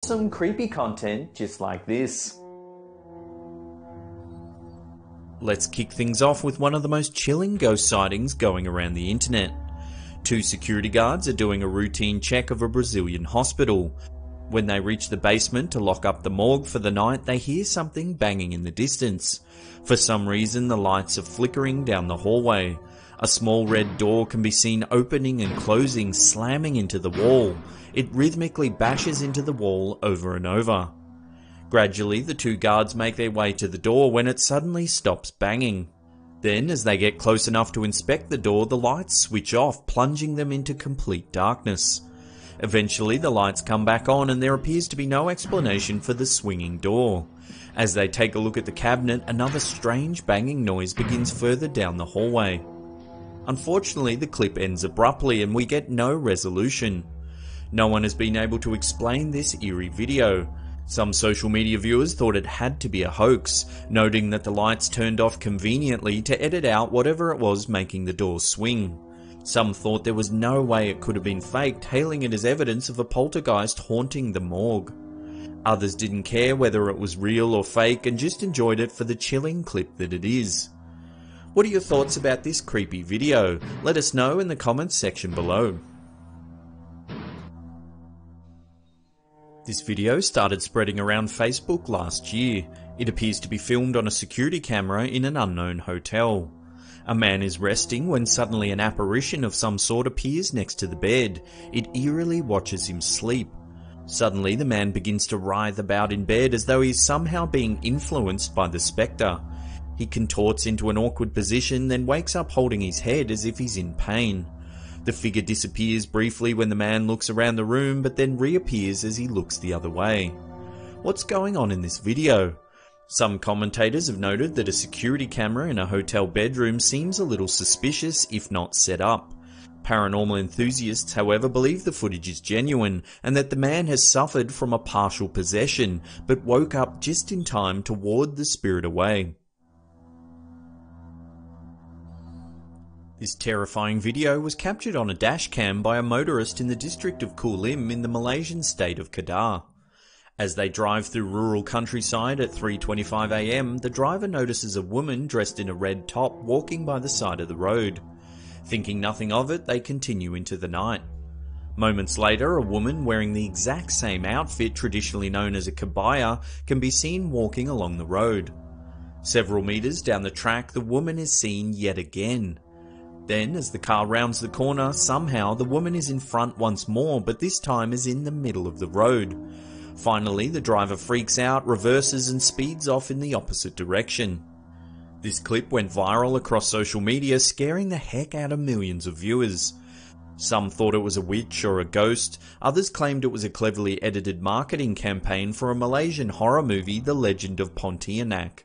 some creepy content just like this. Let's kick things off with one of the most chilling ghost sightings going around the internet. Two security guards are doing a routine check of a Brazilian hospital. When they reach the basement to lock up the morgue for the night, they hear something banging in the distance. For some reason, the lights are flickering down the hallway. A small red door can be seen opening and closing, slamming into the wall. It rhythmically bashes into the wall over and over. Gradually, the two guards make their way to the door when it suddenly stops banging. Then, as they get close enough to inspect the door, the lights switch off, plunging them into complete darkness. Eventually, the lights come back on and there appears to be no explanation for the swinging door. As they take a look at the cabinet, another strange banging noise begins further down the hallway. Unfortunately, the clip ends abruptly and we get no resolution. No one has been able to explain this eerie video. Some social media viewers thought it had to be a hoax, noting that the lights turned off conveniently to edit out whatever it was making the door swing. Some thought there was no way it could have been faked, hailing it as evidence of a poltergeist haunting the morgue. Others didn't care whether it was real or fake and just enjoyed it for the chilling clip that it is. What are your thoughts about this creepy video? Let us know in the comments section below. This video started spreading around Facebook last year. It appears to be filmed on a security camera in an unknown hotel. A man is resting when suddenly an apparition of some sort appears next to the bed. It eerily watches him sleep. Suddenly the man begins to writhe about in bed as though he is somehow being influenced by the spectre. He contorts into an awkward position, then wakes up holding his head as if he's in pain. The figure disappears briefly when the man looks around the room, but then reappears as he looks the other way. What's going on in this video? Some commentators have noted that a security camera in a hotel bedroom seems a little suspicious if not set up. Paranormal enthusiasts, however, believe the footage is genuine and that the man has suffered from a partial possession, but woke up just in time to ward the spirit away. This terrifying video was captured on a dash cam by a motorist in the district of Kulim in the Malaysian state of Kedah. As they drive through rural countryside at 3:25 AM, the driver notices a woman dressed in a red top walking by the side of the road. Thinking nothing of it, they continue into the night. Moments later, a woman wearing the exact same outfit traditionally known as a kebaya can be seen walking along the road. Several meters down the track, the woman is seen yet again. Then, as the car rounds the corner, somehow the woman is in front once more, but this time is in the middle of the road. Finally, the driver freaks out, reverses and speeds off in the opposite direction. This clip went viral across social media, scaring the heck out of millions of viewers. Some thought it was a witch or a ghost, others claimed it was a cleverly edited marketing campaign for a Malaysian horror movie, The Legend of Pontianak.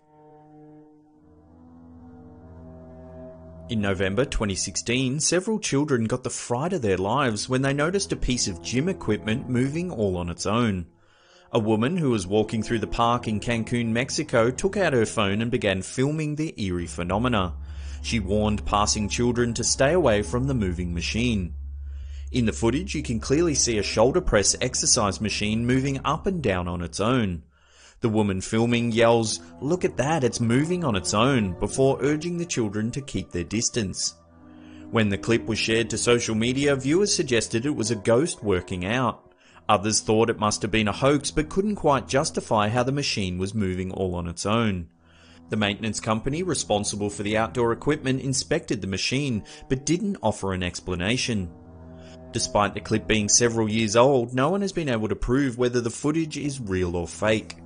In November 2016, several children got the fright of their lives when they noticed a piece of gym equipment moving all on its own. A woman who was walking through the park in Cancun, Mexico, took out her phone and began filming the eerie phenomena. She warned passing children to stay away from the moving machine. In the footage, you can clearly see a shoulder press exercise machine moving up and down on its own. The woman filming yells, "Look at that, it's moving on its own," before urging the children to keep their distance. When the clip was shared to social media, viewers suggested it was a ghost working out. Others thought it must have been a hoax but couldn't quite justify how the machine was moving all on its own. The maintenance company responsible for the outdoor equipment inspected the machine but didn't offer an explanation. Despite the clip being several years old, no one has been able to prove whether the footage is real or fake.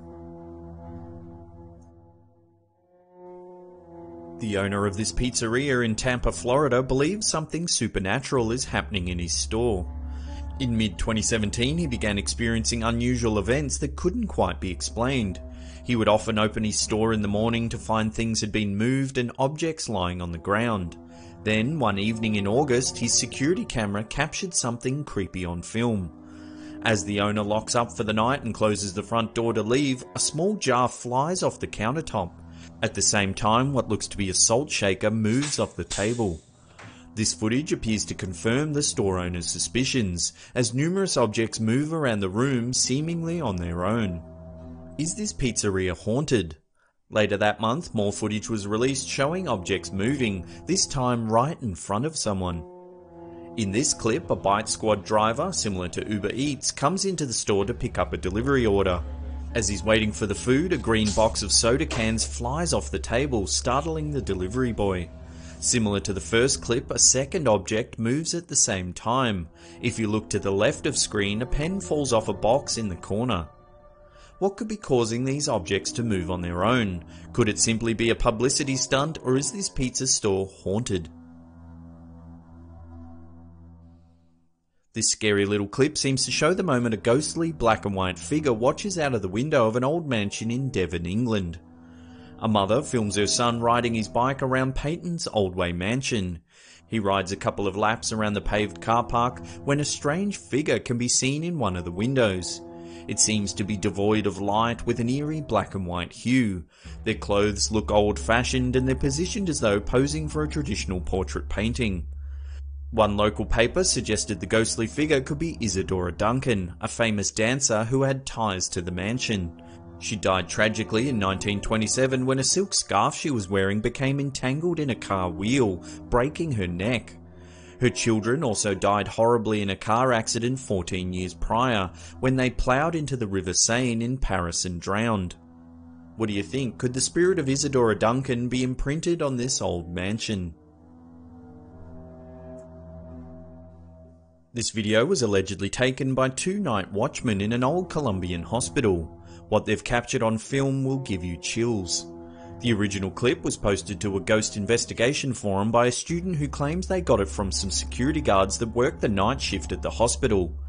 The owner of this pizzeria in Tampa, Florida, believes something supernatural is happening in his store. In mid-2017, he began experiencing unusual events that couldn't quite be explained. He would often open his store in the morning to find things had been moved and objects lying on the ground. Then, one evening in August, his security camera captured something creepy on film. As the owner locks up for the night and closes the front door to leave, a small jar flies off the countertop. At the same time, what looks to be a salt shaker moves off the table. This footage appears to confirm the store owner's suspicions, as numerous objects move around the room seemingly on their own. Is this pizzeria haunted? Later that month, more footage was released showing objects moving, this time right in front of someone. In this clip, a Bite Squad driver, similar to Uber Eats, comes into the store to pick up a delivery order. As he's waiting for the food, a green box of soda cans flies off the table, startling the delivery boy. Similar to the first clip, a second object moves at the same time. If you look to the left of screen, a pen falls off a box in the corner. What could be causing these objects to move on their own? Could it simply be a publicity stunt, or is this pizza store haunted? This scary little clip seems to show the moment a ghostly black and white figure watches out of the window of an old mansion in Devon, England. A mother films her son riding his bike around Peyton's Oldway mansion. He rides a couple of laps around the paved car park when a strange figure can be seen in one of the windows. It seems to be devoid of light with an eerie black and white hue. Their clothes look old-fashioned and they're positioned as though posing for a traditional portrait painting. One local paper suggested the ghostly figure could be Isadora Duncan, a famous dancer who had ties to the mansion. She died tragically in 1927 when a silk scarf she was wearing became entangled in a car wheel, breaking her neck. Her children also died horribly in a car accident 14 years prior, when they ploughed into the River Seine in Paris and drowned. What do you think? Could the spirit of Isadora Duncan be imprinted on this old mansion? This video was allegedly taken by two night watchmen in an old Colombian hospital. What they've captured on film will give you chills. The original clip was posted to a ghost investigation forum by a student who claims they got it from some security guards that worked the night shift at the hospital.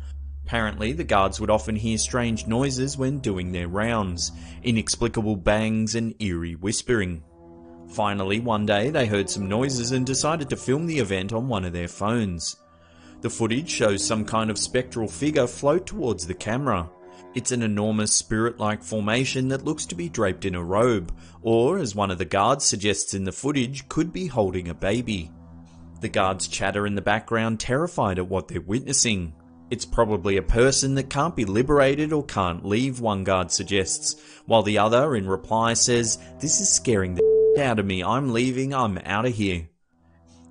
Apparently, the guards would often hear strange noises when doing their rounds, inexplicable bangs and eerie whispering. Finally, one day they heard some noises and decided to film the event on one of their phones. The footage shows some kind of spectral figure float towards the camera. It's an enormous spirit-like formation that looks to be draped in a robe, or, as one of the guards suggests in the footage, could be holding a baby. The guards chatter in the background, terrified at what they're witnessing. It's probably a person that can't be liberated or can't leave, one guard suggests, while the other, in reply, says, "This is scaring the out of me, I'm leaving, I'm out of here."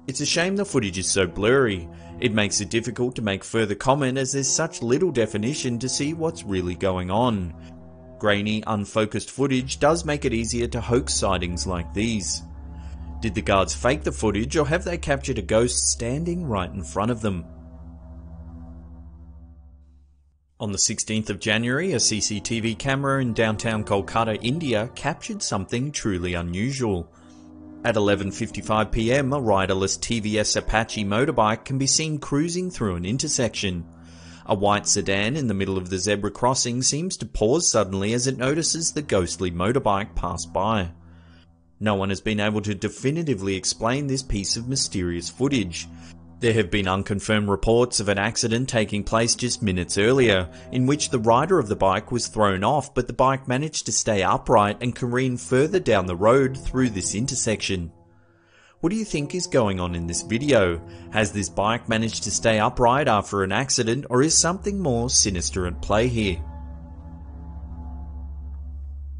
It's a shame the footage is so blurry. It makes it difficult to make further comment as there's such little definition to see what's really going on. Grainy, unfocused footage does make it easier to hoax sightings like these. Did the guards fake the footage, or have they captured a ghost standing right in front of them? On the 16th of January, a CCTV camera in downtown Kolkata, India, captured something truly unusual. At 11:55 PM, a riderless TVS Apache motorbike can be seen cruising through an intersection. A white sedan in the middle of the zebra crossing seems to pause suddenly as it notices the ghostly motorbike pass by. No one has been able to definitively explain this piece of mysterious footage. There have been unconfirmed reports of an accident taking place just minutes earlier, in which the rider of the bike was thrown off, but the bike managed to stay upright and careen further down the road through this intersection. What do you think is going on in this video? Has this bike managed to stay upright after an accident, or is something more sinister at play here?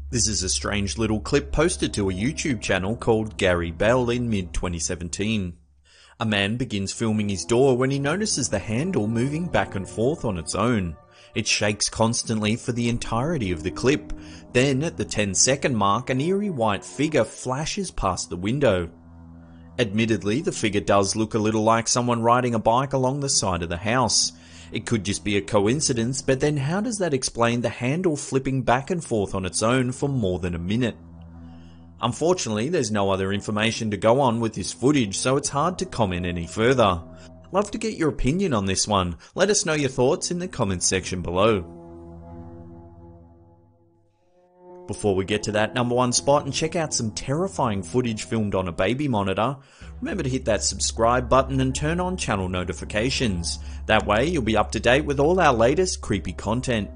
This is a strange little clip posted to a YouTube channel called Gary Bell in mid-2017. A man begins filming his door when he notices the handle moving back and forth on its own. It shakes constantly for the entirety of the clip. Then, at the 10-second mark, an eerie white figure flashes past the window. Admittedly, the figure does look a little like someone riding a bike along the side of the house. It could just be a coincidence, but then how does that explain the handle flipping back and forth on its own for more than a minute? Unfortunately, there's no other information to go on with this footage, so it's hard to comment any further. Love to get your opinion on this one. Let us know your thoughts in the comments section below. Before we get to that #1 spot and check out some terrifying footage filmed on a baby monitor, remember to hit that subscribe button and turn on channel notifications. That way you'll be up to date with all our latest creepy content.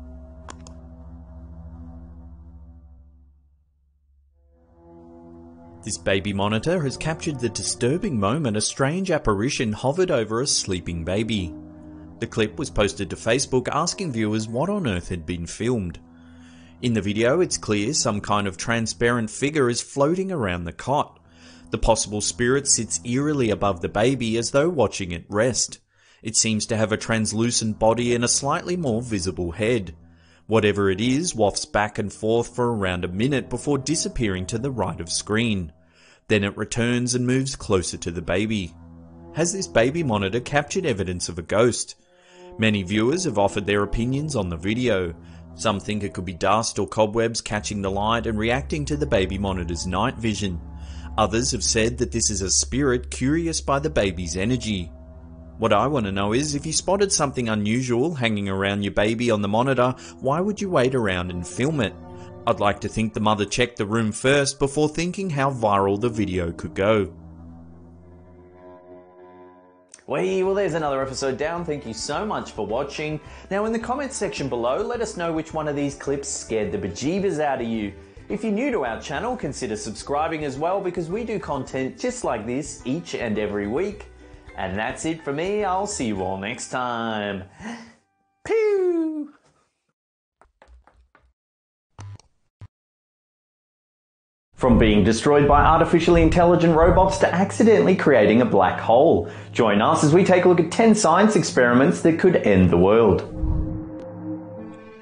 This baby monitor has captured the disturbing moment a strange apparition hovered over a sleeping baby. The clip was posted to Facebook asking viewers what on earth had been filmed. In the video, it's clear some kind of transparent figure is floating around the cot. The possible spirit sits eerily above the baby as though watching it rest. It seems to have a translucent body and a slightly more visible head. Whatever it is wafts back and forth for around a minute before disappearing to the right of screen. Then it returns and moves closer to the baby. Has this baby monitor captured evidence of a ghost? Many viewers have offered their opinions on the video. Some think it could be dust or cobwebs catching the light and reacting to the baby monitor's night vision. Others have said that this is a spirit curious by the baby's energy. What I want to know is, if you spotted something unusual hanging around your baby on the monitor, why would you wait around and film it? I'd like to think the mother checked the room first before thinking how viral the video could go. Well, there's another episode down. Thank you so much for watching. Now, in the comments section below, let us know which one of these clips scared the bejeebers out of you. If you're new to our channel, consider subscribing as well, because we do content just like this each and every week. And that's it for me. I'll see you all next time. Pew! From being destroyed by artificially intelligent robots to accidentally creating a black hole. Join us as we take a look at 10 science experiments that could end the world.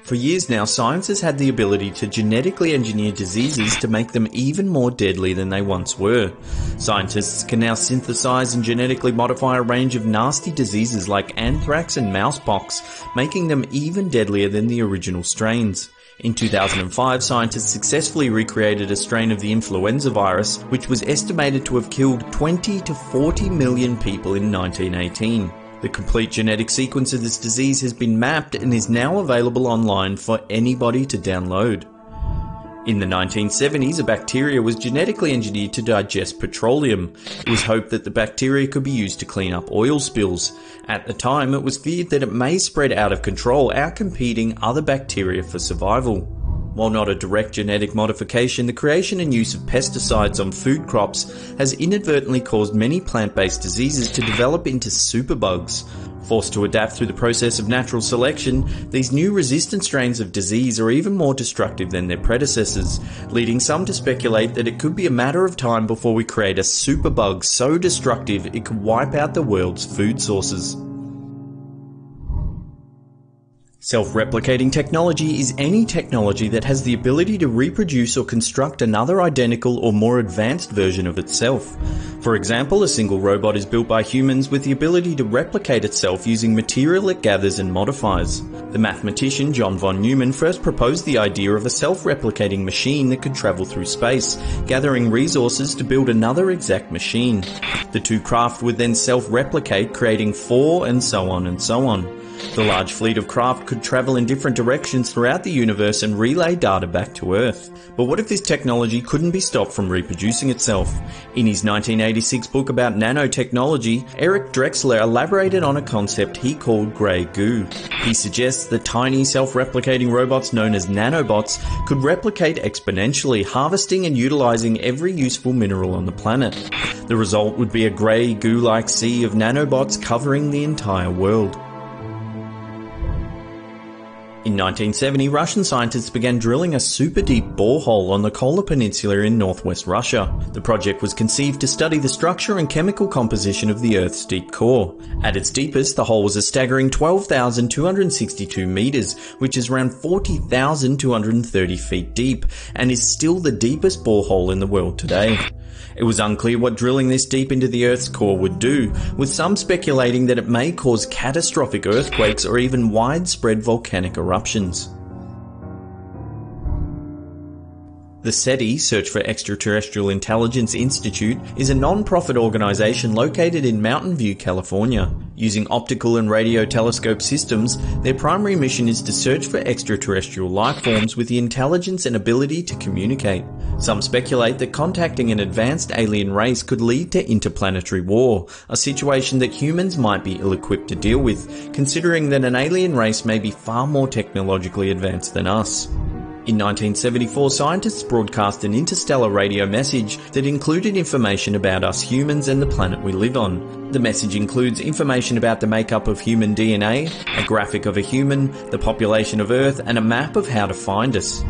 For years now, science has had the ability to genetically engineer diseases to make them even more deadly than they once were. Scientists can now synthesize and genetically modify a range of nasty diseases like anthrax and mousepox, making them even deadlier than the original strains. In 2005, scientists successfully recreated a strain of the influenza virus, which was estimated to have killed 20 to 40 million people in 1918. The complete genetic sequence of this disease has been mapped and is now available online for anybody to download. In the 1970s, a bacteria was genetically engineered to digest petroleum. It was hoped that the bacteria could be used to clean up oil spills. At the time, it was feared that it may spread out of control, outcompeting other bacteria for survival. While not a direct genetic modification, the creation and use of pesticides on food crops has inadvertently caused many plant-based diseases to develop into superbugs. Forced to adapt through the process of natural selection, these new resistant strains of disease are even more destructive than their predecessors, leading some to speculate that it could be a matter of time before we create a superbug so destructive it could wipe out the world's food sources. Self-replicating technology is any technology that has the ability to reproduce or construct another identical or more advanced version of itself. For example, a single robot is built by humans with the ability to replicate itself using material it gathers and modifies. The mathematician John von Neumann first proposed the idea of a self-replicating machine that could travel through space, gathering resources to build another exact machine. The two craft would then self-replicate, creating four, and so on and so on. The large fleet of craft could travel in different directions throughout the universe and relay data back to Earth. But what if this technology couldn't be stopped from reproducing itself? In his 1986 book about nanotechnology, Eric Drexler elaborated on a concept he called grey goo. He suggests that tiny self-replicating robots known as nanobots could replicate exponentially, harvesting and utilizing every useful mineral on the planet. The result would be a grey goo-like sea of nanobots covering the entire world. In 1970, Russian scientists began drilling a super deep borehole on the Kola Peninsula in northwest Russia. The project was conceived to study the structure and chemical composition of the Earth's deep core. At its deepest, the hole was a staggering 12,262 meters, which is around 40,230 feet deep, and is still the deepest borehole in the world today. It was unclear what drilling this deep into the Earth's core would do, with some speculating that it may cause catastrophic earthquakes or even widespread volcanic eruptions. The SETI, Search for Extraterrestrial Intelligence Institute, is a non-profit organization located in Mountain View, California. Using optical and radio telescope systems, their primary mission is to search for extraterrestrial life forms with the intelligence and ability to communicate. Some speculate that contacting an advanced alien race could lead to interplanetary war, a situation that humans might be ill-equipped to deal with, considering that an alien race may be far more technologically advanced than us. In 1974, scientists broadcast an interstellar radio message that included information about us humans and the planet we live on. The message includes information about the makeup of human DNA, a graphic of a human, the population of Earth, and a map of how to find us.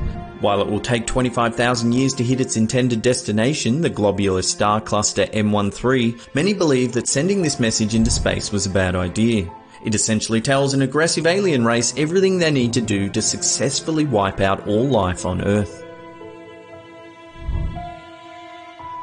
While it will take 25,000 years to hit its intended destination, the globular star cluster M13, many believe that sending this message into space was a bad idea. It essentially tells an aggressive alien race everything they need to do to successfully wipe out all life on Earth.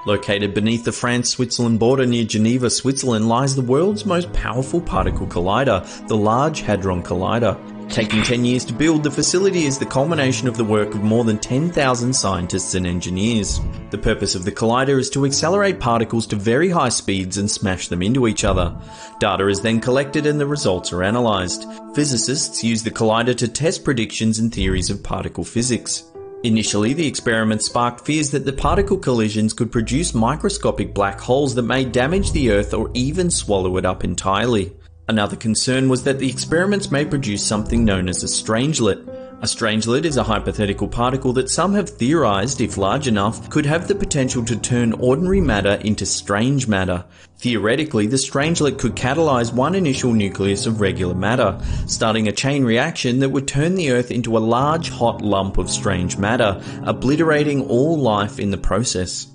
Located beneath the France-Switzerland border near Geneva, Switzerland, lies the world's most powerful particle collider, the Large Hadron Collider. Taking 10 years to build, the facility is the culmination of the work of more than 10,000 scientists and engineers. The purpose of the collider is to accelerate particles to very high speeds and smash them into each other. Data is then collected and the results are analysed. Physicists use the collider to test predictions and theories of particle physics. Initially, the experiment sparked fears that the particle collisions could produce microscopic black holes that may damage the Earth or even swallow it up entirely. Another concern was that the experiments may produce something known as a strangelet. A strangelet is a hypothetical particle that some have theorized, if large enough, could have the potential to turn ordinary matter into strange matter. Theoretically, the strangelet could catalyze one initial nucleus of regular matter, starting a chain reaction that would turn the Earth into a large hot lump of strange matter, obliterating all life in the process.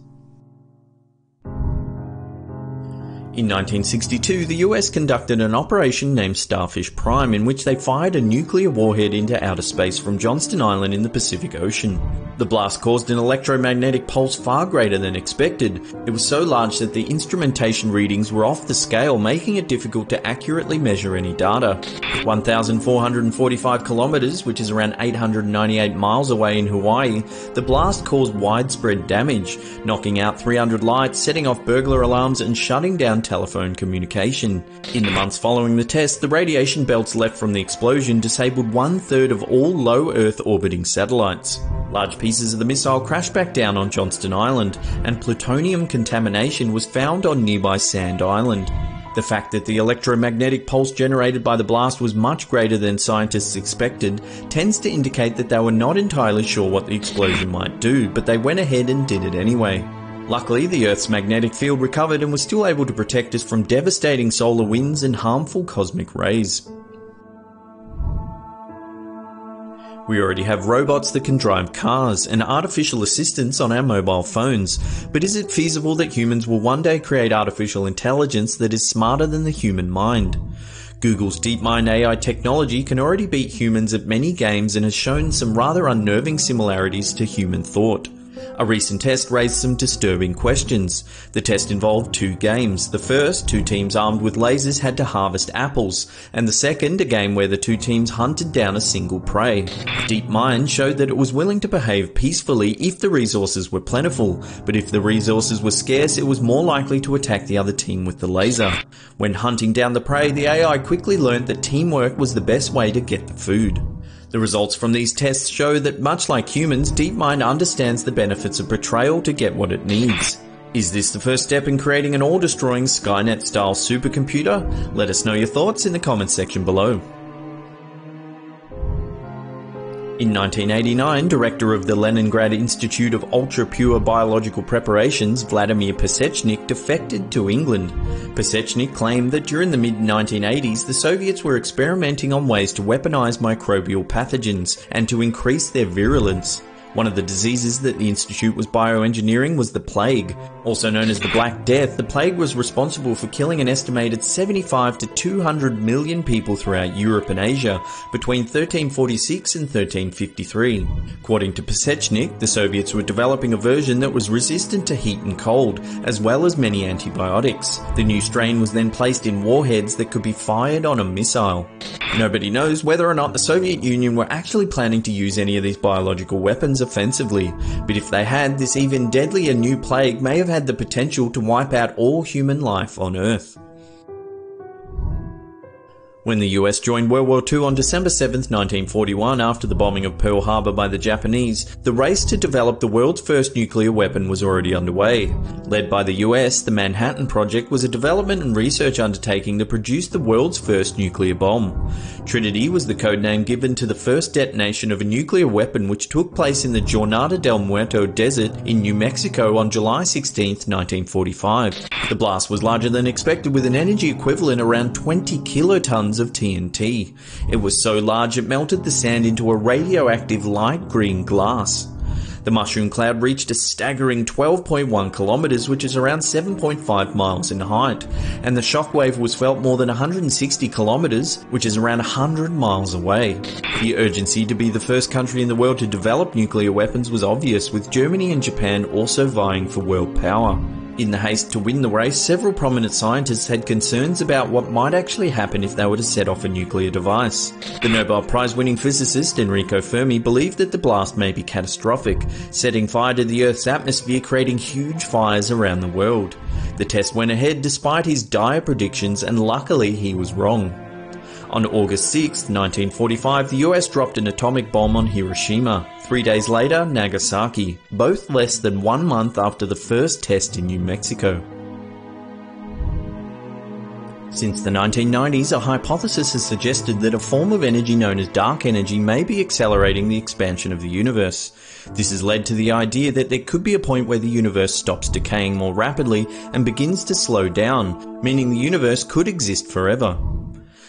In 1962, the US conducted an operation named Starfish Prime in which they fired a nuclear warhead into outer space from Johnston Island in the Pacific Ocean. The blast caused an electromagnetic pulse far greater than expected. It was so large that the instrumentation readings were off the scale, making it difficult to accurately measure any data. 1,445 kilometers, which is around 898 miles away in Hawaii, the blast caused widespread damage, knocking out 300 lights, setting off burglar alarms and shutting down telephone communication. In the months following the test, the radiation belts left from the explosion disabled 1/3 of all low Earth orbiting satellites. Large pieces of the missile crashed back down on Johnston Island, and plutonium contamination was found on nearby Sand Island. The fact that the electromagnetic pulse generated by the blast was much greater than scientists expected tends to indicate that they were not entirely sure what the explosion might do, but they went ahead and did it anyway. Luckily, the Earth's magnetic field recovered and was still able to protect us from devastating solar winds and harmful cosmic rays. We already have robots that can drive cars and artificial assistants on our mobile phones, but is it feasible that humans will one day create artificial intelligence that is smarter than the human mind? Google's DeepMind AI technology can already beat humans at many games and has shown some rather unnerving similarities to human thought. A recent test raised some disturbing questions. The test involved two games. The first, two teams armed with lasers had to harvest apples, and the second, a game where the two teams hunted down a single prey. DeepMind showed that it was willing to behave peacefully if the resources were plentiful, but if the resources were scarce, it was more likely to attack the other team with the laser. When hunting down the prey, the AI quickly learnt that teamwork was the best way to get the food. The results from these tests show that much like humans, DeepMind understands the benefits of betrayal to get what it needs. Is this the first step in creating an all-destroying Skynet-style supercomputer? Let us know your thoughts in the comments section below. In 1989, director of the Leningrad Institute of Ultra-Pure Biological Preparations, Vladimir Pesechnik, defected to England. Pesechnik claimed that during the mid-1980s, the Soviets were experimenting on ways to weaponize microbial pathogens and to increase their virulence. One of the diseases that the institute was bioengineering was the plague. Also known as the Black Death, the plague was responsible for killing an estimated 75 to 200 million people throughout Europe and Asia between 1346 and 1353. According to Pesechnik, the Soviets were developing a version that was resistant to heat and cold, as well as many antibiotics. The new strain was then placed in warheads that could be fired on a missile. Nobody knows whether or not the Soviet Union were actually planning to use any of these biological weapons offensively, but if they had, this even deadlier new plague may have had the potential to wipe out all human life on Earth. When the US joined World War II on December 7, 1941, after the bombing of Pearl Harbor by the Japanese, the race to develop the world's first nuclear weapon was already underway. Led by the US, the Manhattan Project was a development and research undertaking that produced the world's first nuclear bomb. Trinity was the codename given to the first detonation of a nuclear weapon which took place in the Jornada del Muerto desert in New Mexico on July 16, 1945. The blast was larger than expected, with an energy equivalent around 20 kilotons of TNT. It was so large it melted the sand into a radioactive light green glass. The mushroom cloud reached a staggering 12.1 kilometers, which is around 7.5 miles in height, and the shockwave was felt more than 160 kilometers, which is around 100 miles away. The urgency to be the first country in the world to develop nuclear weapons was obvious, with Germany and Japan also vying for world power. In the haste to win the race, several prominent scientists had concerns about what might actually happen if they were to set off a nuclear device. The Nobel Prize-winning physicist Enrico Fermi believed that the blast may be catastrophic, setting fire to the Earth's atmosphere, creating huge fires around the world. The test went ahead despite his dire predictions, and luckily he was wrong. On August 6, 1945, the US dropped an atomic bomb on Hiroshima. 3 days later, Nagasaki, both less than 1 month after the first test in New Mexico. Since the 1990s, a hypothesis has suggested that a form of energy known as dark energy may be accelerating the expansion of the universe. This has led to the idea that there could be a point where the universe stops decaying more rapidly and begins to slow down, meaning the universe could exist forever.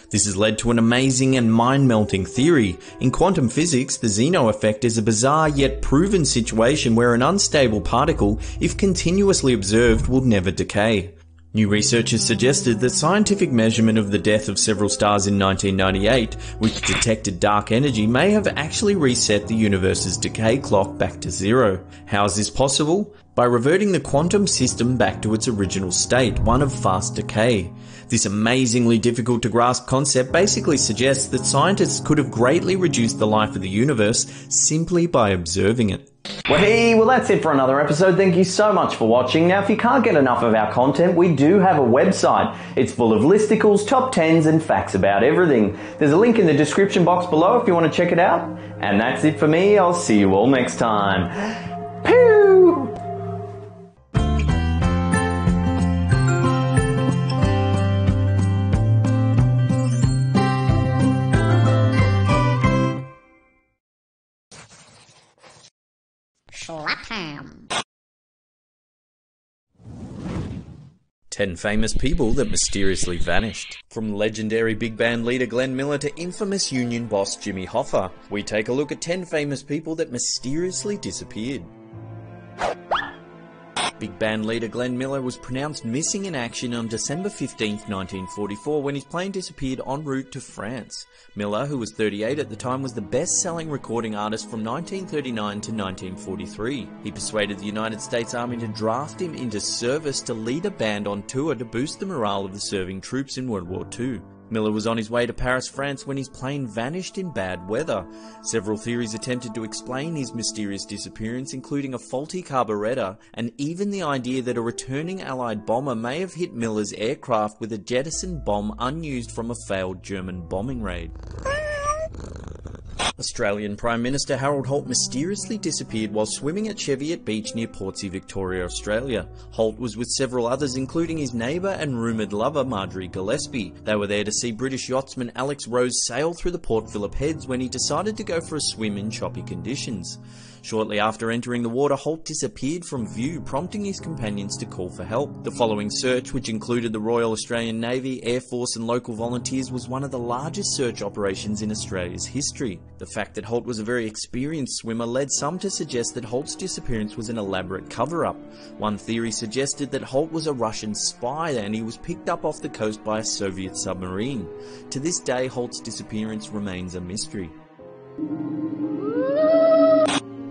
This has led to an amazing and mind-melting theory. In quantum physics, the Zeno effect is a bizarre yet proven situation where an unstable particle, if continuously observed, will never decay. New research has suggested that scientific measurement of the death of several stars in 1998, which detected dark energy, may have actually reset the universe's decay clock back to zero. How is this possible? By reverting the quantum system back to its original state, one of fast decay. This amazingly difficult to grasp concept basically suggests that scientists could have greatly reduced the life of the universe simply by observing it. Well, that's it for another episode. Thank you so much for watching. Now, if you can't get enough of our content, we do have a website. It's full of listicles, top 10s, and facts about everything. There's a link in the description box below if you want to check it out. And that's it for me. I'll see you all next time. Pew! Slap 10 famous people that mysteriously vanished. From legendary big band leader Glenn Miller to infamous union boss Jimmy Hoffa, we take a look at 10 famous people that mysteriously disappeared. Big band leader Glenn Miller was pronounced missing in action on December 15, 1944, when his plane disappeared en route to France. Miller, who was 38 at the time, was the best-selling recording artist from 1939 to 1943. He persuaded the United States Army to draft him into service to lead a band on tour to boost the morale of the serving troops in World War II. Miller was on his way to Paris, France when his plane vanished in bad weather. Several theories attempted to explain his mysterious disappearance, including a faulty carburetor and even the idea that a returning Allied bomber may have hit Miller's aircraft with a jettisoned bomb unused from a failed German bombing raid. Australian Prime Minister Harold Holt mysteriously disappeared while swimming at Cheviot Beach near Portsea, Victoria, Australia. Holt was with several others, including his neighbour and rumoured lover Marjorie Gillespie. They were there to see British yachtsman Alex Rose sail through the Port Phillip Heads when he decided to go for a swim in choppy conditions. Shortly after entering the water, Holt disappeared from view, prompting his companions to call for help. The following search, which included the Royal Australian Navy, Air Force and local volunteers, was one of the largest search operations in Australia's history. The fact that Holt was a very experienced swimmer led some to suggest that Holt's disappearance was an elaborate cover-up. One theory suggested that Holt was a Russian spy and he was picked up off the coast by a Soviet submarine. To this day, Holt's disappearance remains a mystery.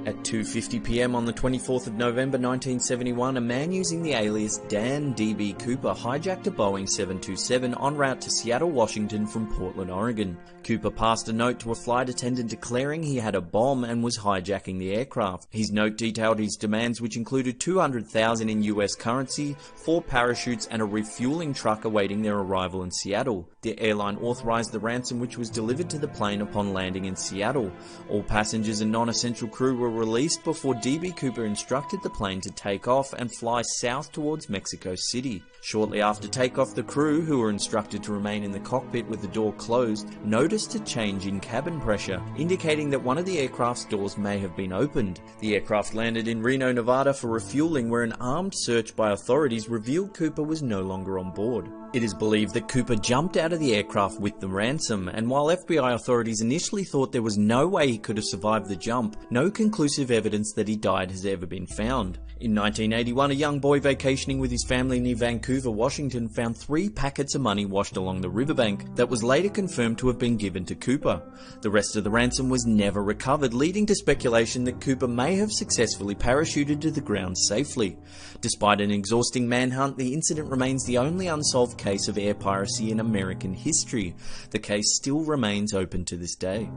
At 2:50 p.m. on the 24th of November 1971, a man using the alias Dan D.B. Cooper hijacked a Boeing 727 en route to Seattle, Washington from Portland, Oregon. Cooper passed a note to a flight attendant declaring he had a bomb and was hijacking the aircraft. His note detailed his demands, which included $200,000 in US currency, 4 parachutes, and a refueling truck awaiting their arrival in Seattle. The airline authorized the ransom, which was delivered to the plane upon landing in Seattle. All passengers and non-essential crew were released before D.B. Cooper instructed the plane to take off and fly south towards Mexico City. Shortly after takeoff, the crew, who were instructed to remain in the cockpit with the door closed, noticed a change in cabin pressure, indicating that one of the aircraft's doors may have been opened. The aircraft landed in Reno, Nevada for refueling, where an armed search by authorities revealed Cooper was no longer on board. It is believed that Cooper jumped out of the aircraft with the ransom, and while FBI authorities initially thought there was no way he could have survived the jump, no conclusive evidence that he died has ever been found. In 1981, a young boy vacationing with his family near Vancouver, Washington, found 3 packets of money washed along the riverbank that was later confirmed to have been given to Cooper. The rest of the ransom was never recovered, leading to speculation that Cooper may have successfully parachuted to the ground safely. Despite an exhausting manhunt, the incident remains the only unsolved case of air piracy in American history. The case still remains open to this day.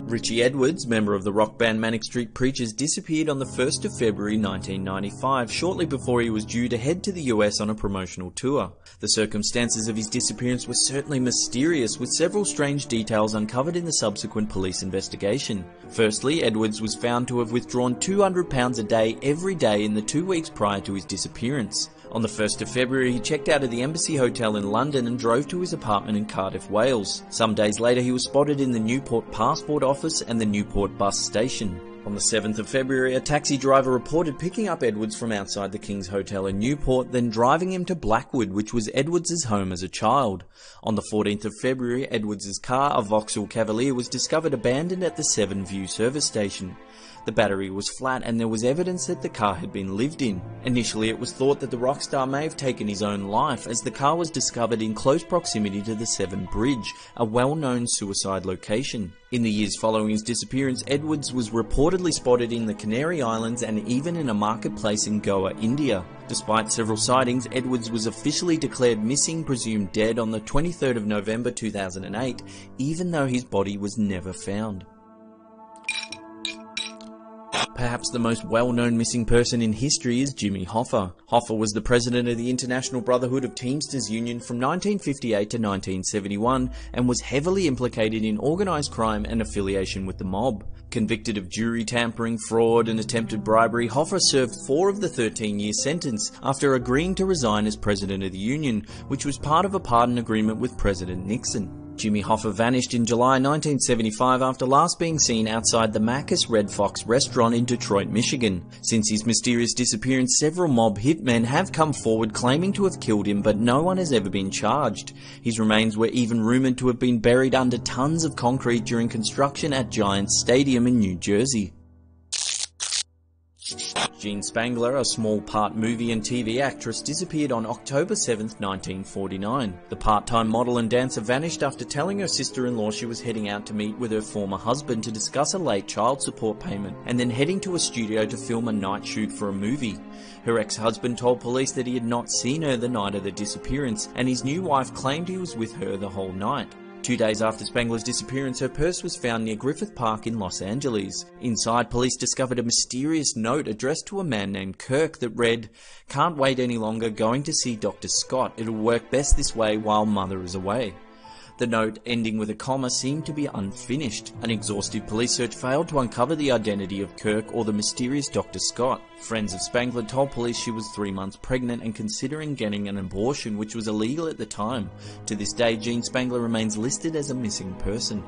Richie Edwards, member of the rock band Manic Street Preachers, disappeared on the 1st of February 1995, shortly before he was due to head to the US on a promotional tour. The circumstances of his disappearance were certainly mysterious, with several strange details uncovered in the subsequent police investigation. Firstly, Edwards was found to have withdrawn £200 a day every day in the 2 weeks prior to his disappearance. On the 1st of February, he checked out of the Embassy Hotel in London and drove to his apartment in Cardiff, Wales. Some days later, he was spotted in the Newport Passport Office and the Newport Bus Station. On the 7th of February, a taxi driver reported picking up Edwards from outside the King's Hotel in Newport, then driving him to Blackwood, which was Edwards' home as a child. On the 14th of February, Edwards' car, a Vauxhall Cavalier, was discovered abandoned at the Seven View service station. The battery was flat and there was evidence that the car had been lived in. Initially, it was thought that the rock star may have taken his own life, as the car was discovered in close proximity to the Severn Bridge, a well-known suicide location. In the years following his disappearance, Edwards was reportedly spotted in the Canary Islands and even in a marketplace in Goa, India. Despite several sightings, Edwards was officially declared missing, presumed dead, on the 23rd of November 2008, even though his body was never found. Perhaps the most well-known missing person in history is Jimmy Hoffa. Hoffa was the president of the International Brotherhood of Teamsters Union from 1958 to 1971 and was heavily implicated in organised crime and affiliation with the mob. Convicted of jury tampering, fraud and attempted bribery, Hoffa served 4 of the 13-year sentence after agreeing to resign as president of the union, which was part of a pardon agreement with President Nixon. Jimmy Hoffa vanished in July 1975 after last being seen outside the Macca's Red Fox restaurant in Detroit, Michigan. Since his mysterious disappearance, several mob hitmen have come forward claiming to have killed him, but no one has ever been charged. His remains were even rumoured to have been buried under tons of concrete during construction at Giants Stadium in New Jersey. Jean Spangler, a small-part movie and TV actress, disappeared on October 7, 1949. The part-time model and dancer vanished after telling her sister-in-law she was heading out to meet with her former husband to discuss a late child support payment, and then heading to a studio to film a night shoot for a movie. Her ex-husband told police that he had not seen her the night of the disappearance, and his new wife claimed he was with her the whole night. 2 days after Spangler's disappearance, her purse was found near Griffith Park in Los Angeles. Inside, police discovered a mysterious note addressed to a man named Kirk that read, "Can't wait any longer, going to see Dr. Scott. It'll work best this way while mother is away." The note, ending with a comma, seemed to be unfinished. An exhaustive police search failed to uncover the identity of Kirk or the mysterious Dr. Scott. Friends of Spangler told police she was 3 months pregnant and considering getting an abortion, which was illegal at the time. To this day, Jean Spangler remains listed as a missing person.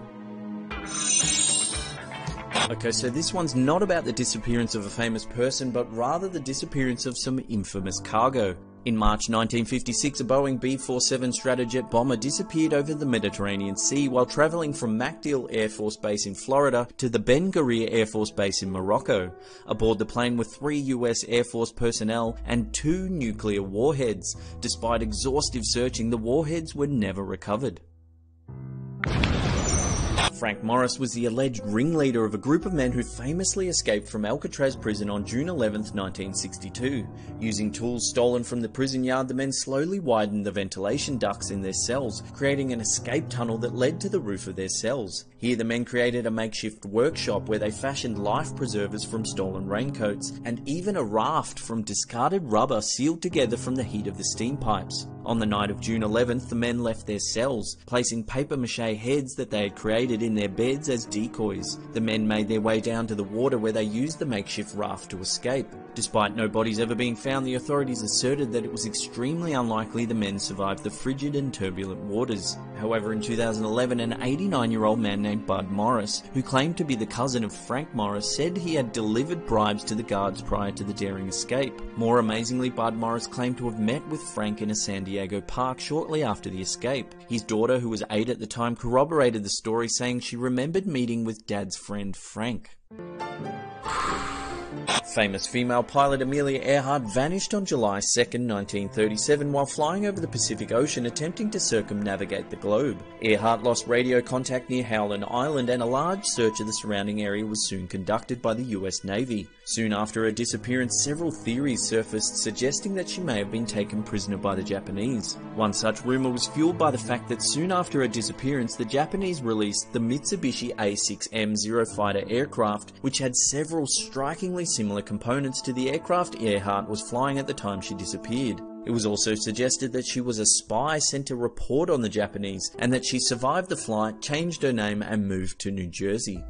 Okay, so this one's not about the disappearance of a famous person, but rather the disappearance of some infamous cargo. In March 1956, a Boeing B-47 Stratojet bomber disappeared over the Mediterranean Sea while travelling from MacDill Air Force Base in Florida to the Ben Guerir Air Force Base in Morocco. Aboard the plane were 3 US Air Force personnel and 2 nuclear warheads. Despite exhaustive searching, the warheads were never recovered. Frank Morris was the alleged ringleader of a group of men who famously escaped from Alcatraz prison on June 11, 1962. Using tools stolen from the prison yard, the men slowly widened the ventilation ducts in their cells, creating an escape tunnel that led to the roof of their cells. Here the men created a makeshift workshop where they fashioned life preservers from stolen raincoats, and even a raft from discarded rubber sealed together from the heat of the steam pipes. On the night of June 11th, the men left their cells, placing papier-mâché heads that they had created in their beds as decoys. The men made their way down to the water where they used the makeshift raft to escape. Despite no bodies ever being found, the authorities asserted that it was extremely unlikely the men survived the frigid and turbulent waters. However, in 2011, an 89-year-old man named Bud Morris, who claimed to be the cousin of Frank Morris, said he had delivered bribes to the guards prior to the daring escape. More amazingly, Bud Morris claimed to have met with Frank in a San Diego park shortly after the escape. His daughter, who was 8 at the time, corroborated the story, saying she remembered meeting with Dad's friend Frank. Famous female pilot Amelia Earhart vanished on July 2, 1937 while flying over the Pacific Ocean attempting to circumnavigate the globe. Earhart lost radio contact near Howland Island, and a large search of the surrounding area was soon conducted by the US Navy. Soon after her disappearance, several theories surfaced suggesting that she may have been taken prisoner by the Japanese. One such rumour was fueled by the fact that soon after her disappearance, the Japanese released the Mitsubishi A6M Zero-fighter aircraft, which had several strikingly similar components to the aircraft Earhart was flying at the time she disappeared. It was also suggested that she was a spy sent to report on the Japanese, and that she survived the flight, changed her name, and moved to New Jersey.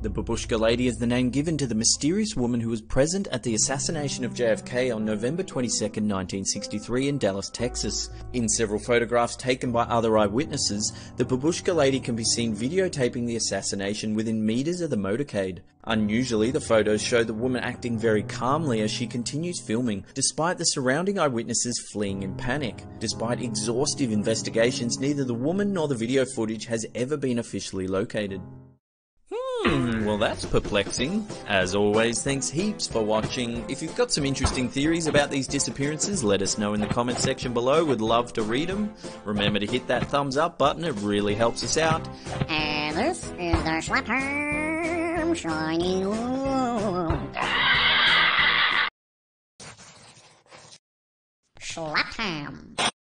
The Babushka Lady is the name given to the mysterious woman who was present at the assassination of JFK on November 22, 1963 in Dallas, Texas. In several photographs taken by other eyewitnesses, the Babushka Lady can be seen videotaping the assassination within meters of the motorcade. Unusually, the photos show the woman acting very calmly as she continues filming, despite the surrounding eyewitnesses fleeing in panic. Despite exhaustive investigations, neither the woman nor the video footage has ever been officially located. Well, that's perplexing. As always, thanks heaps for watching. If you've got some interesting theories about these disappearances, let us know in the comment section below. We'd love to read them. Remember to hit that thumbs up button, it really helps us out. And this is the Slapperm Shiny Slapperm.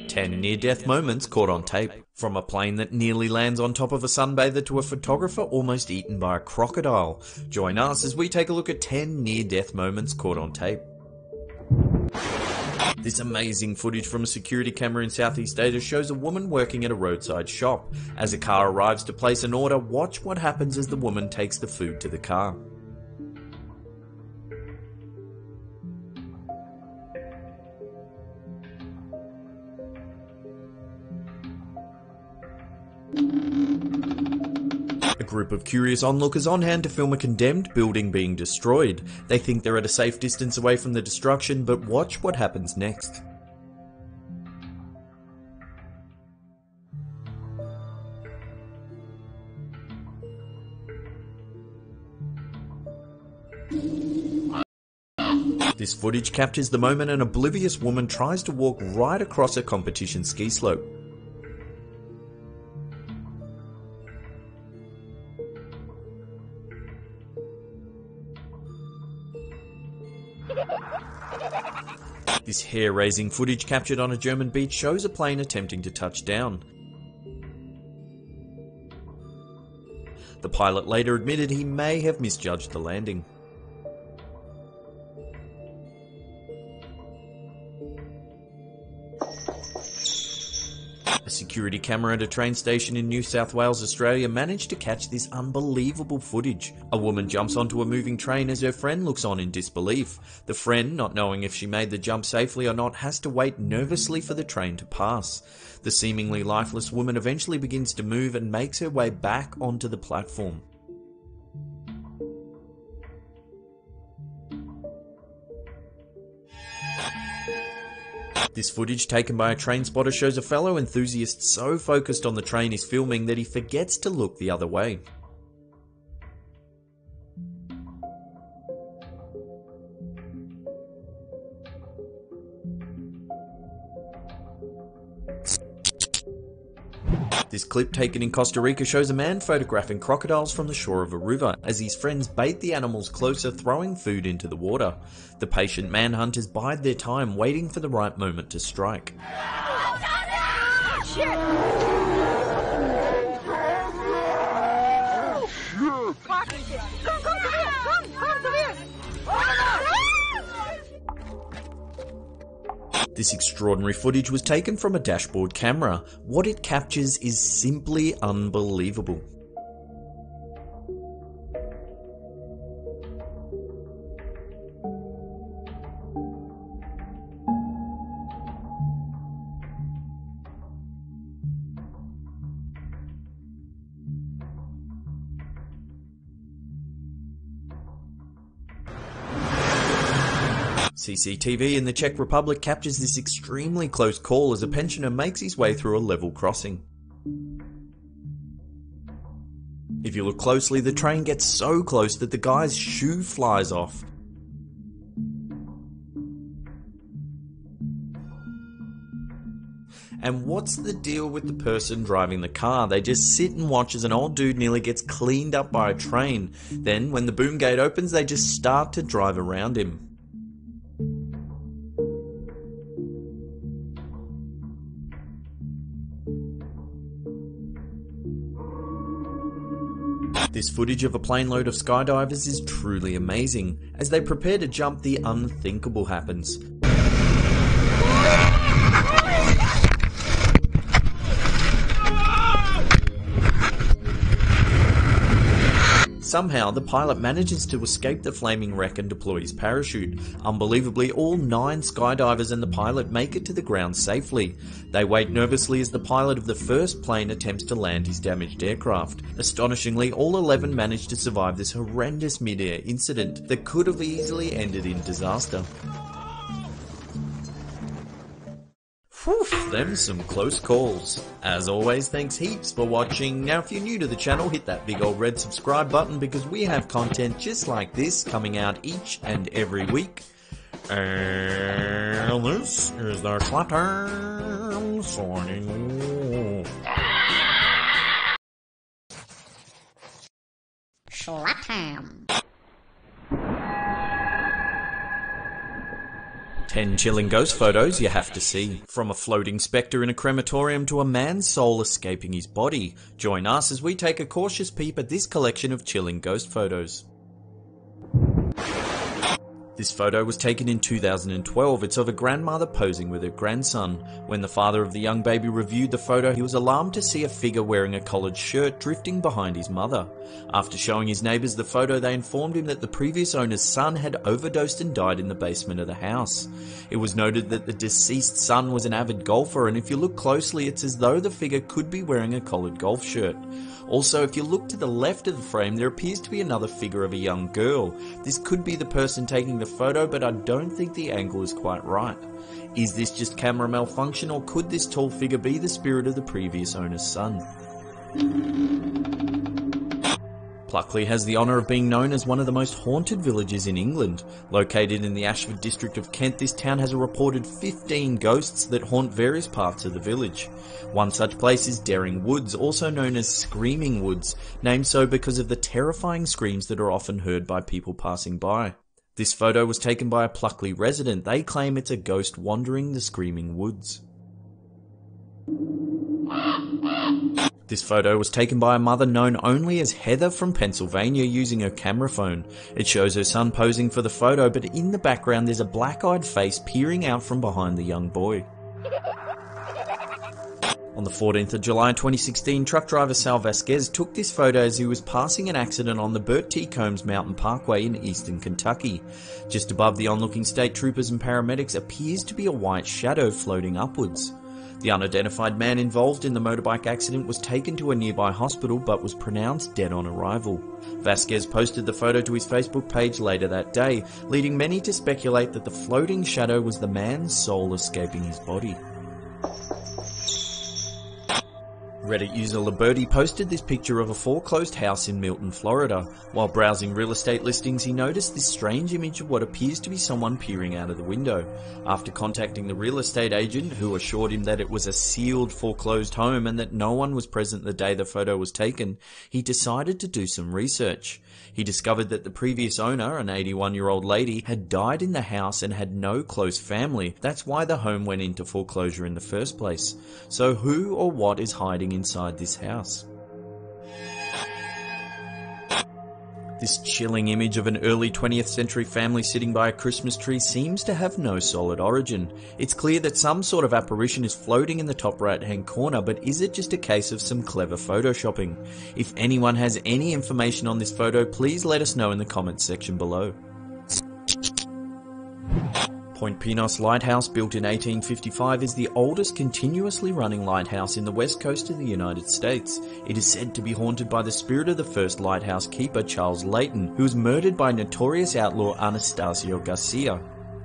10 near-death moments caught on tape. From a plane that nearly lands on top of a sunbather to a photographer almost eaten by a crocodile. Join us as we take a look at 10 near-death moments caught on tape. This amazing footage from a security camera in Southeast Asia shows a woman working at a roadside shop. As a car arrives to place an order, watch what happens as the woman takes the food to the car. A group of curious onlookers on hand to film a condemned building being destroyed. They think they're at a safe distance away from the destruction, but watch what happens next. This footage captures the moment an oblivious woman tries to walk right across a competition ski slope. This hair-raising footage captured on a German beach shows a plane attempting to touch down. The pilot later admitted he may have misjudged the landing. A security camera at a train station in New South Wales, Australia managed to catch this unbelievable footage. A woman jumps onto a moving train as her friend looks on in disbelief. The friend, not knowing if she made the jump safely or not, has to wait nervously for the train to pass. The seemingly lifeless woman eventually begins to move and makes her way back onto the platform. This footage taken by a train spotter shows a fellow enthusiast so focused on the train he's filming that he forgets to look the other way. This clip taken in Costa Rica shows a man photographing crocodiles from the shore of a river as his friends bait the animals closer, throwing food into the water. The patient manhunters bide their time, waiting for the right moment to strike. This extraordinary footage was taken from a dashboard camera. What it captures is simply unbelievable. CCTV in the Czech Republic captures this extremely close call as a pensioner makes his way through a level crossing. If you look closely, the train gets so close that the guy's shoe flies off. And what's the deal with the person driving the car? They just sit and watch as an old dude nearly gets cleaned up by a train. Then, when the boom gate opens, they just start to drive around him. This footage of a plane load of skydivers is truly amazing. As they prepare to jump, the unthinkable happens. Somehow, the pilot manages to escape the flaming wreck and deploy his parachute. Unbelievably, all 9 skydivers and the pilot make it to the ground safely. They wait nervously as the pilot of the first plane attempts to land his damaged aircraft. Astonishingly, all 11 manage to survive this horrendous mid-air incident that could have easily ended in disaster. Whew, them some close calls. As always, thanks heaps for watching. Now if you're new to the channel, hit that big old red subscribe button because we have content just like this coming out each and every week. And this is the Slapper signing off. Slapper. 10 chilling ghost photos you have to see. From a floating spectre in a crematorium to a man's soul escaping his body. Join us as we take a cautious peep at this collection of chilling ghost photos. This photo was taken in 2012. It's of a grandmother posing with her grandson. When the father of the young baby reviewed the photo, he was alarmed to see a figure wearing a collared shirt drifting behind his mother. After showing his neighbours the photo, they informed him that the previous owner's son had overdosed and died in the basement of the house. It was noted that the deceased son was an avid golfer, and if you look closely, it's as though the figure could be wearing a collared golf shirt. Also, if you look to the left of the frame, there appears to be another figure of a young girl. This could be the person taking the photo, but I don't think the angle is quite right. Is this just camera malfunction, or could this tall figure be the spirit of the previous owner's son? Pluckley has the honour of being known as one of the most haunted villages in England. Located in the Ashford district of Kent, this town has a reported 15 ghosts that haunt various parts of the village. One such place is Daring Woods, also known as Screaming Woods, named so because of the terrifying screams that are often heard by people passing by. This photo was taken by a Pluckley resident. They claim it's a ghost wandering the Screaming Woods. This photo was taken by a mother known only as Heather from Pennsylvania using her camera phone. It shows her son posing for the photo, but in the background there's a black-eyed face peering out from behind the young boy. On the 14th of July 2016, truck driver Sal Vasquez took this photo as he was passing an accident on the Burt T. Combs Mountain Parkway in eastern Kentucky. Just above the onlooking state troopers and paramedics appears to be a white shadow floating upwards. The unidentified man involved in the motorbike accident was taken to a nearby hospital but was pronounced dead on arrival. Vasquez posted the photo to his Facebook page later that day, leading many to speculate that the floating shadow was the man's soul escaping his body. Reddit user Liberty posted this picture of a foreclosed house in Milton, Florida. While browsing real estate listings, he noticed this strange image of what appears to be someone peering out of the window. After contacting the real estate agent, who assured him that it was a sealed foreclosed home and that no one was present the day the photo was taken, he decided to do some research. He discovered that the previous owner, an 81-year-old lady, had died in the house and had no close family. That's why the home went into foreclosure in the first place. So who or what is hiding inside this house? This chilling image of an early 20th century family sitting by a Christmas tree seems to have no solid origin. It's clear that some sort of apparition is floating in the top right hand corner, but is it just a case of some clever photoshopping? If anyone has any information on this photo, please let us know in the comments section below. Point Pinos Lighthouse, built in 1855, is the oldest continuously running lighthouse in the west coast of the United States. It is said to be haunted by the spirit of the first lighthouse keeper, Charles Layton, who was murdered by notorious outlaw Anastasio Garcia.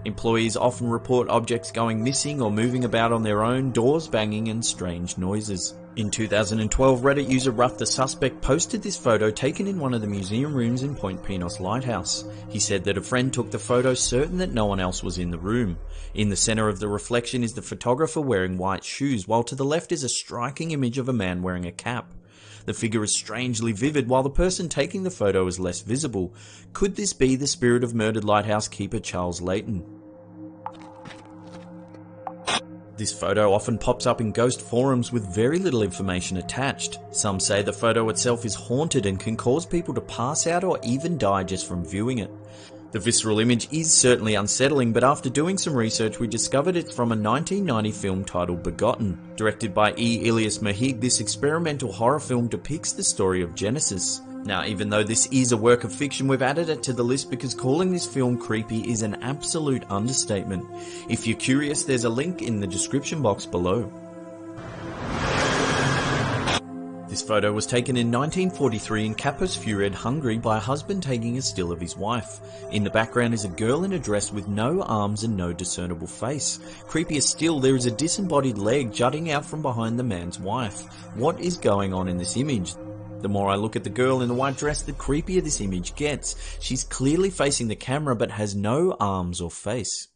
Employees often report objects going missing or moving about on their own, doors banging and strange noises. In 2012, Reddit user Rough the Suspect posted this photo taken in one of the museum rooms in Point Pinos Lighthouse. He said that a friend took the photo certain that no one else was in the room. In the center of the reflection is the photographer wearing white shoes, while to the left is a striking image of a man wearing a cap. The figure is strangely vivid, while the person taking the photo is less visible. Could this be the spirit of murdered lighthouse keeper Charles Layton? This photo often pops up in ghost forums with very little information attached. Some say the photo itself is haunted and can cause people to pass out or even die just from viewing it. The visceral image is certainly unsettling, but after doing some research we discovered it's from a 1990 film titled Begotten. Directed by E. Ilias Mahig, this experimental horror film depicts the story of Genesis. Now, even though this is a work of fiction, we've added it to the list because calling this film creepy is an absolute understatement. If you're curious, there's a link in the description box below. This photo was taken in 1943 in Kapos Fured, Hungary by a husband taking a still of his wife. In the background is a girl in a dress with no arms and no discernible face. Creepier still, there is a disembodied leg jutting out from behind the man's wife. What is going on in this image? The more I look at the girl in the white dress, the creepier this image gets. She's clearly facing the camera but has no arms or face.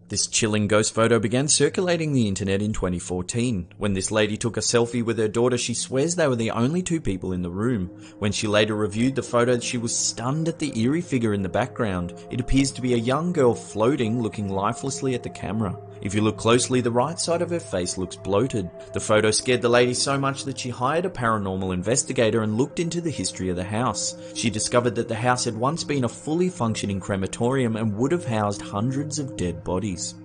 This chilling ghost photo began circulating the internet in 2014. When this lady took a selfie with her daughter, she swears they were the only two people in the room. When she later reviewed the photo, she was stunned at the eerie figure in the background. It appears to be a young girl floating, looking lifelessly at the camera. If you look closely, the right side of her face looks bloated. The photo scared the lady so much that she hired a paranormal investigator and looked into the history of the house. She discovered that the house had once been a fully functioning crematorium and would have housed hundreds of dead bodies.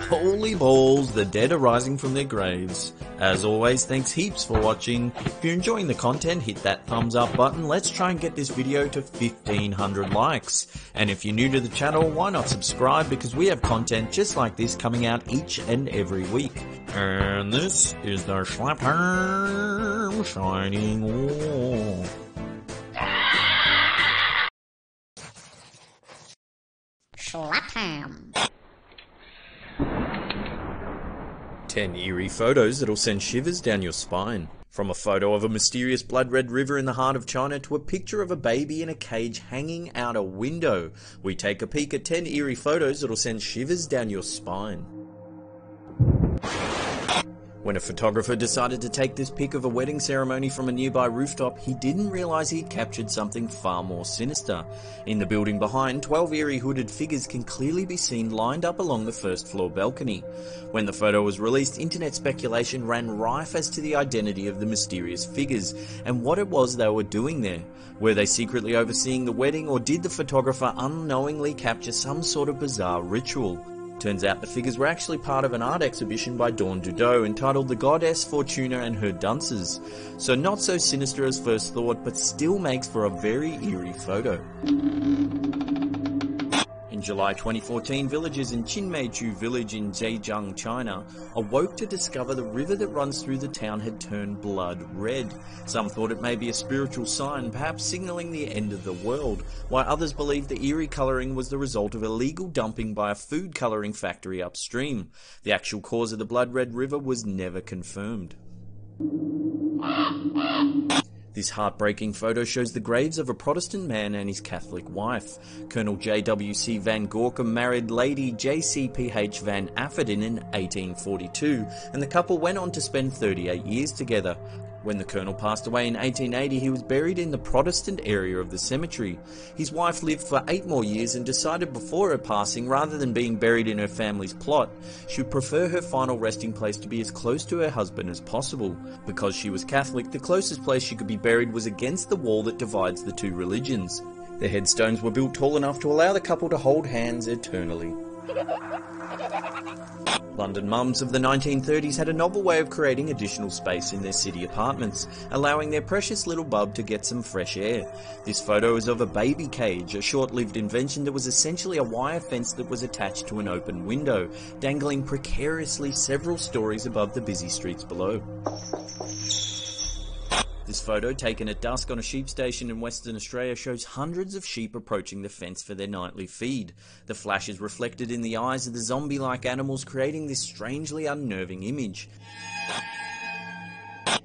Holy balls, the dead are rising from their graves. As always, thanks heaps for watching. If you're enjoying the content, hit that thumbs up button. Let's try and get this video to 1500 likes. And if you're new to the channel, why not subscribe, because we have content just like this coming out each and every week. And this is the Schlapper signing off. Schlapper. 10 eerie photos that'll send shivers down your spine. From a photo of a mysterious blood-red river in the heart of China to a picture of a baby in a cage hanging out a window, we take a peek at 10 eerie photos that'll send shivers down your spine. When a photographer decided to take this pic of a wedding ceremony from a nearby rooftop, he didn't realise he'd captured something far more sinister. In the building behind, 12 eerie hooded figures can clearly be seen lined up along the first floor balcony. When the photo was released, internet speculation ran rife as to the identity of the mysterious figures and what it was they were doing there. Were they secretly overseeing the wedding, or did the photographer unknowingly capture some sort of bizarre ritual? Turns out the figures were actually part of an art exhibition by Dawn Dudot entitled The Goddess Fortuna and Her Dunces. So not so sinister as first thought, but still makes for a very eerie photo. In July 2014, villagers in Qinmeichu village in Zhejiang, China, awoke to discover the river that runs through the town had turned blood red. Some thought it may be a spiritual sign, perhaps signalling the end of the world, while others believed the eerie colouring was the result of illegal dumping by a food colouring factory upstream. The actual cause of the blood red river was never confirmed. This heartbreaking photo shows the graves of a Protestant man and his Catholic wife. Colonel J.W.C. Van Gorkum married Lady J.C.P.H. Van Afferdin in 1842, and the couple went on to spend 38 years together. When the colonel passed away in 1880, he was buried in the Protestant area of the cemetery. His wife lived for 8 more years and decided before her passing, rather than being buried in her family's plot, she would prefer her final resting place to be as close to her husband as possible. Because she was Catholic, the closest place she could be buried was against the wall that divides the two religions. The headstones were built tall enough to allow the couple to hold hands eternally. London mums of the 1930s had a novel way of creating additional space in their city apartments, allowing their precious little bub to get some fresh air. This photo is of a baby cage, a short-lived invention that was essentially a wire fence that was attached to an open window, dangling precariously several stories above the busy streets below. This photo, taken at dusk on a sheep station in Western Australia, shows hundreds of sheep approaching the fence for their nightly feed. The flash is reflected in the eyes of the zombie-like animals, creating this strangely unnerving image.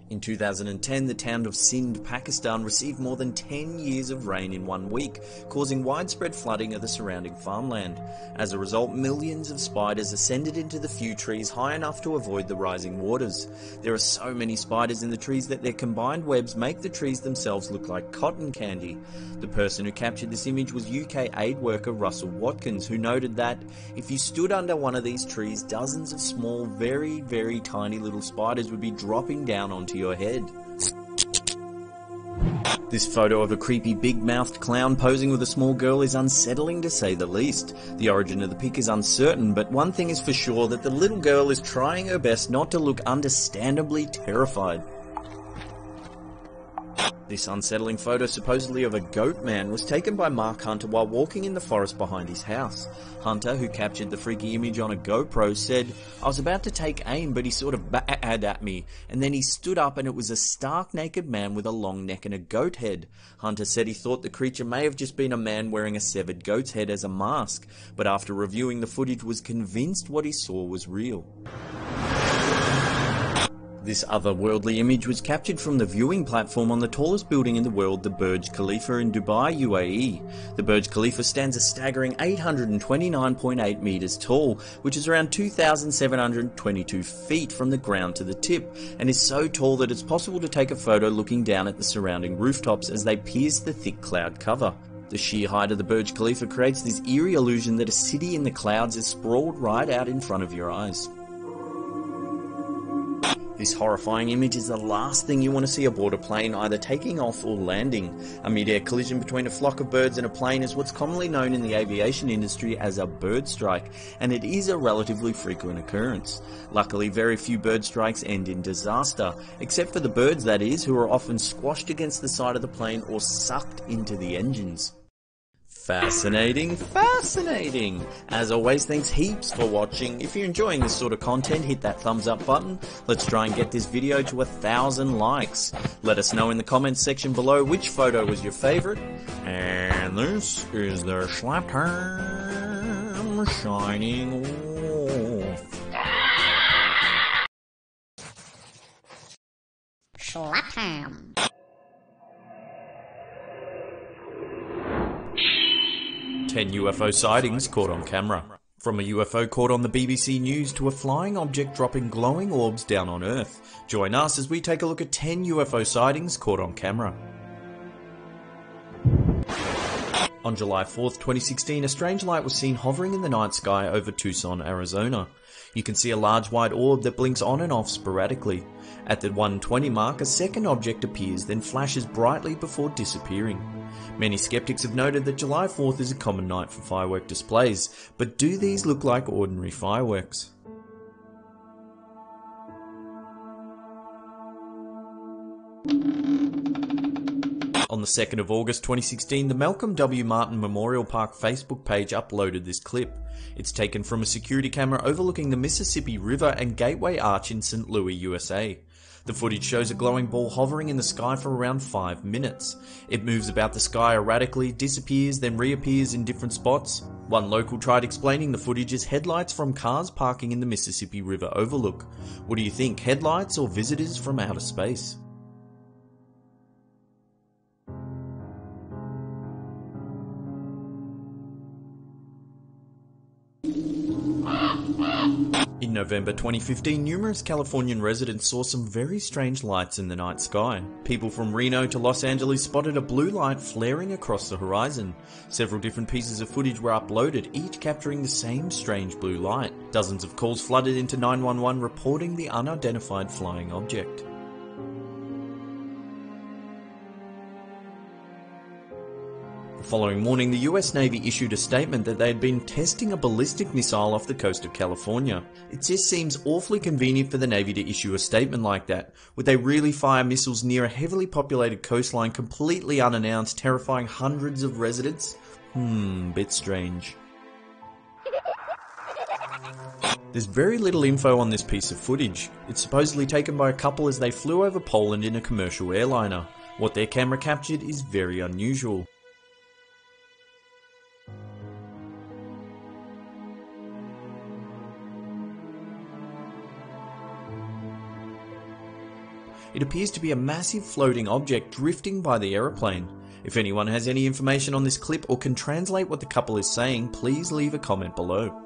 In 2010, the town of Sindh, Pakistan received more than 10 years of rain in 1 week, causing widespread flooding of the surrounding farmland. As a result, millions of spiders ascended into the few trees high enough to avoid the rising waters. There are so many spiders in the trees that their combined webs make the trees themselves look like cotton candy. The person who captured this image was UK aid worker Russell Watkins, who noted that if you stood under one of these trees, dozens of small, very, very tiny little spiders would be dropping down onto your head. This photo of a creepy big-mouthed clown posing with a small girl is unsettling to say the least. The origin of the pic is uncertain, but one thing is for sure, that the little girl is trying her best not to look understandably terrified. This unsettling photo, supposedly of a goat man, was taken by Mark Hunter while walking in the forest behind his house. Hunter, who captured the freaky image on a GoPro, said, "I was about to take aim, but he sort of batted at me, and then he stood up and it was a stark naked man with a long neck and a goat head." Hunter said he thought the creature may have just been a man wearing a severed goat's head as a mask, but after reviewing the footage was convinced what he saw was real. This otherworldly image was captured from the viewing platform on the tallest building in the world, the Burj Khalifa in Dubai, UAE. The Burj Khalifa stands a staggering 829.8 meters tall, which is around 2,722 feet from the ground to the tip, and is so tall that it's possible to take a photo looking down at the surrounding rooftops as they pierce the thick cloud cover. The sheer height of the Burj Khalifa creates this eerie illusion that a city in the clouds is sprawled right out in front of your eyes. This horrifying image is the last thing you want to see aboard a plane, either taking off or landing. A mid-air collision between a flock of birds and a plane is what's commonly known in the aviation industry as a bird strike, and it is a relatively frequent occurrence. Luckily, very few bird strikes end in disaster, except for the birds, that is, who are often squashed against the side of the plane or sucked into the engines. Fascinating, fascinating! As always, thanks heaps for watching. If you're enjoying this sort of content, hit that thumbs up button. Let's try and get this video to 1,000 likes. Let us know in the comments section below which photo was your favourite. And this is the Slapterm shining off. Slapterm. 10 UFO sightings caught on camera. From a UFO caught on the BBC News to a flying object dropping glowing orbs down on Earth. Join us as we take a look at 10 UFO sightings caught on camera. On July 4th, 2016, a strange light was seen hovering in the night sky over Tucson, Arizona. You can see a large white orb that blinks on and off sporadically. At the 1:20 mark, a second object appears, then flashes brightly before disappearing. Many skeptics have noted that July 4th is a common night for firework displays, but do these look like ordinary fireworks? On On the 2nd of August 2016, the Malcolm W. Martin Memorial Park Facebook page uploaded this clip. It's taken from a security camera overlooking the Mississippi River and Gateway Arch in St. Louis, USA. The footage shows a glowing ball hovering in the sky for around 5 minutes. It moves about the sky erratically, disappears, then reappears in different spots. One local tried explaining the footage as headlights from cars parking in the Mississippi River overlook. What do you think, headlights or visitors from outer space? In November 2015, numerous Californian residents saw some very strange lights in the night sky. People from Reno to Los Angeles spotted a blue light flaring across the horizon. Several different pieces of footage were uploaded, each capturing the same strange blue light. Dozens of calls flooded into 911 reporting the unidentified flying object. The following morning, the US Navy issued a statement that they had been testing a ballistic missile off the coast of California. It just seems awfully convenient for the Navy to issue a statement like that. Would they really fire missiles near a heavily populated coastline completely unannounced, terrifying hundreds of residents? Bit strange. There's very little info on this piece of footage. It's supposedly taken by a couple as they flew over Poland in a commercial airliner. What their camera captured is very unusual. It appears to be a massive floating object drifting by the aeroplane. If anyone has any information on this clip or can translate what the couple is saying, please leave a comment below.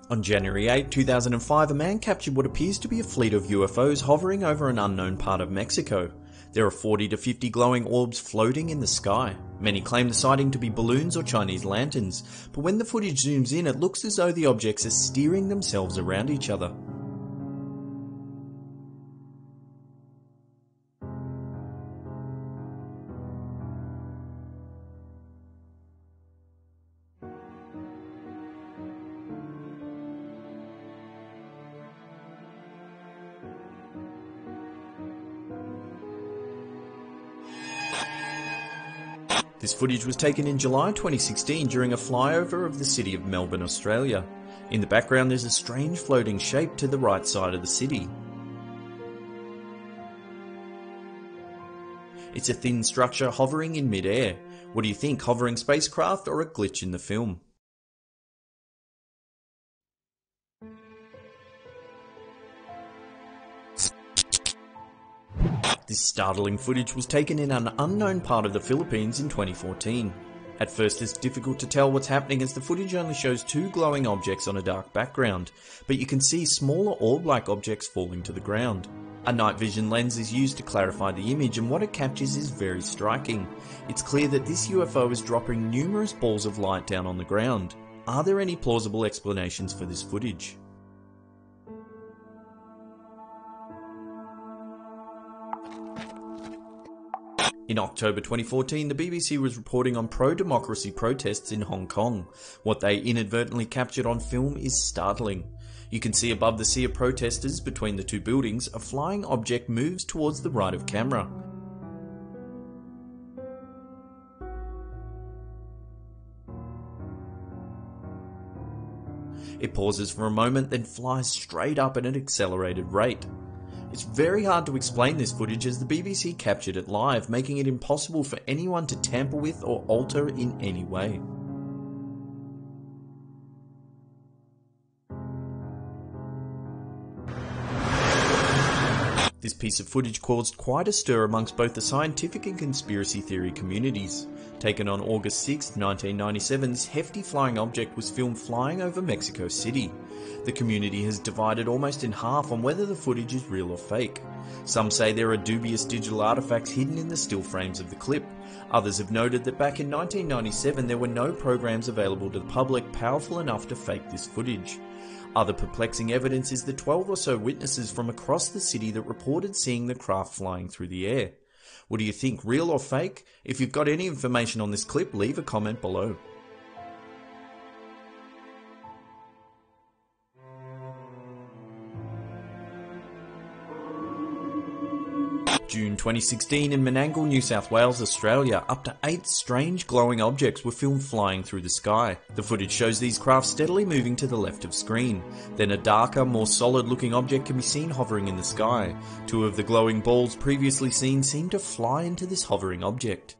On January 8, 2005, a man captured what appears to be a fleet of UFOs hovering over an unknown part of Mexico. There are 40 to 50 glowing orbs floating in the sky. Many claim the sighting to be balloons or Chinese lanterns, but when the footage zooms in, it looks as though the objects are steering themselves around each other. This footage was taken in July 2016 during a flyover of the city of Melbourne, Australia. In the background there's a strange floating shape to the right side of the city. It's a thin structure hovering in mid-air. What do you think, hovering spacecraft or a glitch in the film? This startling footage was taken in an unknown part of the Philippines in 2014. At first it's difficult to tell what's happening as the footage only shows two glowing objects on a dark background, but you can see smaller orb-like objects falling to the ground. A night vision lens is used to clarify the image, and what it captures is very striking. It's clear that this UFO is dropping numerous balls of light down on the ground. Are there any plausible explanations for this footage? In October 2014, the BBC was reporting on pro-democracy protests in Hong Kong. What they inadvertently captured on film is startling. You can see above the sea of protesters between the two buildings, a flying object moves towards the right of camera. It pauses for a moment, then flies straight up at an accelerated rate. It's very hard to explain this footage as the BBC captured it live, making it impossible for anyone to tamper with or alter in any way. This piece of footage caused quite a stir amongst both the scientific and conspiracy theory communities. Taken on August 6, 1997, this hefty flying object was filmed flying over Mexico City. The community has divided almost in half on whether the footage is real or fake. Some say there are dubious digital artifacts hidden in the still frames of the clip. Others have noted that back in 1997 there were no programs available to the public powerful enough to fake this footage. Other perplexing evidence is the 12 or so witnesses from across the city that reported seeing the craft flying through the air. What do you think, real or fake? If you've got any information on this clip, leave a comment below. June 2016 in Menangle, New South Wales, Australia, up to 8 strange glowing objects were filmed flying through the sky. The footage shows these craft steadily moving to the left of screen. Then a darker, more solid looking object can be seen hovering in the sky. 2 of the glowing balls previously seen seem to fly into this hovering object.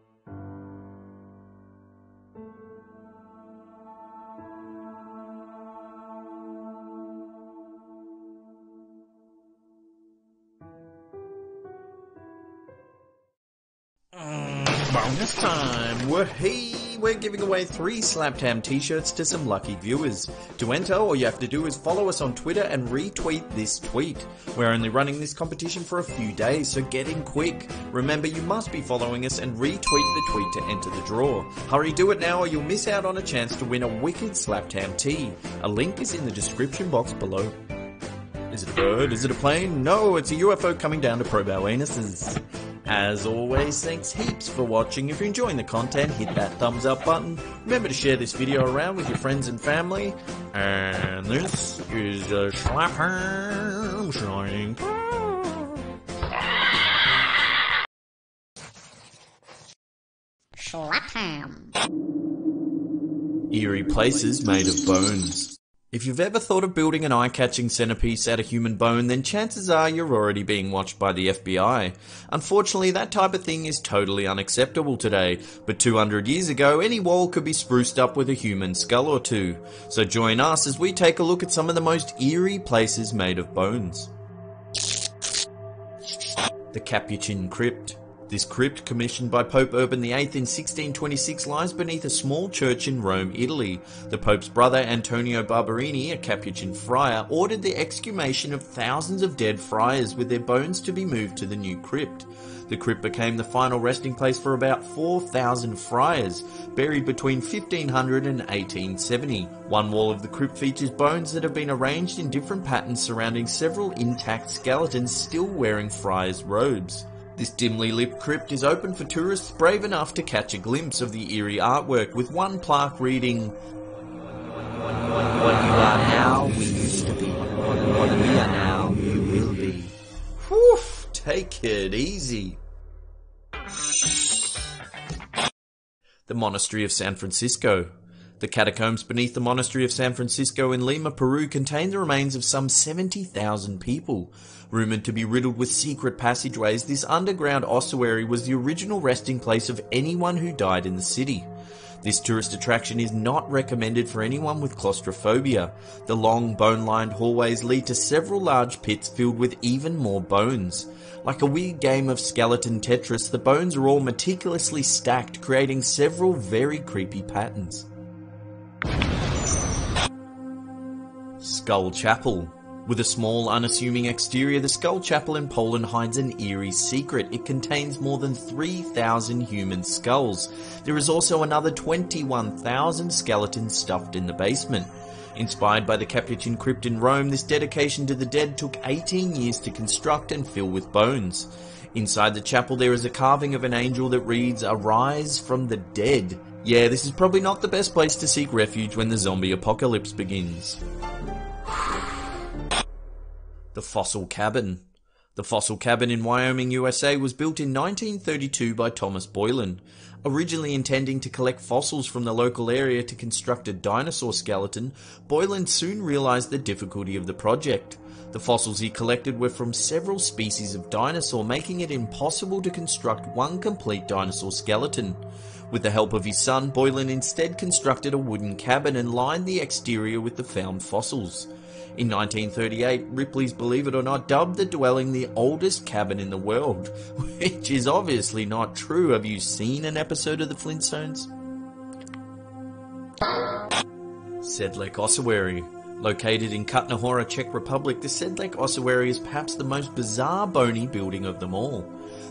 Bonus time! We're giving away 3 Slaptam t-shirts to some lucky viewers. To enter, all you have to do is follow us on Twitter and retweet this tweet. We're only running this competition for a few days, so get in quick. Remember, you must be following us and retweet the tweet to enter the draw. Hurry, do it now or you'll miss out on a chance to win a wicked Slaptam tee. A link is in the description box below. Is it a bird? Is it a plane? No, it's a UFO coming down to probe our anuses. As always, thanks heaps for watching. If you're enjoying the content, hit that thumbs up button. Remember to share this video around with your friends and family. And this is a Slaptam shining. Slaptam. Eerie places made of bones. If you've ever thought of building an eye-catching centerpiece out of human bone, then chances are you're already being watched by the FBI. Unfortunately, that type of thing is totally unacceptable today, but 200 years ago, any wall could be spruced up with a human skull or two. So join us as we take a look at some of the most eerie places made of bones. The Capuchin Crypt. This crypt, commissioned by Pope Urban VIII in 1626, lies beneath a small church in Rome, Italy. The Pope's brother, Antonio Barberini, a Capuchin friar, ordered the exhumation of thousands of dead friars with their bones to be moved to the new crypt. The crypt became the final resting place for about 4,000 friars, buried between 1500 and 1870. One wall of the crypt features bones that have been arranged in different patterns surrounding several intact skeletons still wearing friars' robes. This dimly lit crypt is open for tourists brave enough to catch a glimpse of the eerie artwork, with one plaque reading, "What you are now, we used to be. What we are now, you will be." Whew, take it easy. The Monastery of San Francisco. The catacombs beneath the Monastery of San Francisco in Lima, Peru contain the remains of some 70,000 people. Rumoured to be riddled with secret passageways, this underground ossuary was the original resting place of anyone who died in the city. This tourist attraction is not recommended for anyone with claustrophobia. The long, bone-lined hallways lead to several large pits filled with even more bones. Like a weird game of skeleton Tetris, the bones are all meticulously stacked, creating several very creepy patterns. Skull Chapel. With a small, unassuming exterior, the Skull Chapel in Poland hides an eerie secret. It contains more than 3,000 human skulls. There is also another 21,000 skeletons stuffed in the basement. Inspired by the Capuchin Crypt in Rome, this dedication to the dead took 18 years to construct and fill with bones. Inside the chapel there is a carving of an angel that reads, "Arise from the dead." Yeah, this is probably not the best place to seek refuge when the zombie apocalypse begins. The Fossil Cabin. The Fossil Cabin in Wyoming, USA was built in 1932 by Thomas Boylan. Originally intending to collect fossils from the local area to construct a dinosaur skeleton, Boylan soon realized the difficulty of the project. The fossils he collected were from several species of dinosaur, making it impossible to construct one complete dinosaur skeleton. With the help of his son, Boylan instead constructed a wooden cabin and lined the exterior with the found fossils. In 1938, Ripley's Believe It or Not dubbed the dwelling the oldest cabin in the world, which is obviously not true. Have you seen an episode of the Flintstones? Sedlec Ossuary. Located in Kutna-Hora, Czech Republic, the Sedlec ossuary is perhaps the most bizarre bony building of them all.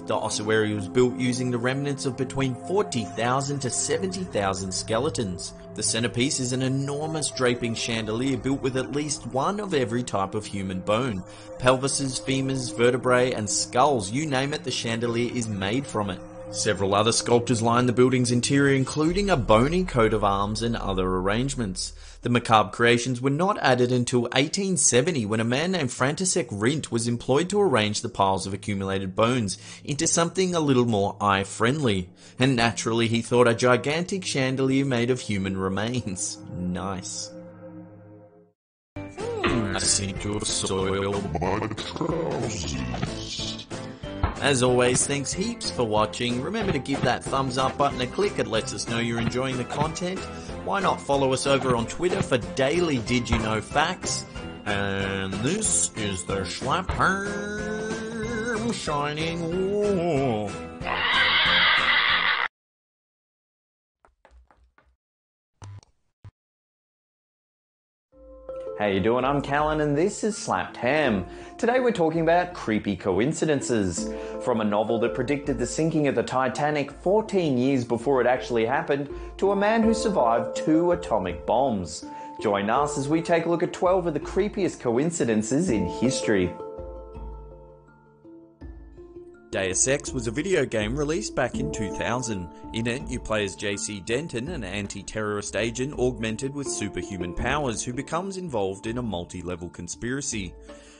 The ossuary was built using the remnants of between 40,000 to 70,000 skeletons. The centerpiece is an enormous draping chandelier built with at least one of every type of human bone. Pelvises, femurs, vertebrae and skulls, you name it, the chandelier is made from it. Several other sculptures line the building's interior, including a bony coat of arms and other arrangements. The macabre creations were not added until 1870, when a man named František Rint was employed to arrange the piles of accumulated bones into something a little more eye-friendly. And naturally he thought a gigantic chandelier made of human remains. Nice. I seem to have soiled my trousers. As always, thanks heaps for watching. Remember to give that thumbs up button a click, it lets us know you're enjoying the content. Why not follow us over on Twitter for daily Did You Know facts? And this is the Schlapperm Shining Wall. How you doing? I'm Callan and this is Slapped Ham. Today we're talking about creepy coincidences. From a novel that predicted the sinking of the Titanic 14 years before it actually happened, to a man who survived 2 atomic bombs. Join us as we take a look at 12 of the creepiest coincidences in history. Deus Ex was a video game released back in 2000. In it, you play as JC Denton, an anti-terrorist agent augmented with superhuman powers who becomes involved in a multi-level conspiracy.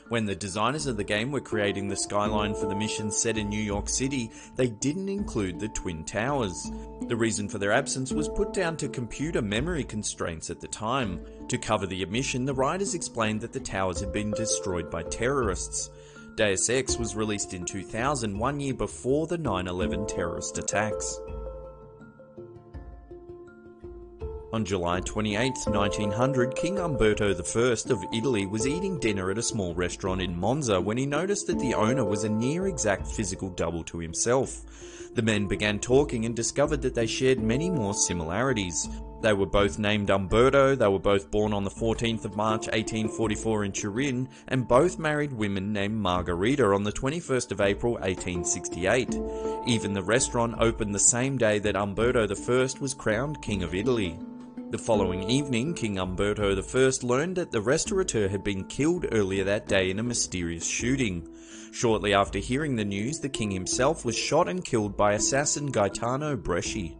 When the designers of the game were creating the skyline for the mission set in New York City, they didn't include the Twin Towers. The reason for their absence was put down to computer memory constraints at the time. To cover the omission, the writers explained that the towers had been destroyed by terrorists. Deus Ex was released in 2000, 1 year before the 9/11 terrorist attacks. On July 28, 1900, King Umberto I of Italy was eating dinner at a small restaurant in Monza when he noticed that the owner was a near-exact physical double to himself. The men began talking and discovered that they shared many more similarities. They were both named Umberto, they were both born on the 14th of March 1844 in Turin, and both married women named Margherita on the 21st of April 1868. Even the restaurant opened the same day that Umberto I was crowned King of Italy. The following evening, King Umberto I learned that the restaurateur had been killed earlier that day in a mysterious shooting. Shortly after hearing the news, the king himself was shot and killed by assassin Gaetano Bresci.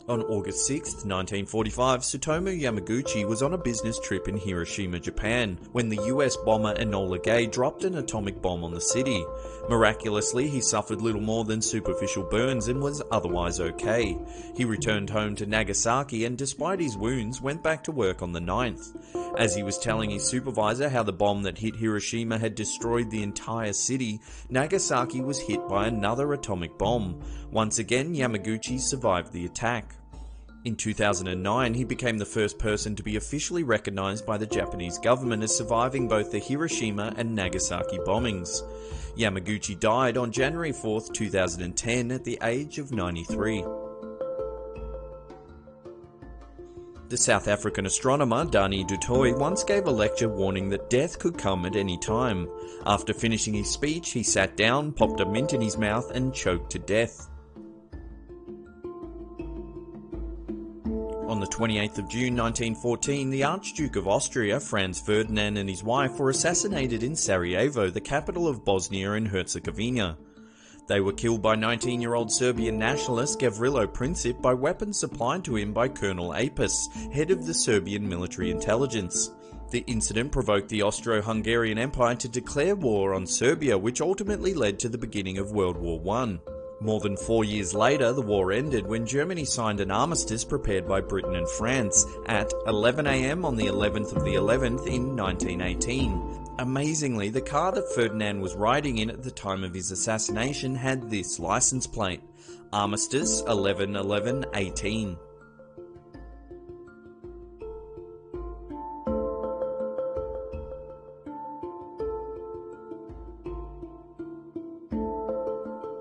On August 6, 1945, Tsutomu Yamaguchi was on a business trip in Hiroshima, Japan, when the US bomber Enola Gay dropped an atomic bomb on the city. Miraculously, he suffered little more than superficial burns and was otherwise okay. He returned home to Nagasaki and, despite his wounds, went back to work on the 9th. As he was telling his supervisor how the bomb that hit Hiroshima had destroyed the entire city, Nagasaki was hit by another atomic bomb. Once again, Yamaguchi survived the attack. In 2009, he became the first person to be officially recognized by the Japanese government as surviving both the Hiroshima and Nagasaki bombings. Yamaguchi died on January 4, 2010 at the age of 93. The South African astronomer Dani du Toit once gave a lecture warning that death could come at any time. After finishing his speech, he sat down, popped a mint in his mouth and choked to death. On the 28th of June 1914, the Archduke of Austria, Franz Ferdinand, and his wife were assassinated in Sarajevo, the capital of Bosnia and Herzegovina. They were killed by 19-year-old Serbian nationalist Gavrilo Princip by weapons supplied to him by Colonel Apis, head of the Serbian military intelligence. The incident provoked the Austro-Hungarian Empire to declare war on Serbia, which ultimately led to the beginning of World War I. More than 4 years later, the war ended when Germany signed an armistice prepared by Britain and France at 11 AM on the 11th of the 11th in 1918. Amazingly, the car that Ferdinand was riding in at the time of his assassination had this license plate: Armistice 11/11/18.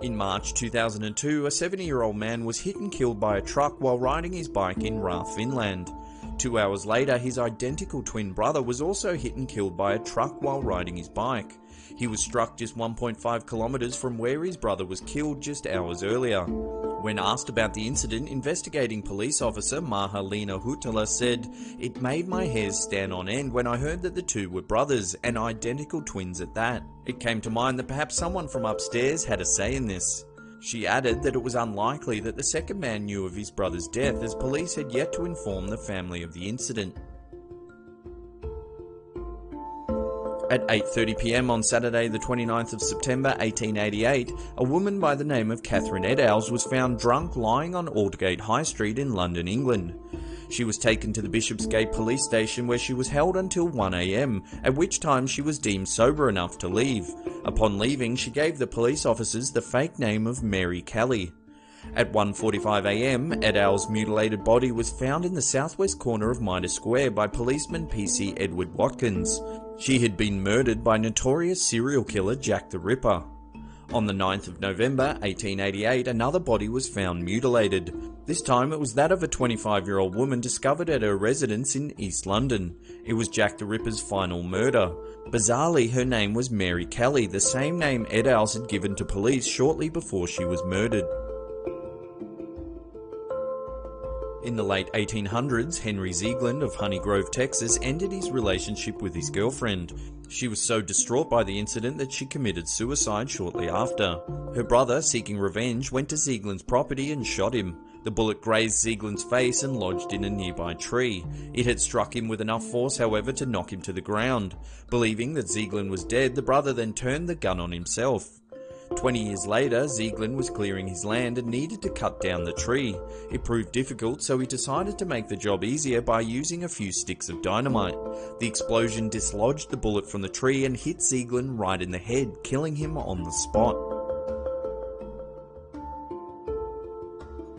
In March 2002, a 70-year-old man was hit and killed by a truck while riding his bike in Ra, Finland. 2 hours later, his identical twin brother was also hit and killed by a truck while riding his bike. He was struck just 1.5 kilometers from where his brother was killed just hours earlier. When asked about the incident, investigating police officer Mahalina Hutala said, "It made my hairs stand on end when I heard that the two were brothers, and identical twins at that. It came to mind that perhaps someone from upstairs had a say in this." She added that it was unlikely that the second man knew of his brother's death, as police had yet to inform the family of the incident. At 8:30 p.m. on Saturday the 29th of September 1888, a woman by the name of Catherine Eddowes was found drunk lying on Aldgate High Street in London, England. She was taken to the Bishopsgate police station where she was held until 1 a.m, at which time she was deemed sober enough to leave. Upon leaving, she gave the police officers the fake name of Mary Kelly. At 1:45 a.m, Eddowes' mutilated body was found in the southwest corner of Mitre Square by policeman PC Edward Watkins. She had been murdered by notorious serial killer Jack the Ripper. On the 9th of November 1888, another body was found mutilated. This time it was that of a 25-year-old woman discovered at her residence in East London. It was Jack the Ripper's final murder. Bizarrely, her name was Mary Kelly, the same name Eddowes had given to police shortly before she was murdered. In the late 1800s, Henry Ziegland of Honey Grove, Texas, ended his relationship with his girlfriend. She was so distraught by the incident that she committed suicide shortly after. Her brother, seeking revenge, went to Ziegland's property and shot him. The bullet grazed Ziegland's face and lodged in a nearby tree. It had struck him with enough force, however, to knock him to the ground. Believing that Ziegland was dead, the brother then turned the gun on himself. 20 years later, Ziegland was clearing his land and needed to cut down the tree. It proved difficult, so he decided to make the job easier by using a few sticks of dynamite. The explosion dislodged the bullet from the tree and hit Ziegland right in the head, killing him on the spot.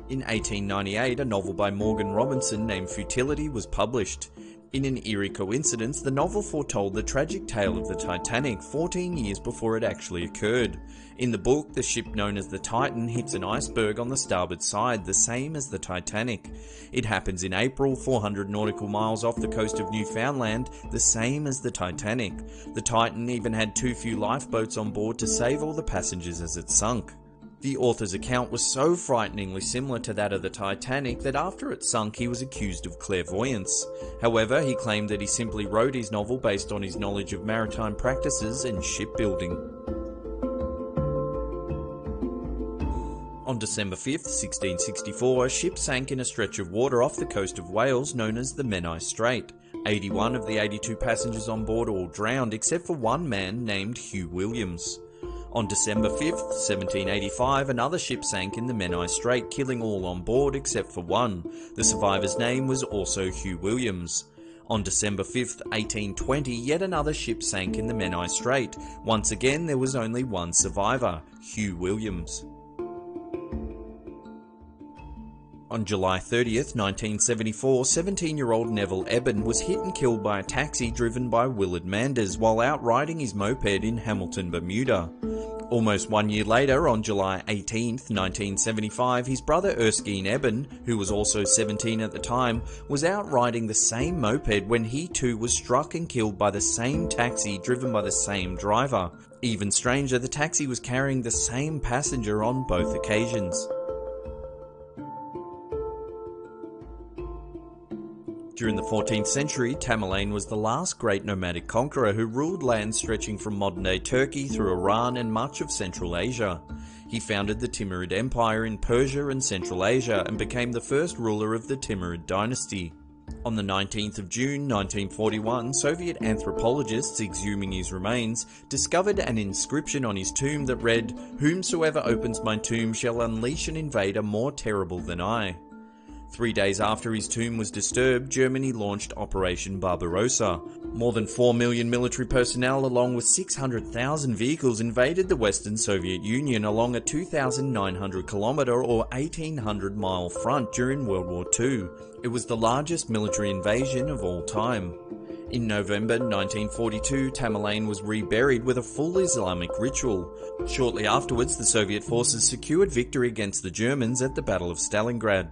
In 1898, a novel by Morgan Robinson named Futility was published. In an eerie coincidence, the novel foretold the tragic tale of the Titanic 14 years before it actually occurred. In the book, the ship known as the Titan hits an iceberg on the starboard side, the same as the Titanic. It happens in April, 400 nautical miles off the coast of Newfoundland, the same as the Titanic. The Titan even had too few lifeboats on board to save all the passengers as it sunk. The author's account was so frighteningly similar to that of the Titanic that after it sunk he was accused of clairvoyance. However, he claimed that he simply wrote his novel based on his knowledge of maritime practices and shipbuilding. On December 5th, 1664, a ship sank in a stretch of water off the coast of Wales known as the Menai Strait. 81 of the 82 passengers on board all drowned except for one man named Hugh Williams. On December 5th, 1785, another ship sank in the Menai Strait, killing all on board except for one. The survivor's name was also Hugh Williams. On December 5th, 1820, yet another ship sank in the Menai Strait. Once again, there was only one survivor, Hugh Williams. On July 30th, 1974, 17-year-old Neville Eben was hit and killed by a taxi driven by Willard Manders while out riding his moped in Hamilton, Bermuda. Almost 1 year later, on July 18th, 1975, his brother Erskine Eben, who was also 17 at the time, was out riding the same moped when he too was struck and killed by the same taxi driven by the same driver. Even stranger, the taxi was carrying the same passenger on both occasions. During the 14th century, Tamerlane was the last great nomadic conqueror who ruled lands stretching from modern-day Turkey through Iran and much of Central Asia. He founded the Timurid Empire in Persia and Central Asia and became the first ruler of the Timurid dynasty. On the 19th of June 1941, Soviet anthropologists exhuming his remains discovered an inscription on his tomb that read, "Whomsoever opens my tomb shall unleash an invader more terrible than I." 3 days after his tomb was disturbed, Germany launched Operation Barbarossa. More than 4 million military personnel along with 600,000 vehicles invaded the Western Soviet Union along a 2,900 kilometre or 1,800 mile front during World War II. It was the largest military invasion of all time. In November 1942, Tamerlane was reburied with a full Islamic ritual. Shortly afterwards, the Soviet forces secured victory against the Germans at the Battle of Stalingrad.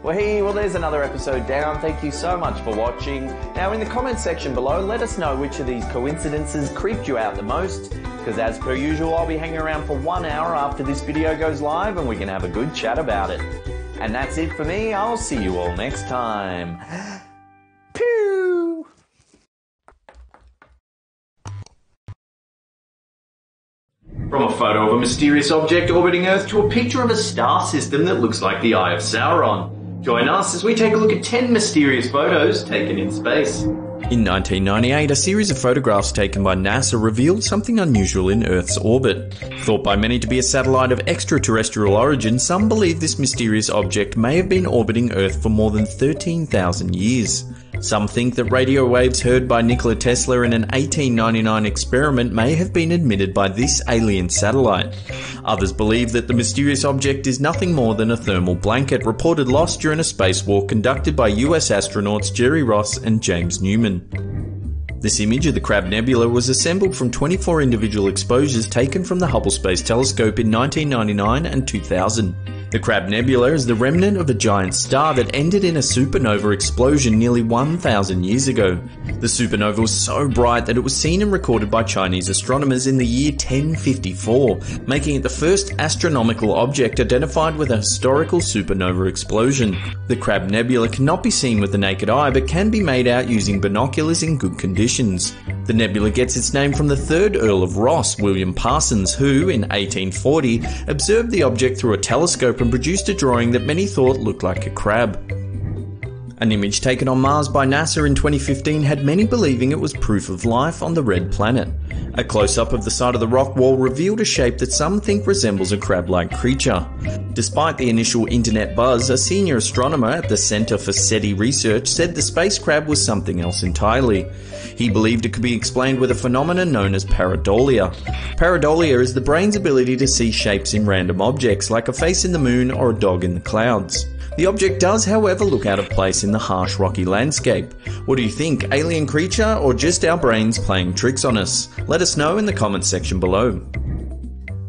Well, there's another episode down. Thank you so much for watching. Now, in the comments section below, let us know which of these coincidences creeped you out the most, because as per usual, I'll be hanging around for 1 hour after this video goes live and we can have a good chat about it. And that's it for me. I'll see you all next time. Pew! From a photo of a mysterious object orbiting Earth to a picture of a star system that looks like the Eye of Sauron. Join us as we take a look at 10 mysterious photos taken in space. In 1998, a series of photographs taken by NASA revealed something unusual in Earth's orbit. Thought by many to be a satellite of extraterrestrial origin, some believe this mysterious object may have been orbiting Earth for more than 13,000 years. Some think that radio waves heard by Nikola Tesla in an 1899 experiment may have been emitted by this alien satellite. Others believe that the mysterious object is nothing more than a thermal blanket reported lost during a spacewalk conducted by US astronauts Jerry Ross and James Newman. This image of the Crab Nebula was assembled from 24 individual exposures taken from the Hubble Space Telescope in 1999 and 2000. The Crab Nebula is the remnant of a giant star that ended in a supernova explosion nearly 1,000 years ago. The supernova was so bright that it was seen and recorded by Chinese astronomers in the year 1054, making it the first astronomical object identified with a historical supernova explosion. The Crab Nebula cannot be seen with the naked eye but can be made out using binoculars in good conditions. The nebula gets its name from the 3rd Earl of Ross, William Parsons, who, in 1840, observed the object through a telescope and produced a drawing that many thought looked like a crab. An image taken on Mars by NASA in 2015 had many believing it was proof of life on the red planet. A close-up of the side of the rock wall revealed a shape that some think resembles a crab-like creature. Despite the initial internet buzz, a senior astronomer at the Center for SETI Research said the space crab was something else entirely. He believed it could be explained with a phenomenon known as pareidolia. Pareidolia is the brain's ability to see shapes in random objects, like a face in the moon or a dog in the clouds. The object does, however, look out of place in the harsh, rocky landscape. What do you think, alien creature or just our brains playing tricks on us? Let us know in the comments section below.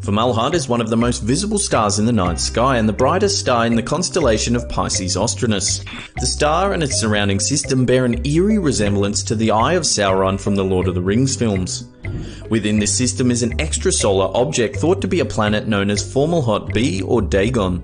Fomalhaut is one of the most visible stars in the night sky and the brightest star in the constellation of Pisces Austrinus. The star and its surrounding system bear an eerie resemblance to the Eye of Sauron from the Lord of the Rings films. Within this system is an extrasolar object thought to be a planet known as Fomalhaut b or Dagon.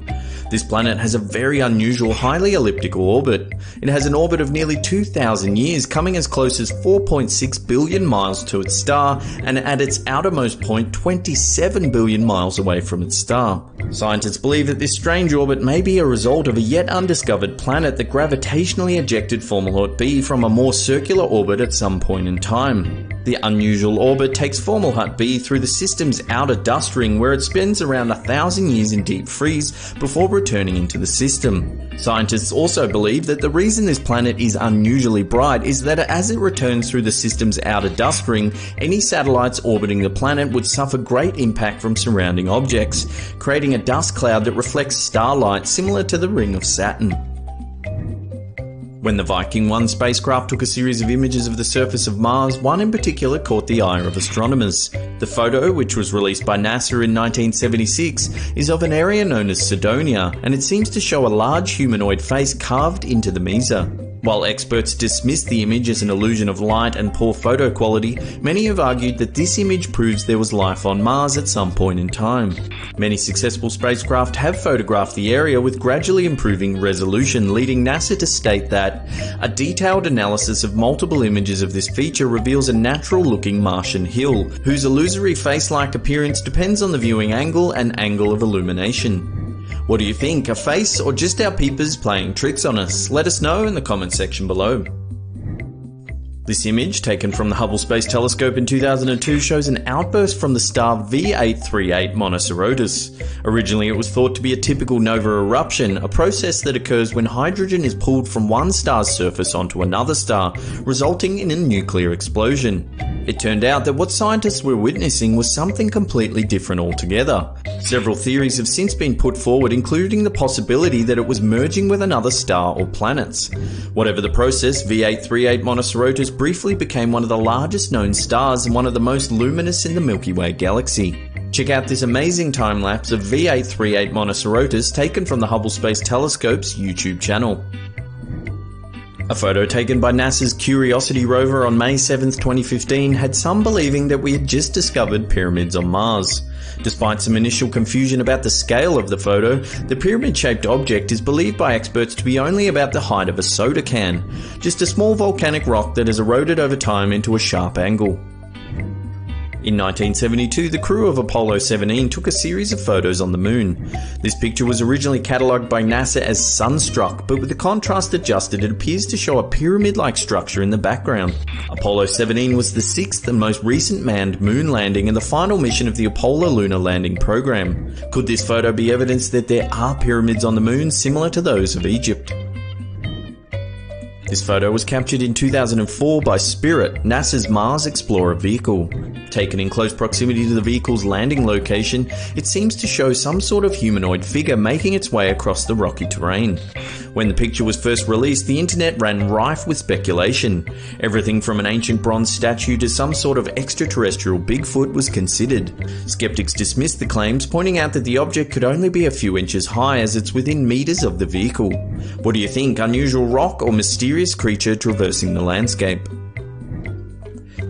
This planet has a very unusual, highly elliptical orbit. It has an orbit of nearly 2,000 years, coming as close as 4.6 billion miles to its star, and at its outermost point 27 billion miles away from its star. Scientists believe that this strange orbit may be a result of a yet undiscovered planet that gravitationally ejected Fomalhaut b from a more circular orbit at some point in time. The unusual orbit takes Fomalhaut b through the system's outer dust ring, where it spends around 1,000 years in deep freeze before returning into the system. Scientists also believe that the reason this planet is unusually bright is that as it returns through the system's outer dust ring, any satellites orbiting the planet would suffer great impact from surrounding objects, creating a dust cloud that reflects starlight similar to the ring of Saturn. When the Viking 1 spacecraft took a series of images of the surface of Mars, one in particular caught the eye of astronomers. The photo, which was released by NASA in 1976, is of an area known as Cydonia, and it seems to show a large humanoid face carved into the Mesa. While experts dismiss the image as an illusion of light and poor photo quality, many have argued that this image proves there was life on Mars at some point in time. Many successful spacecraft have photographed the area with gradually improving resolution, leading NASA to state that a detailed analysis of multiple images of this feature reveals a natural-looking Martian hill, whose illusory face-like appearance depends on the viewing angle and angle of illumination. What do you think, a face or just our peepers playing tricks on us? Let us know in the comment section below. This image, taken from the Hubble Space Telescope in 2002, shows an outburst from the star V838 Monocerotis. Originally it was thought to be a typical nova eruption, a process that occurs when hydrogen is pulled from one star's surface onto another star, resulting in a nuclear explosion. It turned out that what scientists were witnessing was something completely different altogether. Several theories have since been put forward, including the possibility that it was merging with another star or planets. Whatever the process, V838 Monocerotis briefly became one of the largest known stars and one of the most luminous in the Milky Way galaxy. Check out this amazing time-lapse of V838 Monocerotis taken from the Hubble Space Telescope's YouTube channel. A photo taken by NASA's Curiosity rover on May 7th, 2015 had some believing that we had just discovered pyramids on Mars. Despite some initial confusion about the scale of the photo, the pyramid-shaped object is believed by experts to be only about the height of a soda can, just a small volcanic rock that has eroded over time into a sharp angle. In 1972, the crew of Apollo 17 took a series of photos on the Moon. This picture was originally catalogued by NASA as sunstruck, but with the contrast adjusted, it appears to show a pyramid-like structure in the background. Apollo 17 was the sixth and most recent manned moon landing and the final mission of the Apollo lunar landing program. Could this photo be evidence that there are pyramids on the Moon similar to those of Egypt? This photo was captured in 2004 by Spirit, NASA's Mars Explorer vehicle. Taken in close proximity to the vehicle's landing location, it seems to show some sort of humanoid figure making its way across the rocky terrain. When the picture was first released, the internet ran rife with speculation. Everything from an ancient bronze statue to some sort of extraterrestrial Bigfoot was considered. Skeptics dismissed the claims, pointing out that the object could only be a few inches high as it's within meters of the vehicle. What do you think, unusual rock or mysterious creature traversing the landscape?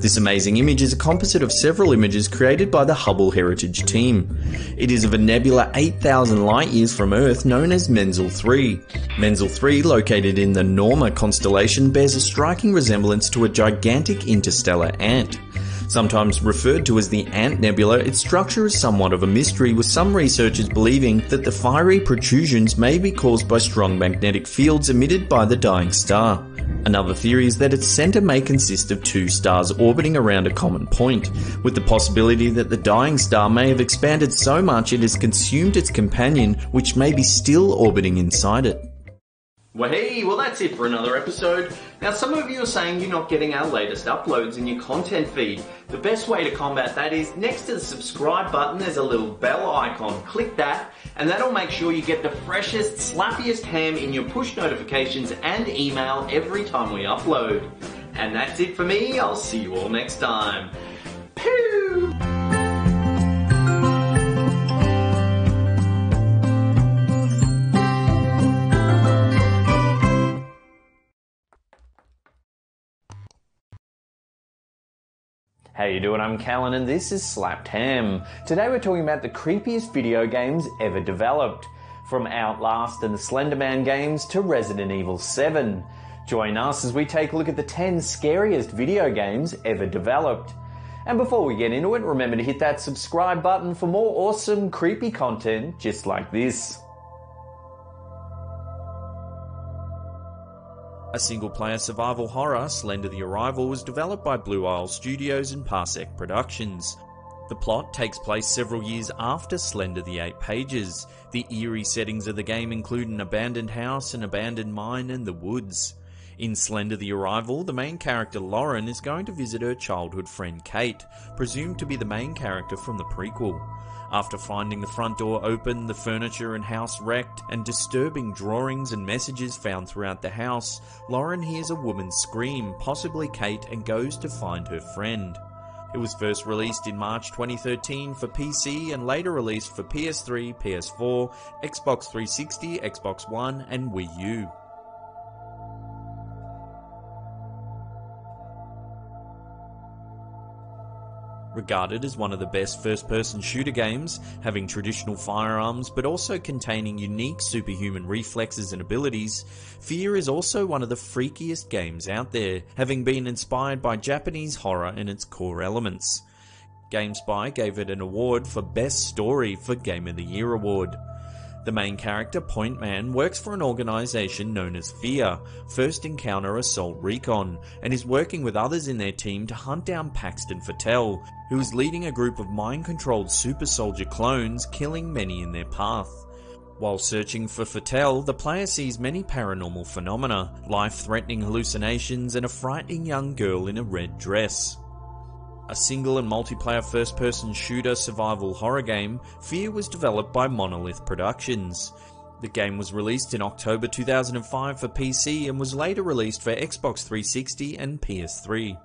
This amazing image is a composite of several images created by the Hubble Heritage team. It is of a nebula 8,000 light-years from Earth known as Menzel 3. Menzel 3, located in the Norma constellation, bears a striking resemblance to a gigantic interstellar ant. Sometimes referred to as the Ant Nebula, its structure is somewhat of a mystery, with some researchers believing that the fiery protrusions may be caused by strong magnetic fields emitted by the dying star. Another theory is that its centre may consist of two stars orbiting around a common point, with the possibility that the dying star may have expanded so much it has consumed its companion, which may be still orbiting inside it. Well, that's it for another episode. Now, some of you are saying you're not getting our latest uploads in your content feed. The best way to combat that is next to the subscribe button, there's a little bell icon. Click that, and that'll make sure you get the freshest, slappiest ham in your push notifications and email every time we upload. And that's it for me. I'll see you all next time. Pew! How you doing? I'm Callan and this is Slapped Ham. Today we're talking about the creepiest video games ever developed. From Outlast and the Slender Man games to Resident Evil 7. Join us as we take a look at the 10 scariest video games ever developed. And before we get into it, remember to hit that subscribe button for more awesome creepy content just like this. A single-player survival horror, Slender the Arrival, was developed by Blue Isle Studios and Parsec Productions. The plot takes place several years after Slender the Eight Pages. The eerie settings of the game include an abandoned house, an abandoned mine, and the woods. In Slender the Arrival, the main character Lauren is going to visit her childhood friend Kate, presumed to be the main character from the prequel. After finding the front door open, the furniture and house wrecked, and disturbing drawings and messages found throughout the house, Lauren hears a woman scream, possibly Kate, and goes to find her friend. It was first released in March 2013 for PC and later released for PS3, PS4, Xbox 360, Xbox One, and Wii U. Regarded as one of the best first-person shooter games, having traditional firearms but also containing unique superhuman reflexes and abilities, Fear is also one of the freakiest games out there, having been inspired by Japanese horror in its core elements. GameSpy gave it an award for Best Story for Game of the Year award. The main character, Point Man, works for an organisation known as Fear, First Encounter Assault Recon, and is working with others in their team to hunt down Paxton Fattel, who is leading a group of mind-controlled super soldier clones, killing many in their path. While searching for Fattel, the player sees many paranormal phenomena, life-threatening hallucinations, and a frightening young girl in a red dress. A single and multiplayer first-person shooter survival horror game, Fear was developed by Monolith Productions. The game was released in October 2005 for PC and was later released for Xbox 360 and PS3.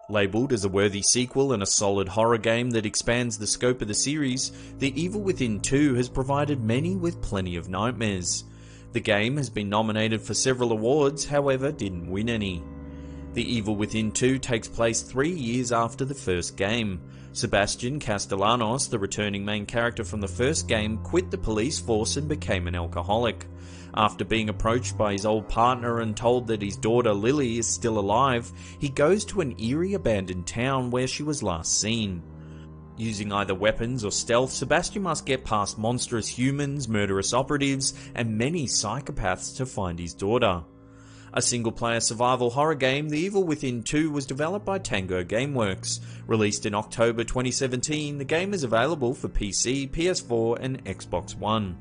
Labelled as a worthy sequel and a solid horror game that expands the scope of the series, The Evil Within 2 has provided many with plenty of nightmares. The game has been nominated for several awards, however didn't win any. The Evil Within 2 takes place 3 years after the first game. Sebastian Castellanos, the returning main character from the first game, quit the police force and became an alcoholic. After being approached by his old partner and told that his daughter Lily is still alive, he goes to an eerie abandoned town where she was last seen. Using either weapons or stealth, Sebastian must get past monstrous humans, murderous operatives, and many psychopaths to find his daughter. A single-player survival horror game, The Evil Within 2 was developed by Tango Gameworks. Released in October 2017, the game is available for PC, PS4, and Xbox One.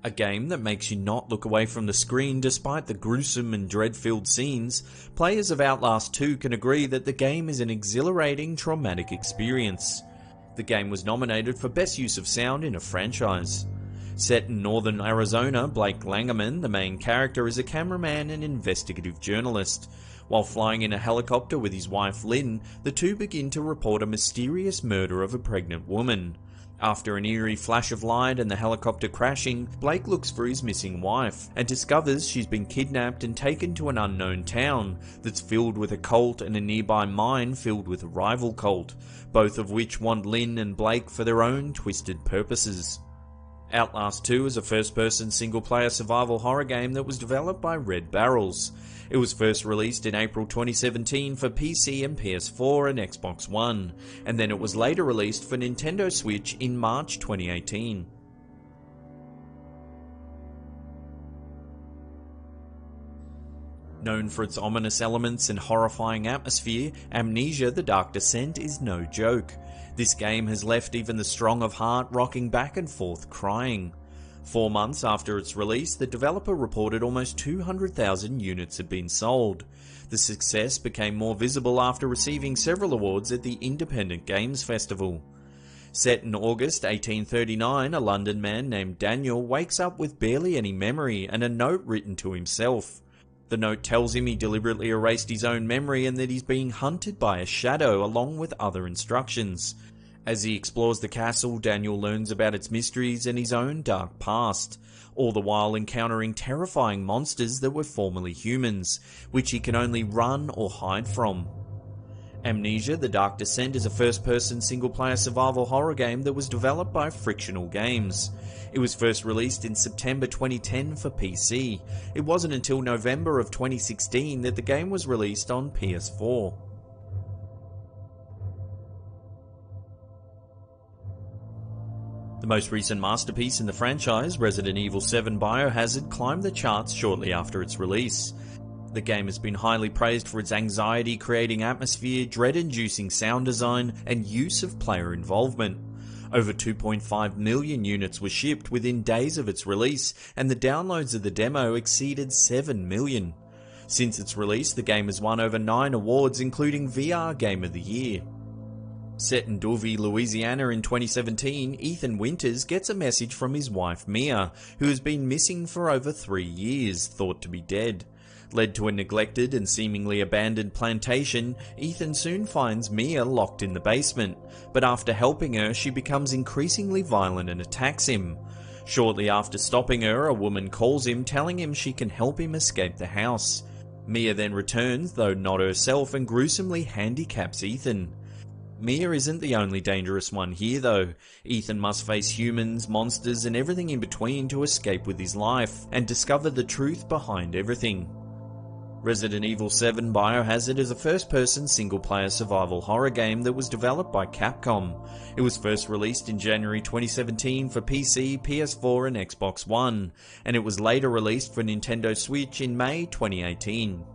A game that makes you not look away from the screen despite the gruesome and dread-filled scenes, players of Outlast 2 can agree that the game is an exhilarating, traumatic experience. The game was nominated for Best Use of Sound in a Franchise. Set in northern Arizona, Blake Langerman, the main character, is a cameraman and investigative journalist. While flying in a helicopter with his wife Lynn, the two begin to report a mysterious murder of a pregnant woman. After an eerie flash of light and the helicopter crashing, Blake looks for his missing wife and discovers she's been kidnapped and taken to an unknown town that's filled with a cult and a nearby mine filled with a rival cult, both of which want Lynn and Blake for their own twisted purposes. Outlast 2 is a first-person single-player survival horror game that was developed by Red Barrels. It was first released in April 2017 for PC and PS4 and Xbox One, and then it was later released for Nintendo Switch in March 2018. Known for its ominous elements and horrifying atmosphere, Amnesia: The Dark Descent is no joke. This game has left even the strong of heart rocking back and forth crying. 4 months after its release, the developer reported almost 200,000 units had been sold. The success became more visible after receiving several awards at the Independent Games Festival. Set in August 1839, a London man named Daniel wakes up with barely any memory and a note written to himself. The note tells him he deliberately erased his own memory and that he's being hunted by a shadow along with other instructions. As he explores the castle, Daniel learns about its mysteries and his own dark past, all the while encountering terrifying monsters that were formerly humans, which he can only run or hide from. Amnesia: The Dark Descent is a first-person single-player survival horror game that was developed by Frictional Games. It was first released in September 2010 for PC. It wasn't until November of 2016 that the game was released on PS4. The most recent masterpiece in the franchise, Resident Evil 7 Biohazard, climbed the charts shortly after its release. The game has been highly praised for its anxiety-creating atmosphere, dread-inducing sound design, and use of player involvement. Over 2.5 million units were shipped within days of its release, and the downloads of the demo exceeded 7 million. Since its release, the game has won over 9 awards, including VR Game of the Year. Set in Duvie, Louisiana in 2017, Ethan Winters gets a message from his wife Mia, who has been missing for over 3 years, thought to be dead. Led to a neglected and seemingly abandoned plantation, Ethan soon finds Mia locked in the basement, but after helping her, she becomes increasingly violent and attacks him. Shortly after stopping her, a woman calls him, telling him she can help him escape the house. Mia then returns, though not herself, and gruesomely handicaps Ethan. Mia isn't the only dangerous one here though. Ethan must face humans, monsters, and everything in between to escape with his life, and discover the truth behind everything. Resident Evil 7 Biohazard is a first-person single-player survival horror game that was developed by Capcom. It was first released in January 2017 for PC, PS4 and Xbox One, and it was later released for Nintendo Switch in May 2018.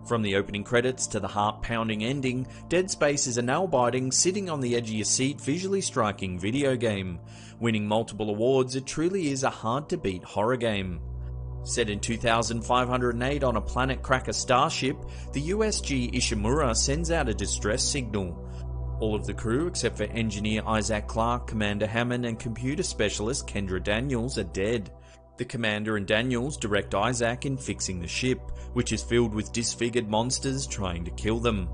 From the opening credits to the heart-pounding ending, Dead Space is a nail-biting, sitting on the edge of your seat, visually striking video game. Winning multiple awards, it truly is a hard-to-beat horror game. Set in 2508 on a planet cracker starship, the USG Ishimura sends out a distress signal. All of the crew, except for engineer Isaac Clarke, Commander Hammond, and computer specialist Kendra Daniels, are dead. The commander and Daniels direct Isaac in fixing the ship, which is filled with disfigured monsters trying to kill them.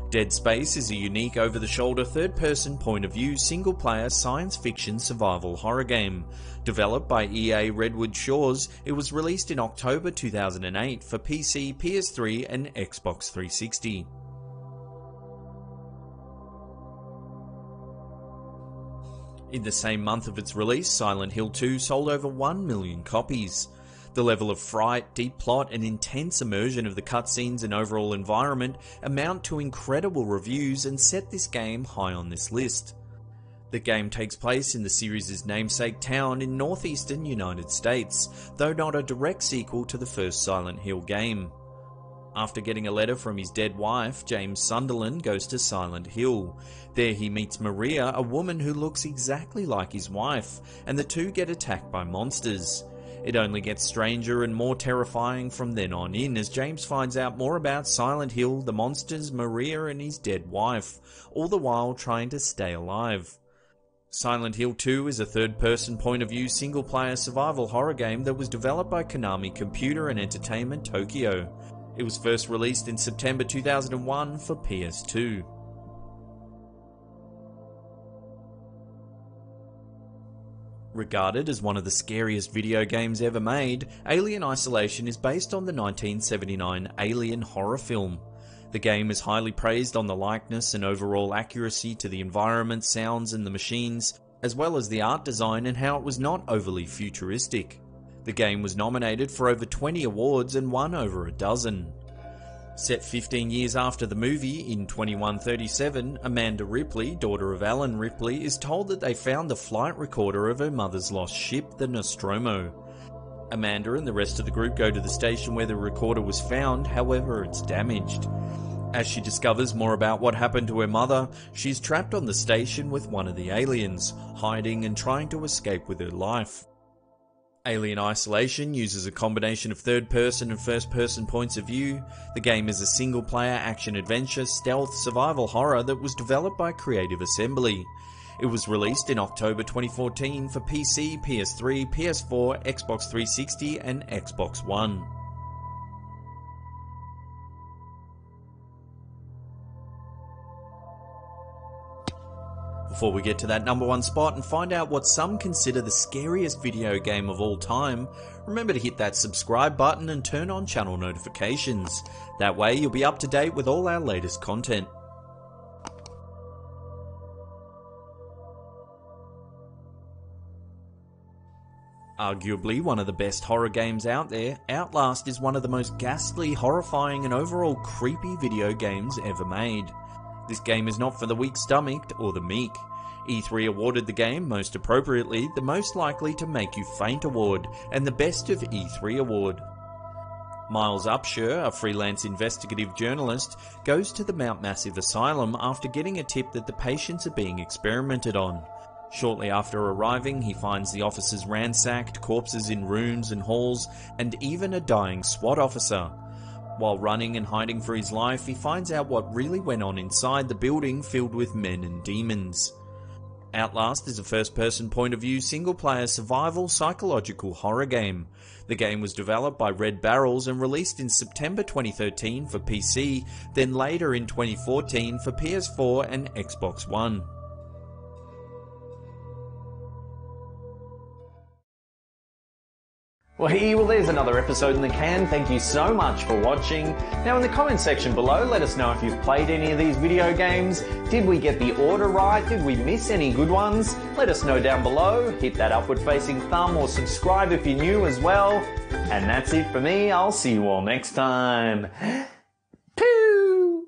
Dead Space is a unique over-the-shoulder third-person point-of-view single-player science fiction survival horror game. Developed by EA Redwood Shores, it was released in October 2008 for PC, PS3 and Xbox 360. In the same month of its release, Silent Hill 2 sold over 1 million copies. The level of fright, deep plot, and intense immersion of the cutscenes and overall environment amount to incredible reviews and set this game high on this list. The game takes place in the series' namesake town in northeastern United States, though not a direct sequel to the first Silent Hill game. After getting a letter from his dead wife, James Sunderland goes to Silent Hill. There he meets Maria, a woman who looks exactly like his wife, and the two get attacked by monsters. It only gets stranger and more terrifying from then on in as James finds out more about Silent Hill, the monsters, Maria and his dead wife, all the while trying to stay alive. Silent Hill 2 is a third-person point-of-view single-player survival horror game that was developed by Konami Computer and Entertainment Tokyo. It was first released in September 2001 for PS2. Regarded as one of the scariest video games ever made, Alien Isolation is based on the 1979 Alien horror film. The game is highly praised on the likeness and overall accuracy to the environment, sounds and the machines, as well as the art design and how it was not overly futuristic. The game was nominated for over 20 awards and won over a dozen. Set 15 years after the movie, in 2137, Amanda Ripley, daughter of Alan Ripley, is told that they found the flight recorder of her mother's lost ship, the Nostromo. Amanda and the rest of the group go to the station where the recorder was found, however it's damaged. As she discovers more about what happened to her mother, she's trapped on the station with one of the aliens, hiding and trying to escape with her life. Alien Isolation uses a combination of third-person and first-person points of view. The game is a single-player action-adventure, stealth, survival horror that was developed by Creative Assembly. It was released in October 2014 for PC, PS3, PS4, Xbox 360 and Xbox One. Before we get to that number one spot and find out what some consider the scariest video game of all time, remember to hit that subscribe button and turn on channel notifications. That way you'll be up to date with all our latest content. Arguably one of the best horror games out there, Outlast is one of the most ghastly, horrifying and overall creepy video games ever made. This game is not for the weak-stomached or the meek. E3 awarded the game, most appropriately, the Most Likely to Make You Faint award and the Best of E3 award. Miles Upshur, a freelance investigative journalist, goes to the Mount Massive Asylum after getting a tip that the patients are being experimented on. Shortly after arriving, he finds the offices ransacked, corpses in rooms and halls, and even a dying SWAT officer. While running and hiding for his life, he finds out what really went on inside the building filled with men and demons. Outlast is a first-person point-of-view single-player survival psychological horror game. The game was developed by Red Barrels and released in September 2013 for PC, then later in 2014 for PS4 and Xbox One. Well, there's another episode in the can. Thank you so much for watching. Now in the comment section below, let us know if you've played any of these video games. Did we get the order right? Did we miss any good ones? Let us know down below. Hit that upward facing thumb or subscribe if you're new as well. And that's it for me. I'll see you all next time. Poo!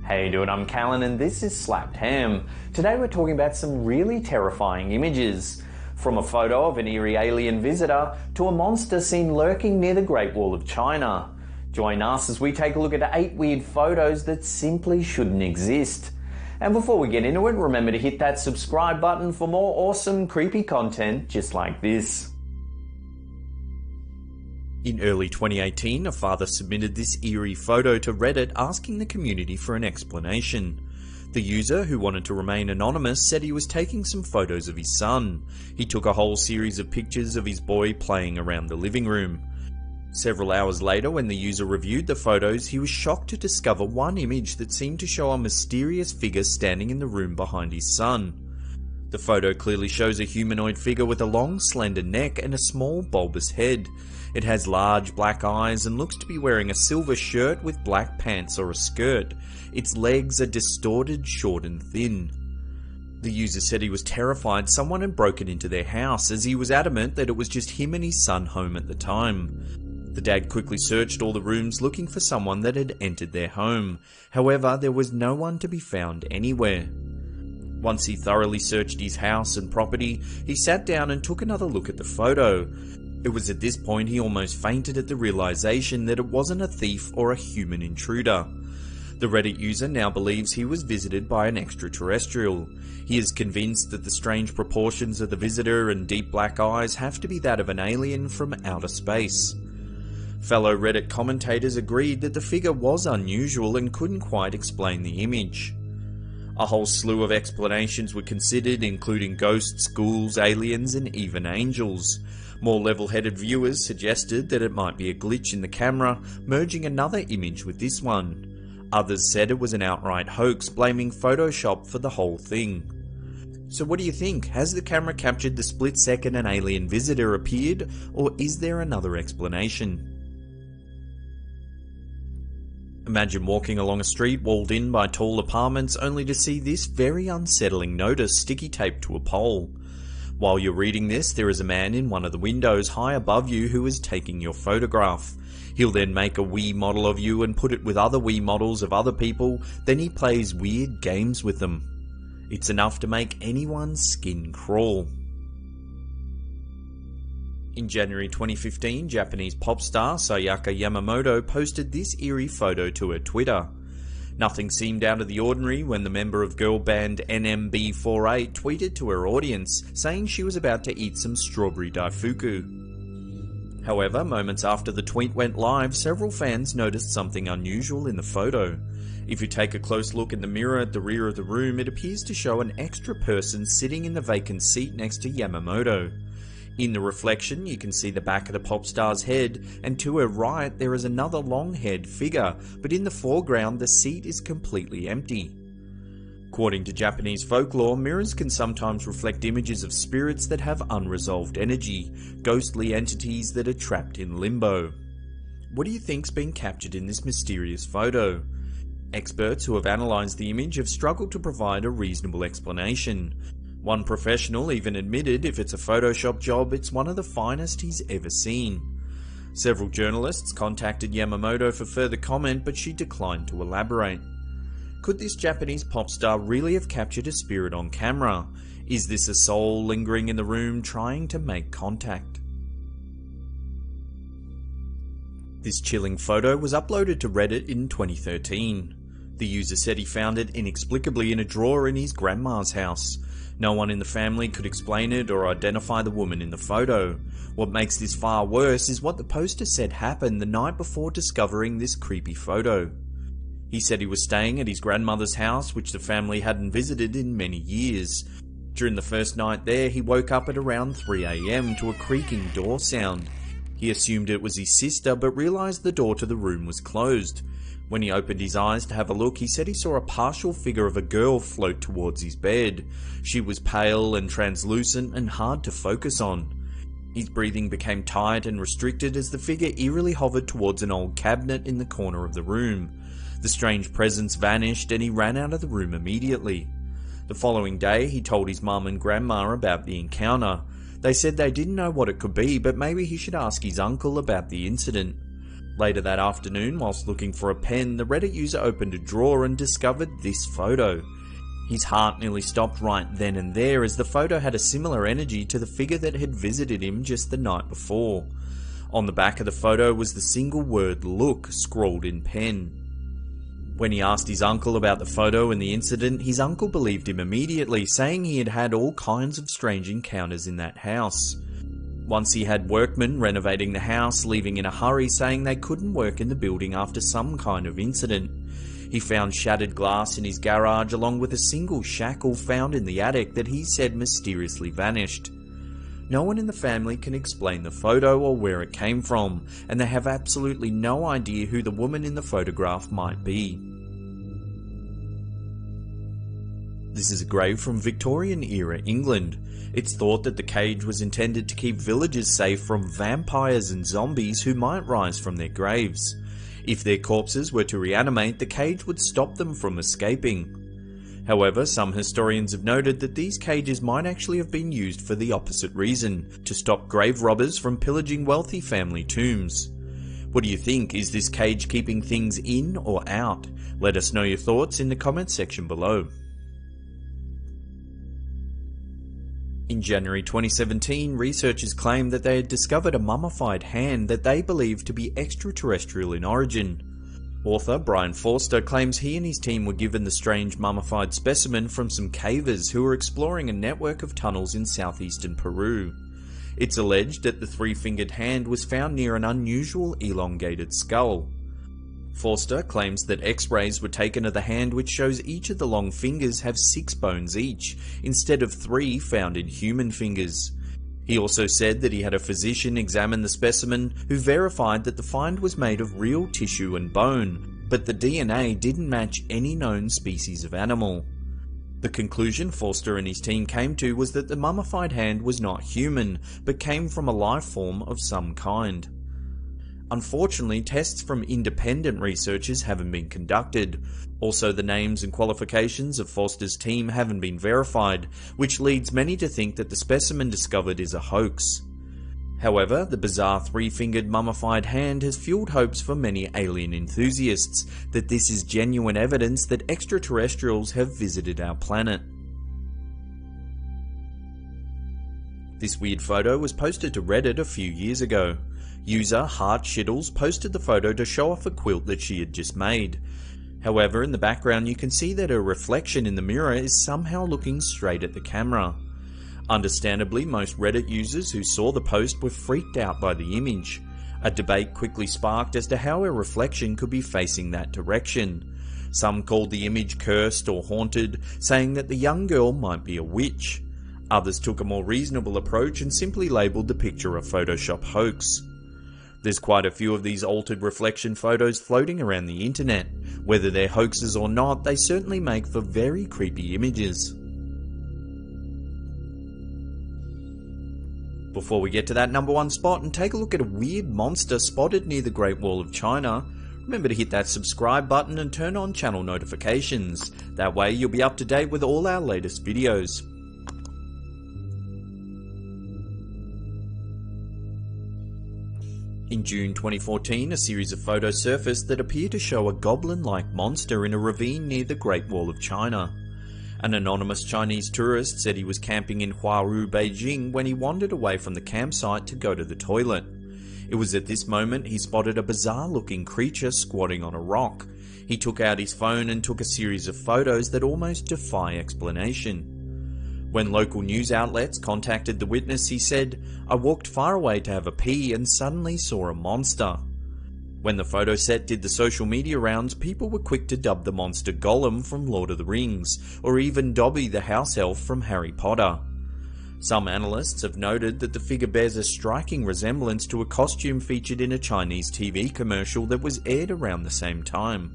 How you doing? I'm Callan and this is Slapped Ham. Today we're talking about some really terrifying images. From a photo of an eerie alien visitor to a monster seen lurking near the Great Wall of China. Join us as we take a look at 8 weird photos that simply shouldn't exist. And before we get into it, remember to hit that subscribe button for more awesome creepy content just like this. In early 2018, a father submitted this eerie photo to Reddit asking the community for an explanation. The user, who wanted to remain anonymous, said he was taking some photos of his son. He took a whole series of pictures of his boy playing around the living room. Several hours later, when the user reviewed the photos, he was shocked to discover one image that seemed to show a mysterious figure standing in the room behind his son. The photo clearly shows a humanoid figure with a long, slender neck and a small, bulbous head. It has large black eyes and looks to be wearing a silver shirt with black pants or a skirt. Its legs are distorted, short and thin. The user said he was terrified someone had broken into their house, as he was adamant that it was just him and his son home at the time. The dad quickly searched all the rooms looking for someone that had entered their home. However, there was no one to be found anywhere. Once he thoroughly searched his house and property, he sat down and took another look at the photo. It was at this point he almost fainted at the realization that it wasn't a thief or a human intruder. The Reddit user now believes he was visited by an extraterrestrial. He is convinced that the strange proportions of the visitor and deep black eyes have to be that of an alien from outer space. Fellow Reddit commentators agreed that the figure was unusual and couldn't quite explain the image. A whole slew of explanations were considered, including ghosts, ghouls, aliens, and even angels. More level-headed viewers suggested that it might be a glitch in the camera, merging another image with this one. Others said it was an outright hoax, blaming Photoshop for the whole thing. So what do you think? Has the camera captured the split second an alien visitor appeared, or is there another explanation? Imagine walking along a street walled in by tall apartments only to see this very unsettling notice sticky taped to a pole. While you're reading this, there is a man in one of the windows high above you who is taking your photograph. He'll then make a Wii model of you and put it with other Wii models of other people, then he plays weird games with them. It's enough to make anyone's skin crawl. In January 2015, Japanese pop star Sayaka Yamamoto posted this eerie photo to her Twitter. Nothing seemed out of the ordinary when the member of girl band NMB48 tweeted to her audience, saying she was about to eat some strawberry daifuku. However, moments after the tweet went live, several fans noticed something unusual in the photo. If you take a close look in the mirror at the rear of the room, it appears to show an extra person sitting in the vacant seat next to Yamamoto. In the reflection, you can see the back of the pop star's head, and to her right there is another long-haired figure, but in the foreground the seat is completely empty. According to Japanese folklore, mirrors can sometimes reflect images of spirits that have unresolved energy, ghostly entities that are trapped in limbo. What do you think's been captured in this mysterious photo? Experts who have analysed the image have struggled to provide a reasonable explanation. One professional even admitted if it's a Photoshop job, it's one of the finest he's ever seen. Several journalists contacted Yamamoto for further comment, but she declined to elaborate. Could this Japanese pop star really have captured a spirit on camera? Is this a soul lingering in the room trying to make contact? This chilling photo was uploaded to Reddit in 2013. The user said he found it inexplicably in a drawer in his grandma's house. No one in the family could explain it or identify the woman in the photo. What makes this far worse is what the poster said happened the night before discovering this creepy photo. He said he was staying at his grandmother's house, which the family hadn't visited in many years. During the first night there, he woke up at around 3 AM to a creaking door sound. He assumed it was his sister, but realised the door to the room was closed. When he opened his eyes to have a look, he said he saw a partial figure of a girl float towards his bed. She was pale and translucent and hard to focus on. His breathing became tight and restricted as the figure eerily hovered towards an old cabinet in the corner of the room. The strange presence vanished and he ran out of the room immediately. The following day, he told his mum and grandma about the encounter. They said they didn't know what it could be, but maybe he should ask his uncle about the incident. Later that afternoon, whilst looking for a pen, the Reddit user opened a drawer and discovered this photo. His heart nearly stopped right then and there, as the photo had a similar energy to the figure that had visited him just the night before. On the back of the photo was the single word "look" scrawled in pen. When he asked his uncle about the photo and the incident, his uncle believed him immediately, saying he had had all kinds of strange encounters in that house. Once he had workmen renovating the house leaving in a hurry, saying they couldn't work in the building after some kind of incident. He found shattered glass in his garage along with a single shackle found in the attic that he said mysteriously vanished. No one in the family can explain the photo or where it came from, and they have absolutely no idea who the woman in the photograph might be. This is a grave from Victorian-era England. It's thought that the cage was intended to keep villagers safe from vampires and zombies who might rise from their graves. If their corpses were to reanimate, the cage would stop them from escaping. However, some historians have noted that these cages might actually have been used for the opposite reason, to stop grave robbers from pillaging wealthy family tombs. What do you think? Is this cage keeping things in or out? Let us know your thoughts in the comments section below. In January 2017, researchers claimed that they had discovered a mummified hand that they believed to be extraterrestrial in origin. Author Brian Forster claims he and his team were given the strange mummified specimen from some cavers who were exploring a network of tunnels in southeastern Peru. It's alleged that the three-fingered hand was found near an unusual elongated skull. Forster claims that X-rays were taken of the hand, which shows each of the long fingers have 6 bones each, instead of 3 found in human fingers. He also said that he had a physician examine the specimen who verified that the find was made of real tissue and bone, but the DNA didn't match any known species of animal. The conclusion Forster and his team came to was that the mummified hand was not human, but came from a life form of some kind. Unfortunately, tests from independent researchers haven't been conducted. Also, the names and qualifications of Forster's team haven't been verified, which leads many to think that the specimen discovered is a hoax. However, the bizarre three-fingered mummified hand has fueled hopes for many alien enthusiasts that this is genuine evidence that extraterrestrials have visited our planet. This weird photo was posted to Reddit a few years ago. User Heart Shittles posted the photo to show off a quilt that she had just made. However, in the background you can see that her reflection in the mirror is somehow looking straight at the camera. Understandably, most Reddit users who saw the post were freaked out by the image. A debate quickly sparked as to how her reflection could be facing that direction. Some called the image cursed or haunted, saying that the young girl might be a witch. Others took a more reasonable approach and simply labelled the picture a Photoshop hoax. There's quite a few of these altered reflection photos floating around the internet. Whether they're hoaxes or not, they certainly make for very creepy images. Before we get to that #1 spot and take a look at a weird monster spotted near the Great Wall of China, remember to hit that subscribe button and turn on channel notifications. That way you'll be up to date with all our latest videos. In June 2014, a series of photos surfaced that appear to show a goblin-like monster in a ravine near the Great Wall of China. An anonymous Chinese tourist said he was camping in Huaru, Beijing when he wandered away from the campsite to go to the toilet. It was at this moment he spotted a bizarre-looking creature squatting on a rock. He took out his phone and took a series of photos that almost defy explanation. When local news outlets contacted the witness, he said, "I walked far away to have a pee and suddenly saw a monster." When the photo set did the social media rounds, people were quick to dub the monster Gollum from Lord of the Rings, or even Dobby the house elf from Harry Potter. Some analysts have noted that the figure bears a striking resemblance to a costume featured in a Chinese TV commercial that was aired around the same time.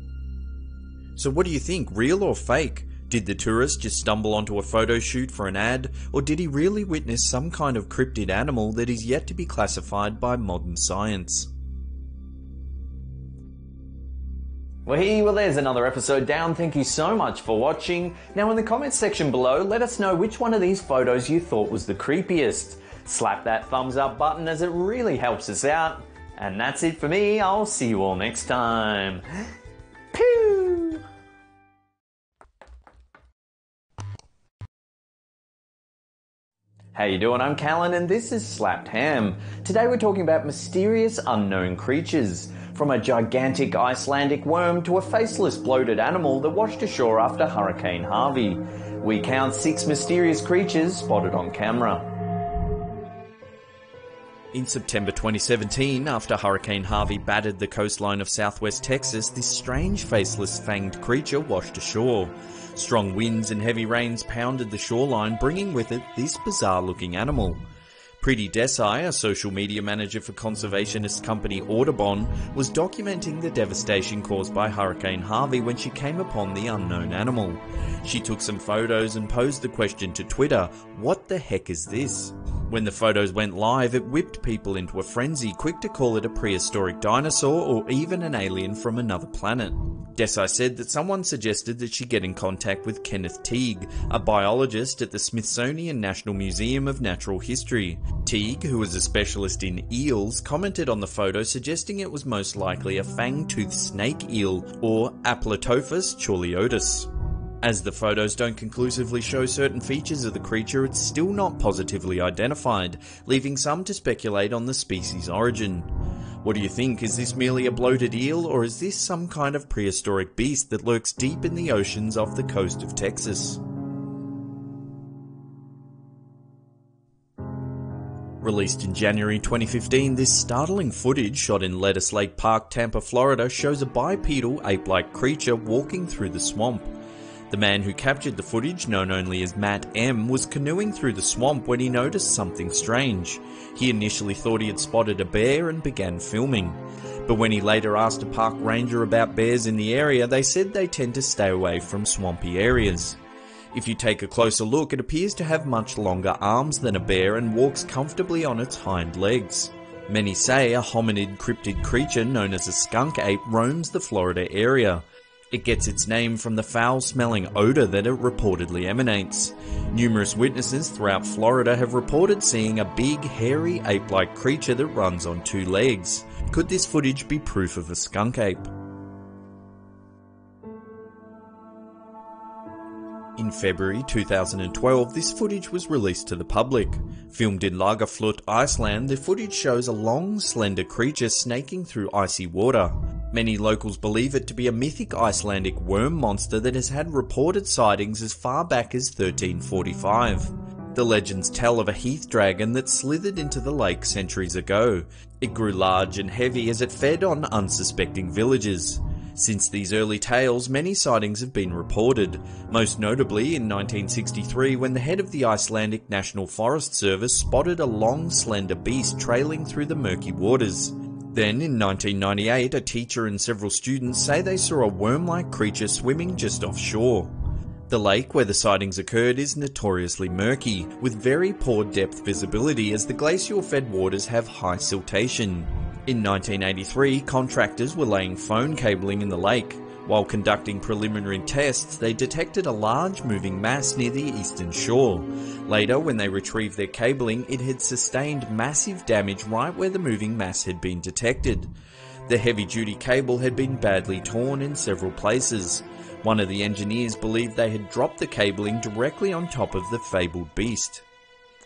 So what do you think, real or fake? Did the tourist just stumble onto a photo shoot for an ad, or did he really witness some kind of cryptid animal that is yet to be classified by modern science? Well, there's another episode down. Thank you so much for watching. Now in the comments section below, let us know which one of these photos you thought was the creepiest. Slap that thumbs up button as it really helps us out. And that's it for me. I'll see you all next time. Pew! How you doing? I'm Callan and this is Slapped Ham. Today we're talking about mysterious unknown creatures. From a gigantic Icelandic worm to a faceless bloated animal that washed ashore after Hurricane Harvey. We count 6 mysterious creatures spotted on camera. In September 2017, after Hurricane Harvey battered the coastline of southwest Texas, this strange faceless fanged creature washed ashore. Strong winds and heavy rains pounded the shoreline, bringing with it this bizarre-looking animal. Preeti Desai, a social media manager for conservationist company Audubon, was documenting the devastation caused by Hurricane Harvey when she came upon the unknown animal. She took some photos and posed the question to Twitter, "What the heck is this?" When the photos went live, it whipped people into a frenzy, quick to call it a prehistoric dinosaur or even an alien from another planet. Desai said that someone suggested that she get in contact with Kenneth Teague, a biologist at the Smithsonian National Museum of Natural History. Teague, who was a specialist in eels, commented on the photo suggesting it was most likely a fang-toothed snake eel, or Aplotophis chorliotis. As the photos don't conclusively show certain features of the creature, it's still not positively identified, leaving some to speculate on the species' origin. What do you think? Is this merely a bloated eel, or is this some kind of prehistoric beast that lurks deep in the oceans off the coast of Texas? Released in January 2015, this startling footage shot in Lettuce Lake Park, Tampa, Florida, shows a bipedal ape-like creature walking through the swamp. The man who captured the footage, known only as Matt M., was canoeing through the swamp when he noticed something strange. He initially thought he had spotted a bear and began filming. But when he later asked a park ranger about bears in the area, they said they tend to stay away from swampy areas. If you take a closer look, it appears to have much longer arms than a bear and walks comfortably on its hind legs. Many say a hominid cryptid creature known as a skunk ape roams the Florida area. It gets its name from the foul-smelling odour that it reportedly emanates. Numerous witnesses throughout Florida have reported seeing a big, hairy, ape-like creature that runs on two legs. Could this footage be proof of a skunk ape? In February 2012, this footage was released to the public. Filmed in Lagerflut, Iceland, the footage shows a long, slender creature snaking through icy water. Many locals believe it to be a mythic Icelandic worm monster that has had reported sightings as far back as 1345. The legends tell of a heath dragon that slithered into the lake centuries ago. It grew large and heavy as it fed on unsuspecting villagers. Since these early tales, many sightings have been reported, most notably in 1963 when the head of the Icelandic National Forest Service spotted a long, slender beast trailing through the murky waters. Then, in 1998, a teacher and several students say they saw a worm-like creature swimming just offshore. The lake where the sightings occurred is notoriously murky, with very poor depth visibility as the glacial-fed waters have high siltation. In 1983, contractors were laying phone cabling in the lake. While conducting preliminary tests, they detected a large moving mass near the eastern shore. Later, when they retrieved their cabling, it had sustained massive damage right where the moving mass had been detected. The heavy-duty cable had been badly torn in several places. One of the engineers believed they had dropped the cabling directly on top of the fabled beast.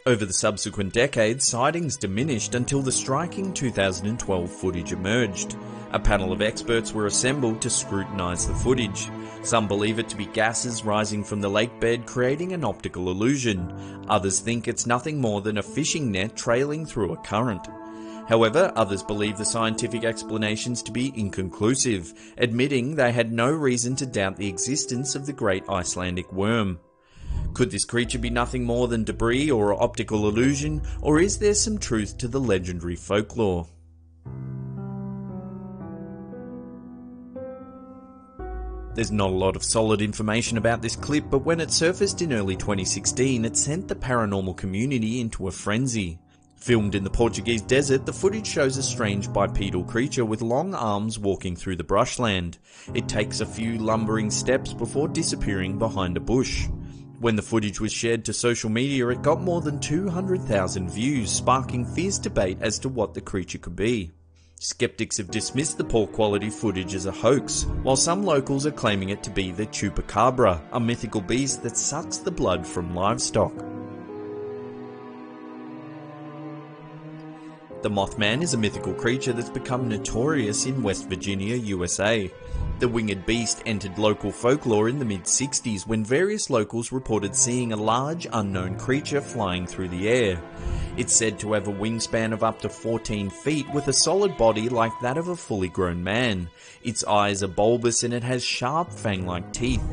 Over the subsequent decades, sightings diminished until the striking 2012 footage emerged. A panel of experts were assembled to scrutinise the footage. Some believe it to be gases rising from the lake bed creating an optical illusion. Others think it's nothing more than a fishing net trailing through a current. However, others believe the scientific explanations to be inconclusive, admitting they had no reason to doubt the existence of the great Icelandic worm. Could this creature be nothing more than debris or optical illusion, or is there some truth to the legendary folklore? There's not a lot of solid information about this clip, but when it surfaced in early 2016, it sent the paranormal community into a frenzy. Filmed in the Portuguese desert, the footage shows a strange bipedal creature with long arms walking through the brushland. It takes a few lumbering steps before disappearing behind a bush. When the footage was shared to social media, it got more than 200,000 views, sparking fierce debate as to what the creature could be. Skeptics have dismissed the poor quality footage as a hoax, while some locals are claiming it to be the chupacabra, a mythical beast that sucks the blood from livestock. The Mothman is a mythical creature that's become notorious in West Virginia, USA. The winged beast entered local folklore in the mid-60s when various locals reported seeing a large unknown creature flying through the air. It's said to have a wingspan of up to 14 feet with a solid body like that of a fully grown man. Its eyes are bulbous and it has sharp fang-like teeth.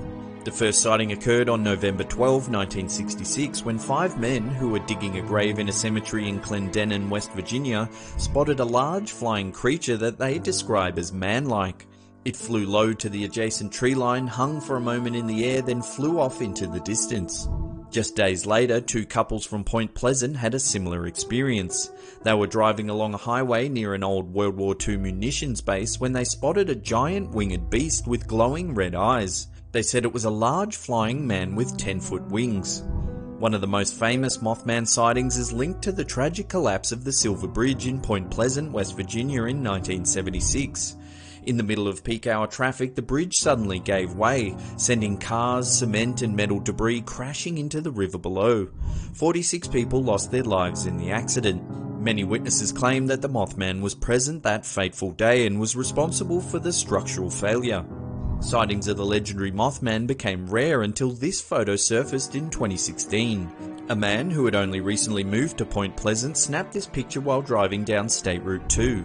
The first sighting occurred on November 12, 1966, when 5 men who were digging a grave in a cemetery in Clendenin, West Virginia, spotted a large flying creature that they describe as man-like. It flew low to the adjacent tree line, hung for a moment in the air, then flew off into the distance. Just days later, 2 couples from Point Pleasant had a similar experience. They were driving along a highway near an old World War II munitions base when they spotted a giant winged beast with glowing red eyes. They said it was a large flying man with 10-foot wings. One of the most famous Mothman sightings is linked to the tragic collapse of the Silver Bridge in Point Pleasant, West Virginia in 1976. In the middle of peak hour traffic, the bridge suddenly gave way, sending cars, cement and metal debris crashing into the river below. 46 people lost their lives in the accident. Many witnesses claim that the Mothman was present that fateful day and was responsible for the structural failure. Sightings of the legendary Mothman became rare until this photo surfaced in 2016. A man who had only recently moved to Point Pleasant snapped this picture while driving down State Route 2.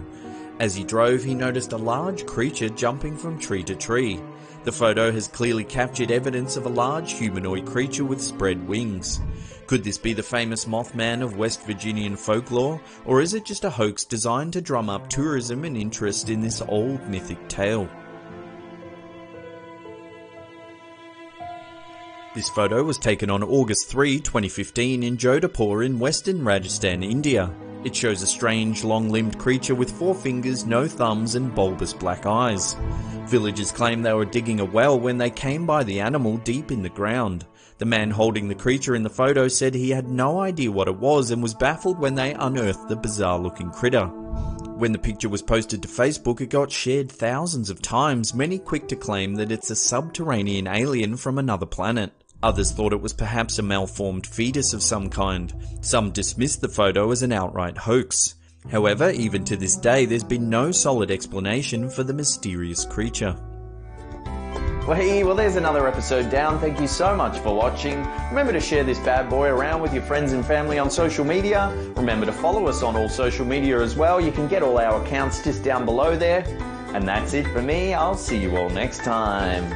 As he drove, he noticed a large creature jumping from tree to tree. The photo has clearly captured evidence of a large humanoid creature with spread wings. Could this be the famous Mothman of West Virginian folklore, or is it just a hoax designed to drum up tourism and interest in this old mythic tale? This photo was taken on August 3, 2015 in Jodhpur in western Rajasthan, India. It shows a strange, long-limbed creature with 4 fingers, no thumbs and bulbous black eyes. Villagers claim they were digging a well when they came by the animal deep in the ground. The man holding the creature in the photo said he had no idea what it was and was baffled when they unearthed the bizarre-looking critter. When the picture was posted to Facebook, it got shared thousands of times, many quick to claim that it's a subterranean alien from another planet. Others thought it was perhaps a malformed fetus of some kind. Some dismissed the photo as an outright hoax. However, even to this day, there's been no solid explanation for the mysterious creature. Well, there's another episode down. Thank you so much for watching. Remember to share this bad boy around with your friends and family on social media. Remember to follow us on all social media as well. You can get all our accounts just down below there. And that's it for me. I'll see you all next time.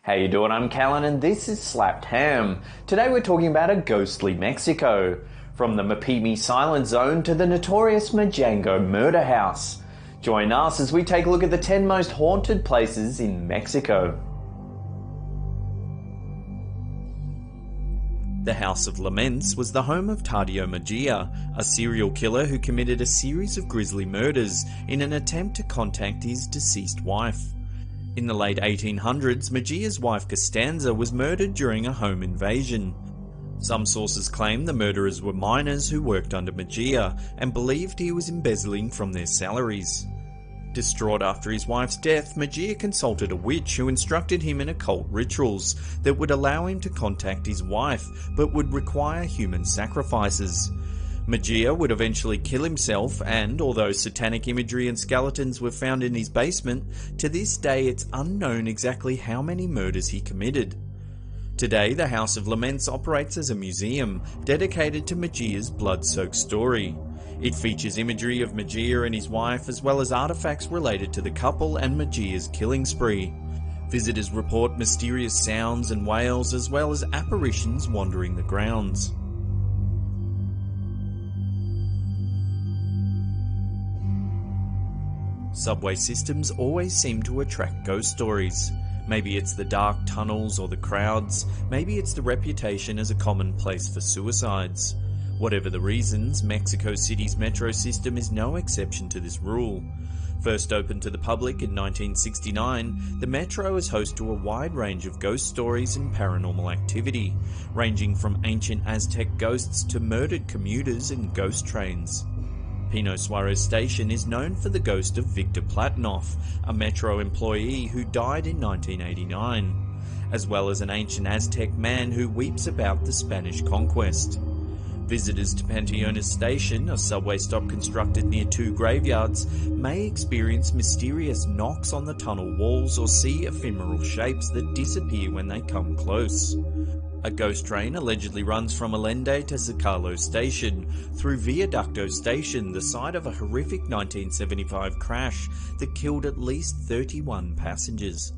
How you doing? I'm Callan and this is Slapped Ham. Today we're talking about a ghostly Mexico. From the Mapimi Silent Zone to the notorious Majango Murder House. Join us as we take a look at the 10 most haunted places in Mexico. The House of Laments was the home of Tadio Mejia, a serial killer who committed a series of grisly murders in an attempt to contact his deceased wife. In the late 1800s, Mejia's wife Costanza was murdered during a home invasion. Some sources claim the murderers were miners who worked under Mejia and believed he was embezzling from their salaries. Distraught after his wife's death, Mejia consulted a witch who instructed him in occult rituals that would allow him to contact his wife, but would require human sacrifices. Mejia would eventually kill himself and, although satanic imagery and skeletons were found in his basement, to this day it's unknown exactly how many murders he committed. Today, the House of Laments operates as a museum dedicated to Mejia's blood-soaked story. It features imagery of Mejia and his wife as well as artifacts related to the couple and Mejia's killing spree. Visitors report mysterious sounds and wails as well as apparitions wandering the grounds. Subway systems always seem to attract ghost stories. Maybe it's the dark tunnels or the crowds, maybe it's the reputation as a common place for suicides. Whatever the reasons, Mexico City's metro system is no exception to this rule. First opened to the public in 1969, the metro is host to a wide range of ghost stories and paranormal activity, ranging from ancient Aztec ghosts to murdered commuters and ghost trains. Pino Suarez Station is known for the ghost of Victor Platinoff, a Metro employee who died in 1989, as well as an ancient Aztec man who weeps about the Spanish conquest. Visitors to Panteonis Station, a subway stop constructed near two graveyards, may experience mysterious knocks on the tunnel walls or see ephemeral shapes that disappear when they come close. A ghost train allegedly runs from Allende to Zocalo Station, through Viaducto Station, the site of a horrific 1975 crash that killed at least 31 passengers.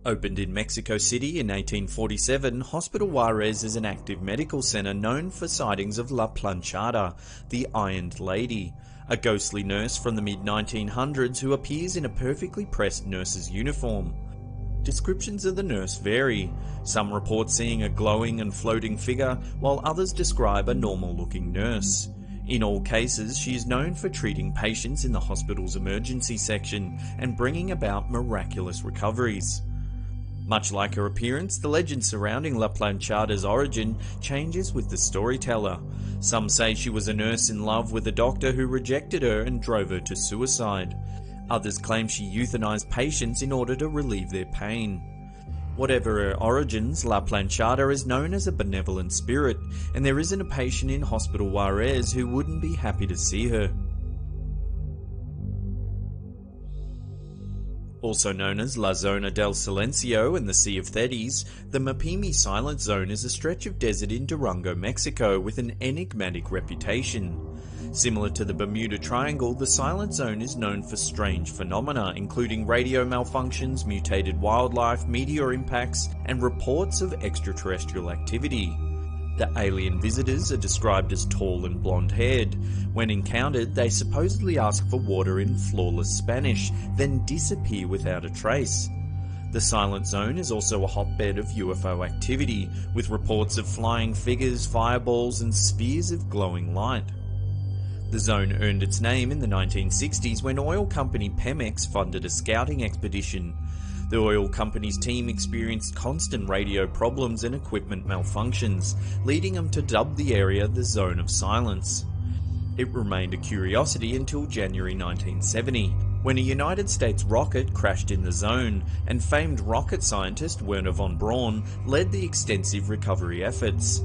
Opened in Mexico City in 1847, Hospital Juarez is an active medical center known for sightings of La Planchada, the Ironed Lady, a ghostly nurse from the mid-1900s who appears in a perfectly pressed nurse's uniform. Descriptions of the nurse vary. Some report seeing a glowing and floating figure, while others describe a normal-looking nurse. In all cases, she is known for treating patients in the hospital's emergency section and bringing about miraculous recoveries. Much like her appearance, the legend surrounding La Planchada's origin changes with the storyteller. Some say she was a nurse in love with a doctor who rejected her and drove her to suicide. Others claim she euthanized patients in order to relieve their pain. Whatever her origins, La Planchada is known as a benevolent spirit, and there isn't a patient in Hospital Juarez who wouldn't be happy to see her. Also known as La Zona del Silencio and the Sea of Thetis, the Mapimi Silent Zone is a stretch of desert in Durango, Mexico with an enigmatic reputation. Similar to the Bermuda Triangle, the Silent Zone is known for strange phenomena, including radio malfunctions, mutated wildlife, meteor impacts, and reports of extraterrestrial activity. The alien visitors are described as tall and blonde-haired. When encountered, they supposedly ask for water in flawless Spanish, then disappear without a trace. The Silent Zone is also a hotbed of UFO activity, with reports of flying figures, fireballs, and spheres of glowing light. The zone earned its name in the 1960s when oil company Pemex funded a scouting expedition. The oil company's team experienced constant radio problems and equipment malfunctions, leading them to dub the area the Zone of Silence. It remained a curiosity until January 1970, when a United States rocket crashed in the zone, and famed rocket scientist Wernher von Braun led the extensive recovery efforts.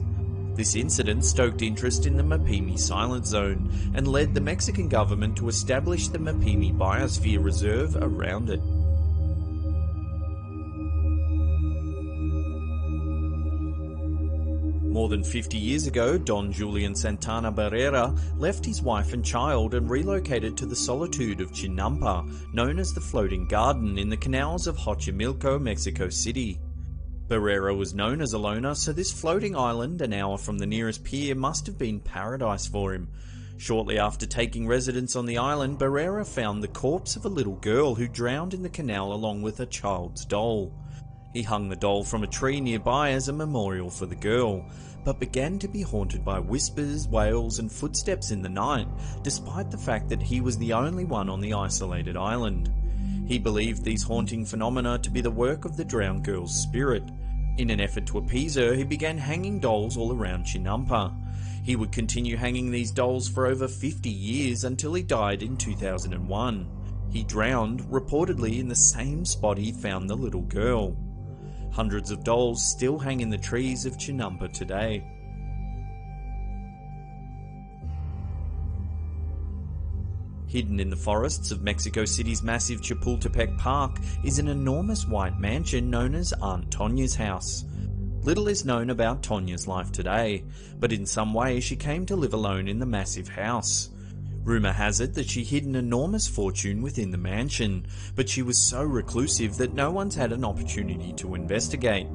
This incident stoked interest in the Mapimi Silent Zone and led the Mexican government to establish the Mapimi Biosphere Reserve around it. More than 50 years ago, Don Julian Santana Barrera left his wife and child and relocated to the solitude of Chinampa, known as the Floating Garden, in the canals of Xochimilco, Mexico City. Barrera was known as a loner, so this floating island, an hour from the nearest pier, must have been paradise for him. Shortly after taking residence on the island, Barrera found the corpse of a little girl who drowned in the canal along with a child's doll. He hung the doll from a tree nearby as a memorial for the girl, but began to be haunted by whispers, wails, and footsteps in the night, despite the fact that he was the only one on the isolated island. He believed these haunting phenomena to be the work of the drowned girl's spirit. In an effort to appease her, he began hanging dolls all around Chinampa. He would continue hanging these dolls for over 50 years until he died in 2001. He drowned, reportedly in the same spot he found the little girl. Hundreds of dolls still hang in the trees of Chinampa today. Hidden in the forests of Mexico City's massive Chapultepec Park is an enormous white mansion known as Aunt Tonya's house. Little is known about Tonya's life today, but in some way she came to live alone in the massive house. Rumour has it that she hid an enormous fortune within the mansion, but she was so reclusive that no one's had an opportunity to investigate.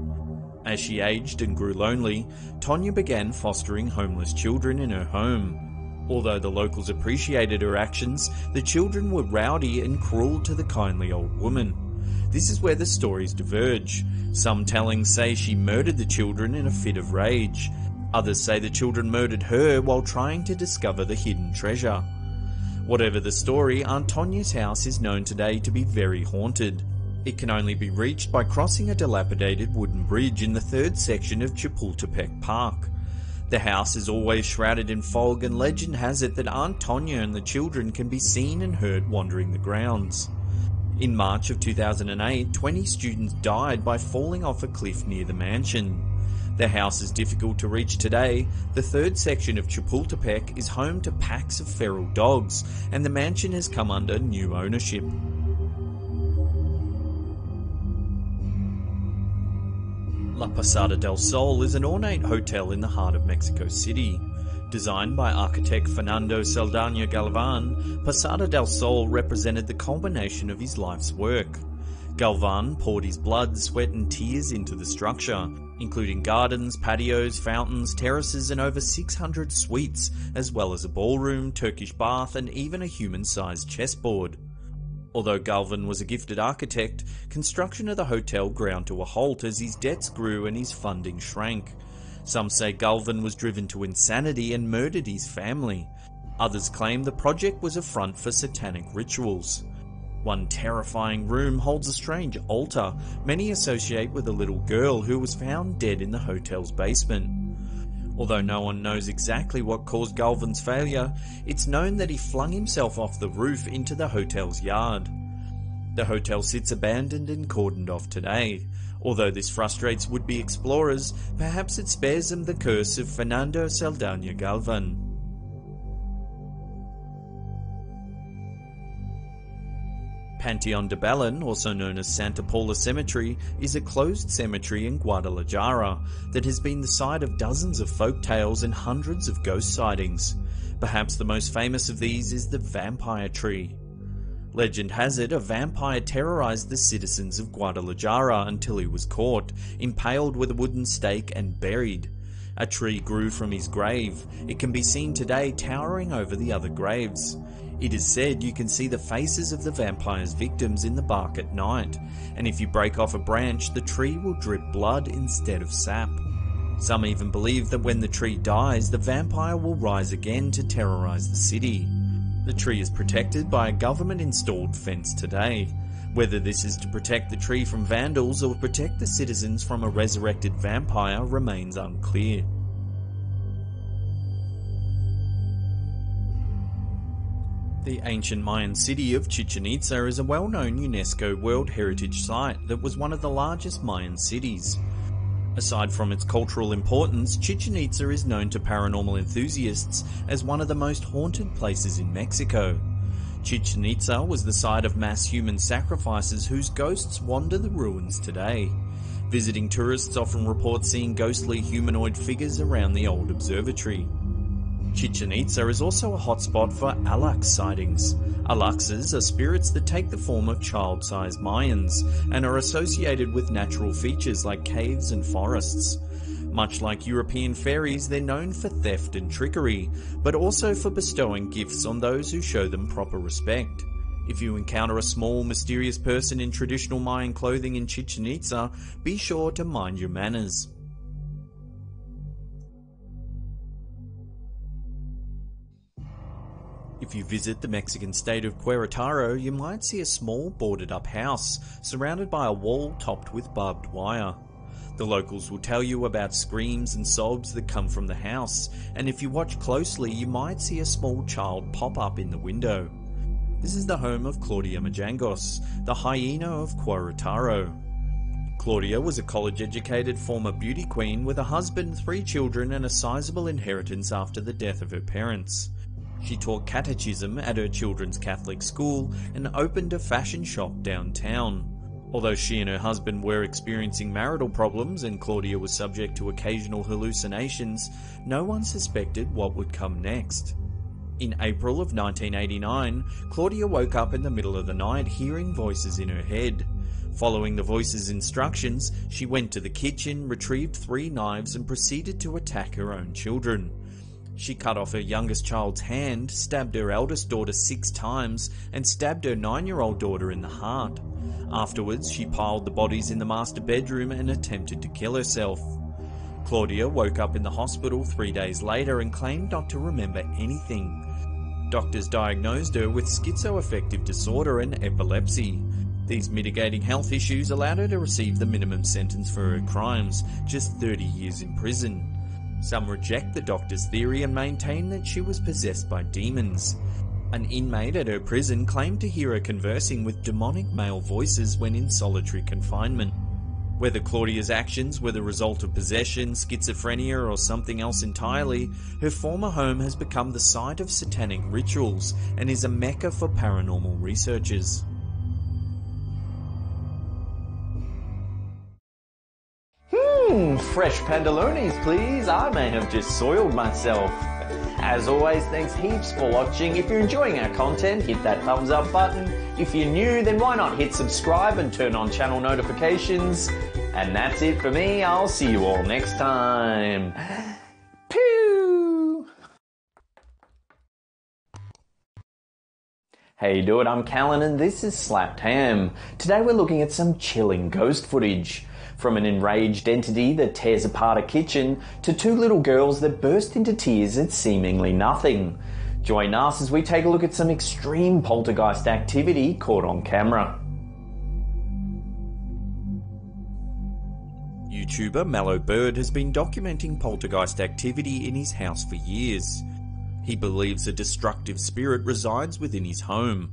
As she aged and grew lonely, Tonya began fostering homeless children in her home. Although the locals appreciated her actions, the children were rowdy and cruel to the kindly old woman. This is where the stories diverge. Some tellings say she murdered the children in a fit of rage. Others say the children murdered her while trying to discover the hidden treasure. Whatever the story, Aunt Tonya's house is known today to be very haunted. It can only be reached by crossing a dilapidated wooden bridge in the third section of Chapultepec Park. The house is always shrouded in fog, and legend has it that Aunt Tonya and the children can be seen and heard wandering the grounds. In March of 2008, 20 students died by falling off a cliff near the mansion. The house is difficult to reach today. The third section of Chapultepec is home to packs of feral dogs, and the mansion has come under new ownership. La Posada del Sol is an ornate hotel in the heart of Mexico City. Designed by architect Fernando Saldaña Galvan, Posada del Sol represented the culmination of his life's work. Galvan poured his blood, sweat and tears into the structure, including gardens, patios, fountains, terraces and over 600 suites, as well as a ballroom, Turkish bath and even a human-sized chessboard. Although Galvan was a gifted architect, construction of the hotel ground to a halt as his debts grew and his funding shrank. Some say Galvan was driven to insanity and murdered his family. Others claim the project was a front for satanic rituals. One terrifying room holds a strange altar many associate with a little girl who was found dead in the hotel's basement. Although no one knows exactly what caused Galvan's failure, it's known that he flung himself off the roof into the hotel's yard. The hotel sits abandoned and cordoned off today. Although this frustrates would-be explorers, perhaps it spares them the curse of Fernando Saldaña Galvan. Panteon de Belen, also known as Santa Paula Cemetery, is a closed cemetery in Guadalajara that has been the site of dozens of folk tales and hundreds of ghost sightings. Perhaps the most famous of these is the vampire tree. Legend has it a vampire terrorized the citizens of Guadalajara until he was caught, impaled with a wooden stake and buried. A tree grew from his grave. It can be seen today towering over the other graves. It is said you can see the faces of the vampire's victims in the bark at night, and if you break off a branch, the tree will drip blood instead of sap. Some even believe that when the tree dies, the vampire will rise again to terrorize the city. The tree is protected by a government-installed fence today. Whether this is to protect the tree from vandals or protect the citizens from a resurrected vampire remains unclear. The ancient Mayan city of Chichen Itza is a well-known UNESCO World Heritage Site that was one of the largest Mayan cities. Aside from its cultural importance, Chichen Itza is known to paranormal enthusiasts as one of the most haunted places in Mexico. Chichen Itza was the site of mass human sacrifices whose ghosts wander the ruins today. Visiting tourists often report seeing ghostly humanoid figures around the old observatory. Chichen Itza is also a hotspot for Alax sightings. Alaxes are spirits that take the form of child-sized Mayans and are associated with natural features like caves and forests. Much like European fairies, they're known for theft and trickery, but also for bestowing gifts on those who show them proper respect. If you encounter a small, mysterious person in traditional Mayan clothing in Chichen Itza, be sure to mind your manners. If you visit the Mexican state of Querétaro, you might see a small boarded-up house surrounded by a wall topped with barbed wire. The locals will tell you about screams and sobs that come from the house, and if you watch closely, you might see a small child pop up in the window. This is the home of Claudia Majangos, the hyena of Querétaro. Claudia was a college-educated former beauty queen with a husband, 3 children, and a sizable inheritance after the death of her parents. She taught catechism at her children's Catholic school and opened a fashion shop downtown. Although she and her husband were experiencing marital problems and Claudia was subject to occasional hallucinations, no one suspected what would come next. In April of 1989, Claudia woke up in the middle of the night hearing voices in her head. Following the voices' instructions, she went to the kitchen, retrieved 3 knives and proceeded to attack her own children. She cut off her youngest child's hand, stabbed her eldest daughter 6 times, and stabbed her 9-year-old daughter in the heart. Afterwards, she piled the bodies in the master bedroom and attempted to kill herself. Claudia woke up in the hospital 3 days later and claimed not to remember anything. Doctors diagnosed her with schizoaffective disorder and epilepsy. These mitigating health issues allowed her to receive the minimum sentence for her crimes, just 30 years in prison. Some reject the doctor's theory and maintain that she was possessed by demons. An inmate at her prison claimed to hear her conversing with demonic male voices when in solitary confinement. Whether Claudia's actions were the result of possession, schizophrenia, or something else entirely, her former home has become the site of satanic rituals and is a mecca for paranormal researchers. Fresh pandalonis, please. I may have just soiled myself. As always, thanks heaps for watching. If you're enjoying our content, hit that thumbs up button. If you're new, then why not hit subscribe and turn on channel notifications. And that's it for me. I'll see you all next time. Pew! Hey dude, I'm Callan and this is Slapped Ham. Today we're looking at some chilling ghost footage. From an enraged entity that tears apart a kitchen to two little girls that burst into tears at seemingly nothing. Join us as we take a look at some extreme poltergeist activity caught on camera. YouTuber Mallow Bird has been documenting poltergeist activity in his house for years. He believes a destructive spirit resides within his home.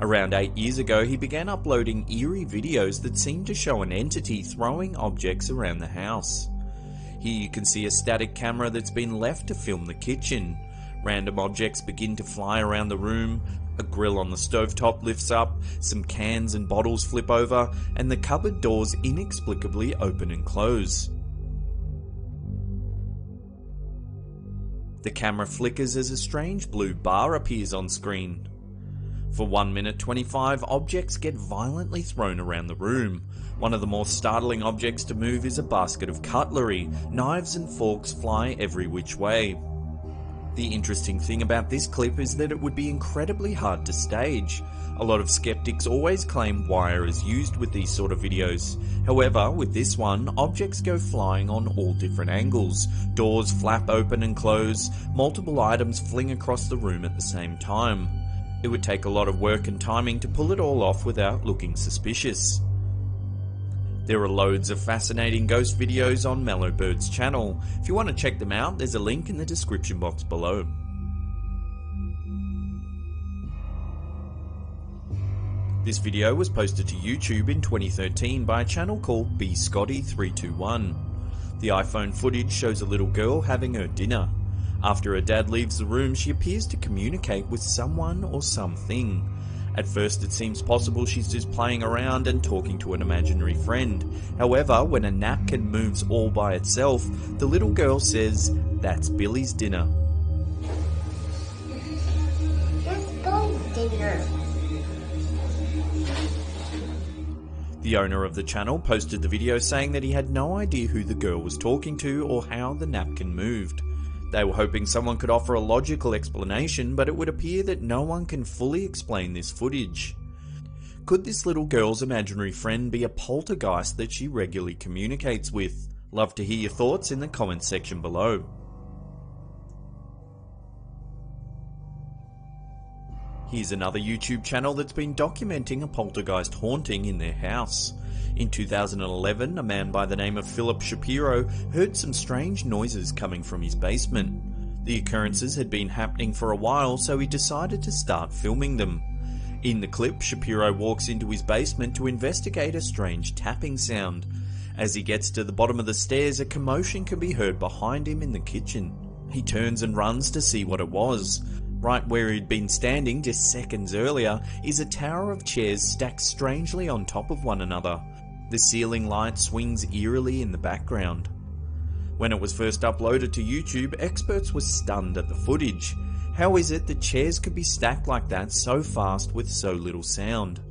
Around 8 years ago, he began uploading eerie videos that seem to show an entity throwing objects around the house. Here you can see a static camera that's been left to film the kitchen. Random objects begin to fly around the room, a grill on the stovetop lifts up, some cans and bottles flip over, and the cupboard doors inexplicably open and close. The camera flickers as a strange blue bar appears on screen. For 1 minute 25, objects get violently thrown around the room. One of the more startling objects to move is a basket of cutlery. Knives and forks fly every which way. The interesting thing about this clip is that it would be incredibly hard to stage. A lot of skeptics always claim wire is used with these sort of videos. However, with this one, objects go flying on all different angles. Doors flap open and close, multiple items fling across the room at the same time. It would take a lot of work and timing to pull it all off without looking suspicious. There are loads of fascinating ghost videos on Mallow Bird's channel. If you want to check them out, there's a link in the description box below. This video was posted to YouTube in 2013 by a channel called bscotty321. The iPhone footage shows a little girl having her dinner. After her dad leaves the room, she appears to communicate with someone or something. At first it seems possible she's just playing around and talking to an imaginary friend. However, when a napkin moves all by itself, the little girl says, "That's Billy's dinner." That's Billy's dinner. The owner of the channel posted the video saying that he had no idea who the girl was talking to or how the napkin moved. They were hoping someone could offer a logical explanation, but it would appear that no one can fully explain this footage. Could this little girl's imaginary friend be a poltergeist that she regularly communicates with? Love to hear your thoughts in the comments section below. Here's another YouTube channel that's been documenting a poltergeist haunting in their house. In 2011, a man by the name of Philip Shapiro heard some strange noises coming from his basement. The occurrences had been happening for a while, so he decided to start filming them. In the clip, Shapiro walks into his basement to investigate a strange tapping sound. As he gets to the bottom of the stairs, a commotion can be heard behind him in the kitchen. He turns and runs to see what it was. Right where he'd been standing just seconds earlier is a tower of chairs stacked strangely on top of one another. The ceiling light swings eerily in the background. When it was first uploaded to YouTube, experts were stunned at the footage. How is it that chairs could be stacked like that so fast with so little sound?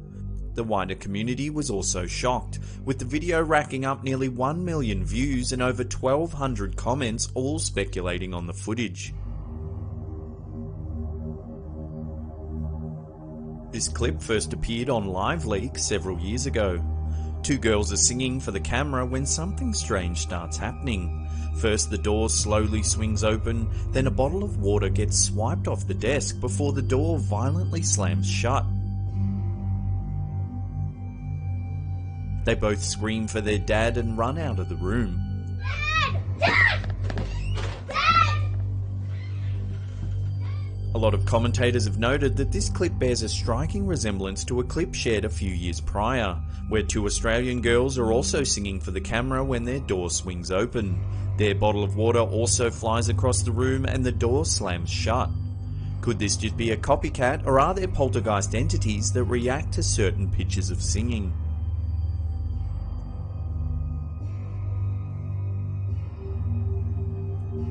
The wider community was also shocked, with the video racking up nearly 1 million views and over 1,200 comments, all speculating on the footage. This clip first appeared on LiveLeak several years ago. Two girls are singing for the camera when something strange starts happening. First the door slowly swings open, then a bottle of water gets swiped off the desk before the door violently slams shut. They both scream for their dad and run out of the room. Dad! Dad! Dad! A lot of commentators have noted that this clip bears a striking resemblance to a clip shared a few years prior, where two Australian girls are also singing for the camera when their door swings open. Their bottle of water also flies across the room and the door slams shut. Could this just be a copycat, or are there poltergeist entities that react to certain pitches of singing?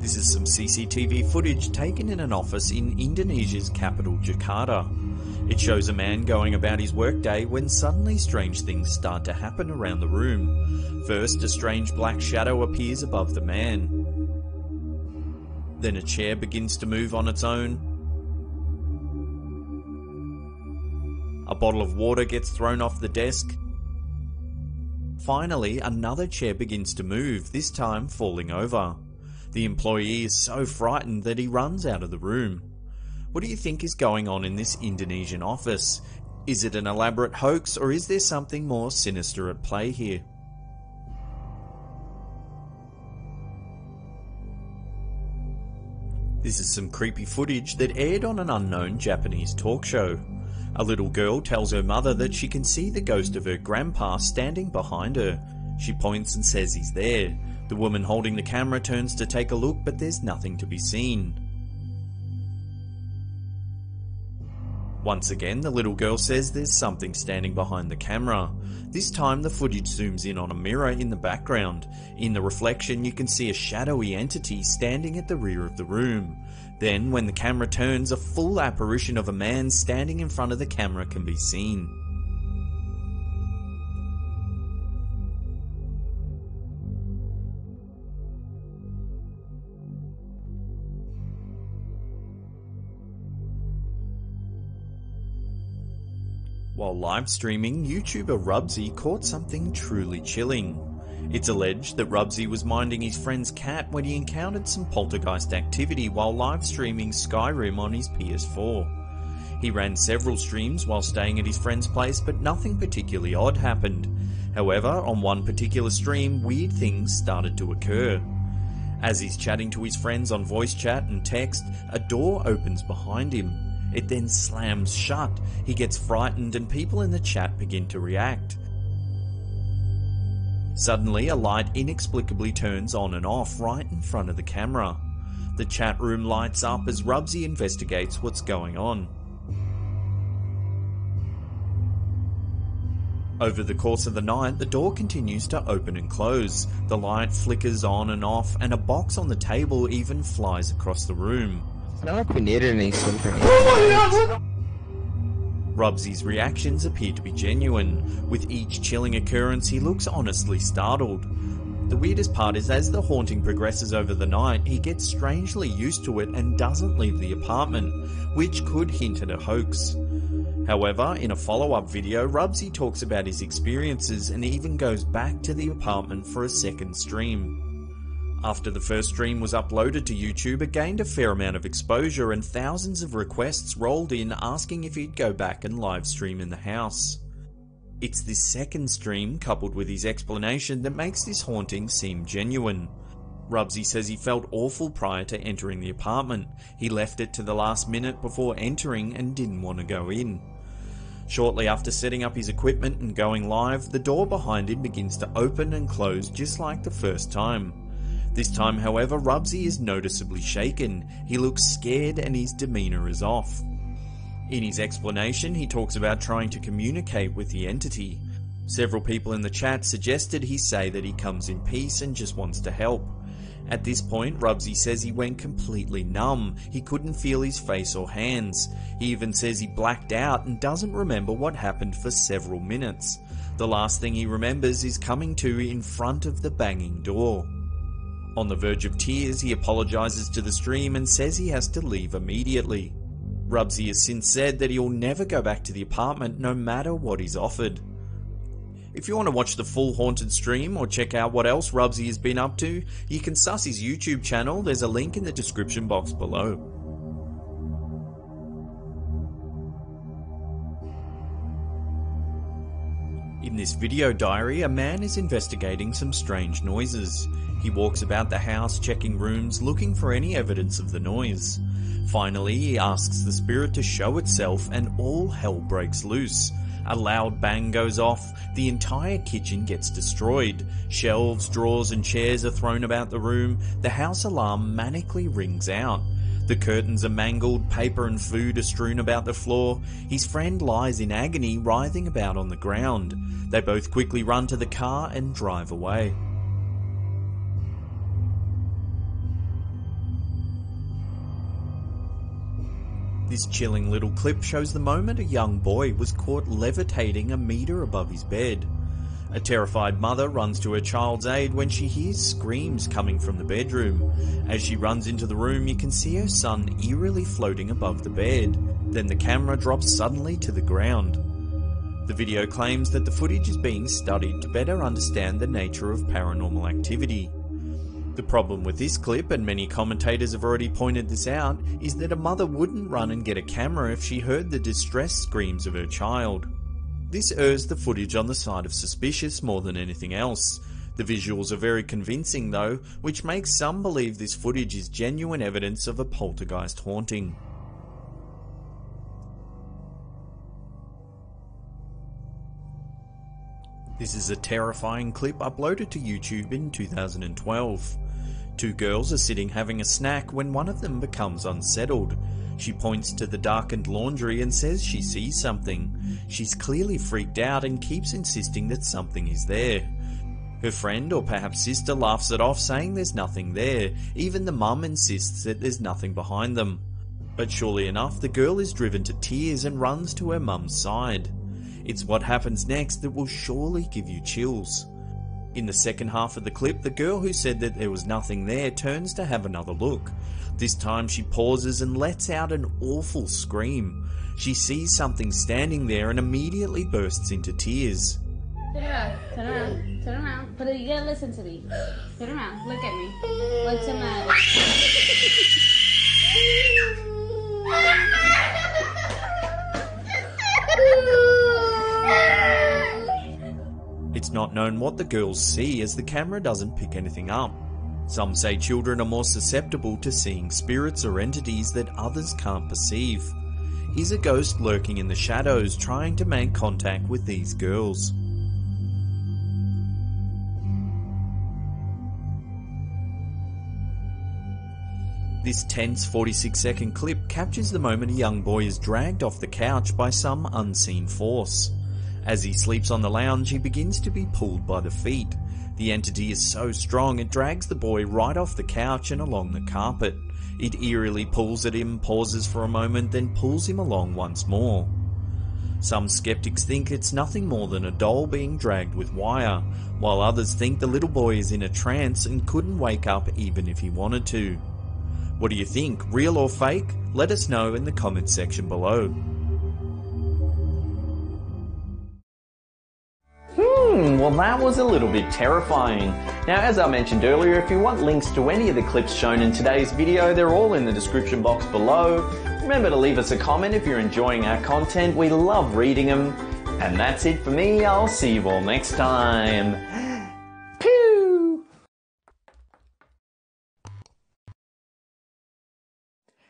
This is some CCTV footage taken in an office in Indonesia's capital, Jakarta. It shows a man going about his workday when suddenly strange things start to happen around the room. First, a strange black shadow appears above the man. Then a chair begins to move on its own. A bottle of water gets thrown off the desk. Finally, another chair begins to move, this time falling over. The employee is so frightened that he runs out of the room. What do you think is going on in this Indonesian office? Is it an elaborate hoax, or is there something more sinister at play here? This is some creepy footage that aired on an unknown Japanese talk show. A little girl tells her mother that she can see the ghost of her grandpa standing behind her. She points and says he's there. The woman holding the camera turns to take a look, but there's nothing to be seen. Once again, the little girl says there's something standing behind the camera. This time the footage zooms in on a mirror in the background. In the reflection you can see a shadowy entity standing at the rear of the room. Then when the camera turns, a full apparition of a man standing in front of the camera can be seen. While live streaming, YouTuber Rubsy caught something truly chilling. It's alleged that Rubsy was minding his friend's cat when he encountered some poltergeist activity while live streaming Skyrim on his PS4. He ran several streams while staying at his friend's place, but nothing particularly odd happened. However, on one particular stream, weird things started to occur. As he's chatting to his friends on voice chat and text, a door opens behind him. It then slams shut. He gets frightened and people in the chat begin to react. Suddenly, a light inexplicably turns on and off right in front of the camera. The chat room lights up as Rubsy investigates what's going on. Over the course of the night, the door continues to open and close. The light flickers on and off, and a box on the table even flies across the room. It's not like we needed any sleep or Rubsy's reactions appear to be genuine. With each chilling occurrence, he looks honestly startled. The weirdest part is as the haunting progresses over the night, he gets strangely used to it and doesn't leave the apartment, which could hint at a hoax. However, in a follow-up video, Rubsy talks about his experiences and even goes back to the apartment for a second stream. After the first stream was uploaded to YouTube, it gained a fair amount of exposure and thousands of requests rolled in asking if he'd go back and live stream in the house. It's this second stream, coupled with his explanation, that makes this haunting seem genuine. Rubsy says he felt awful prior to entering the apartment. He left it to the last minute before entering and didn't want to go in. Shortly after setting up his equipment and going live, the door behind him begins to open and close just like the first time. This time, however, Rubsy is noticeably shaken. He looks scared and his demeanour is off. In his explanation, he talks about trying to communicate with the entity. Several people in the chat suggested he say that he comes in peace and just wants to help. At this point, Rubsy says he went completely numb. He couldn't feel his face or hands. He even says he blacked out and doesn't remember what happened for several minutes. The last thing he remembers is coming to in front of the banging door. On the verge of tears, he apologises to the stream and says he has to leave immediately. Rubsy has since said that he'll never go back to the apartment no matter what he's offered. If you want to watch the full haunted stream or check out what else Rubsy has been up to, you can suss his YouTube channel. There's a link in the description box below. In this video diary, a man is investigating some strange noises. He walks about the house, checking rooms, looking for any evidence of the noise. Finally, he asks the spirit to show itself and all hell breaks loose. A loud bang goes off, the entire kitchen gets destroyed. Shelves, drawers and chairs are thrown about the room, the house alarm manically rings out. The curtains are mangled, paper and food are strewn about the floor. His friend lies in agony, writhing about on the ground. They both quickly run to the car and drive away. This chilling little clip shows the moment a young boy was caught levitating a metre above his bed. A terrified mother runs to her child's aid when she hears screams coming from the bedroom. As she runs into the room, you can see her son eerily floating above the bed. Then the camera drops suddenly to the ground. The video claims that the footage is being studied to better understand the nature of paranormal activity. The problem with this clip, and many commentators have already pointed this out, is that a mother wouldn't run and get a camera if she heard the distressed screams of her child. This errs the footage on the side of suspicious more than anything else. The visuals are very convincing though, which makes some believe this footage is genuine evidence of a poltergeist haunting. This is a terrifying clip uploaded to YouTube in 2012. Two girls are sitting having a snack when one of them becomes unsettled. She points to the darkened laundry and says she sees something. She's clearly freaked out and keeps insisting that something is there. Her friend or perhaps sister laughs it off, saying there's nothing there. Even the mum insists that there's nothing behind them. But surely enough, the girl is driven to tears and runs to her mum's side. It's what happens next that will surely give you chills. In the second half of the clip, the girl who said that there was nothing there turns to have another look. This time she pauses and lets out an awful scream. She sees something standing there and immediately bursts into tears. Turn around, turn around. But you gotta listen to me. Turn around, look at me. What's the matter? It's not known what the girls see as the camera doesn't pick anything up. Some say children are more susceptible to seeing spirits or entities that others can't perceive. Is a ghost lurking in the shadows trying to make contact with these girls? This tense 46-second clip captures the moment a young boy is dragged off the couch by some unseen force. As he sleeps on the lounge, he begins to be pulled by the feet. The entity is so strong it drags the boy right off the couch and along the carpet. It eerily pulls at him, pauses for a moment, then pulls him along once more. Some skeptics think it's nothing more than a doll being dragged with wire, while others think the little boy is in a trance and couldn't wake up even if he wanted to. What do you think, real or fake? Let us know in the comments section below. Well that was a little bit terrifying. Now as I mentioned earlier, if you want links to any of the clips shown in today's video, they're all in the description box below. Remember to leave us a comment if you're enjoying our content, we love reading them. And that's it for me, I'll see you all next time. Pew!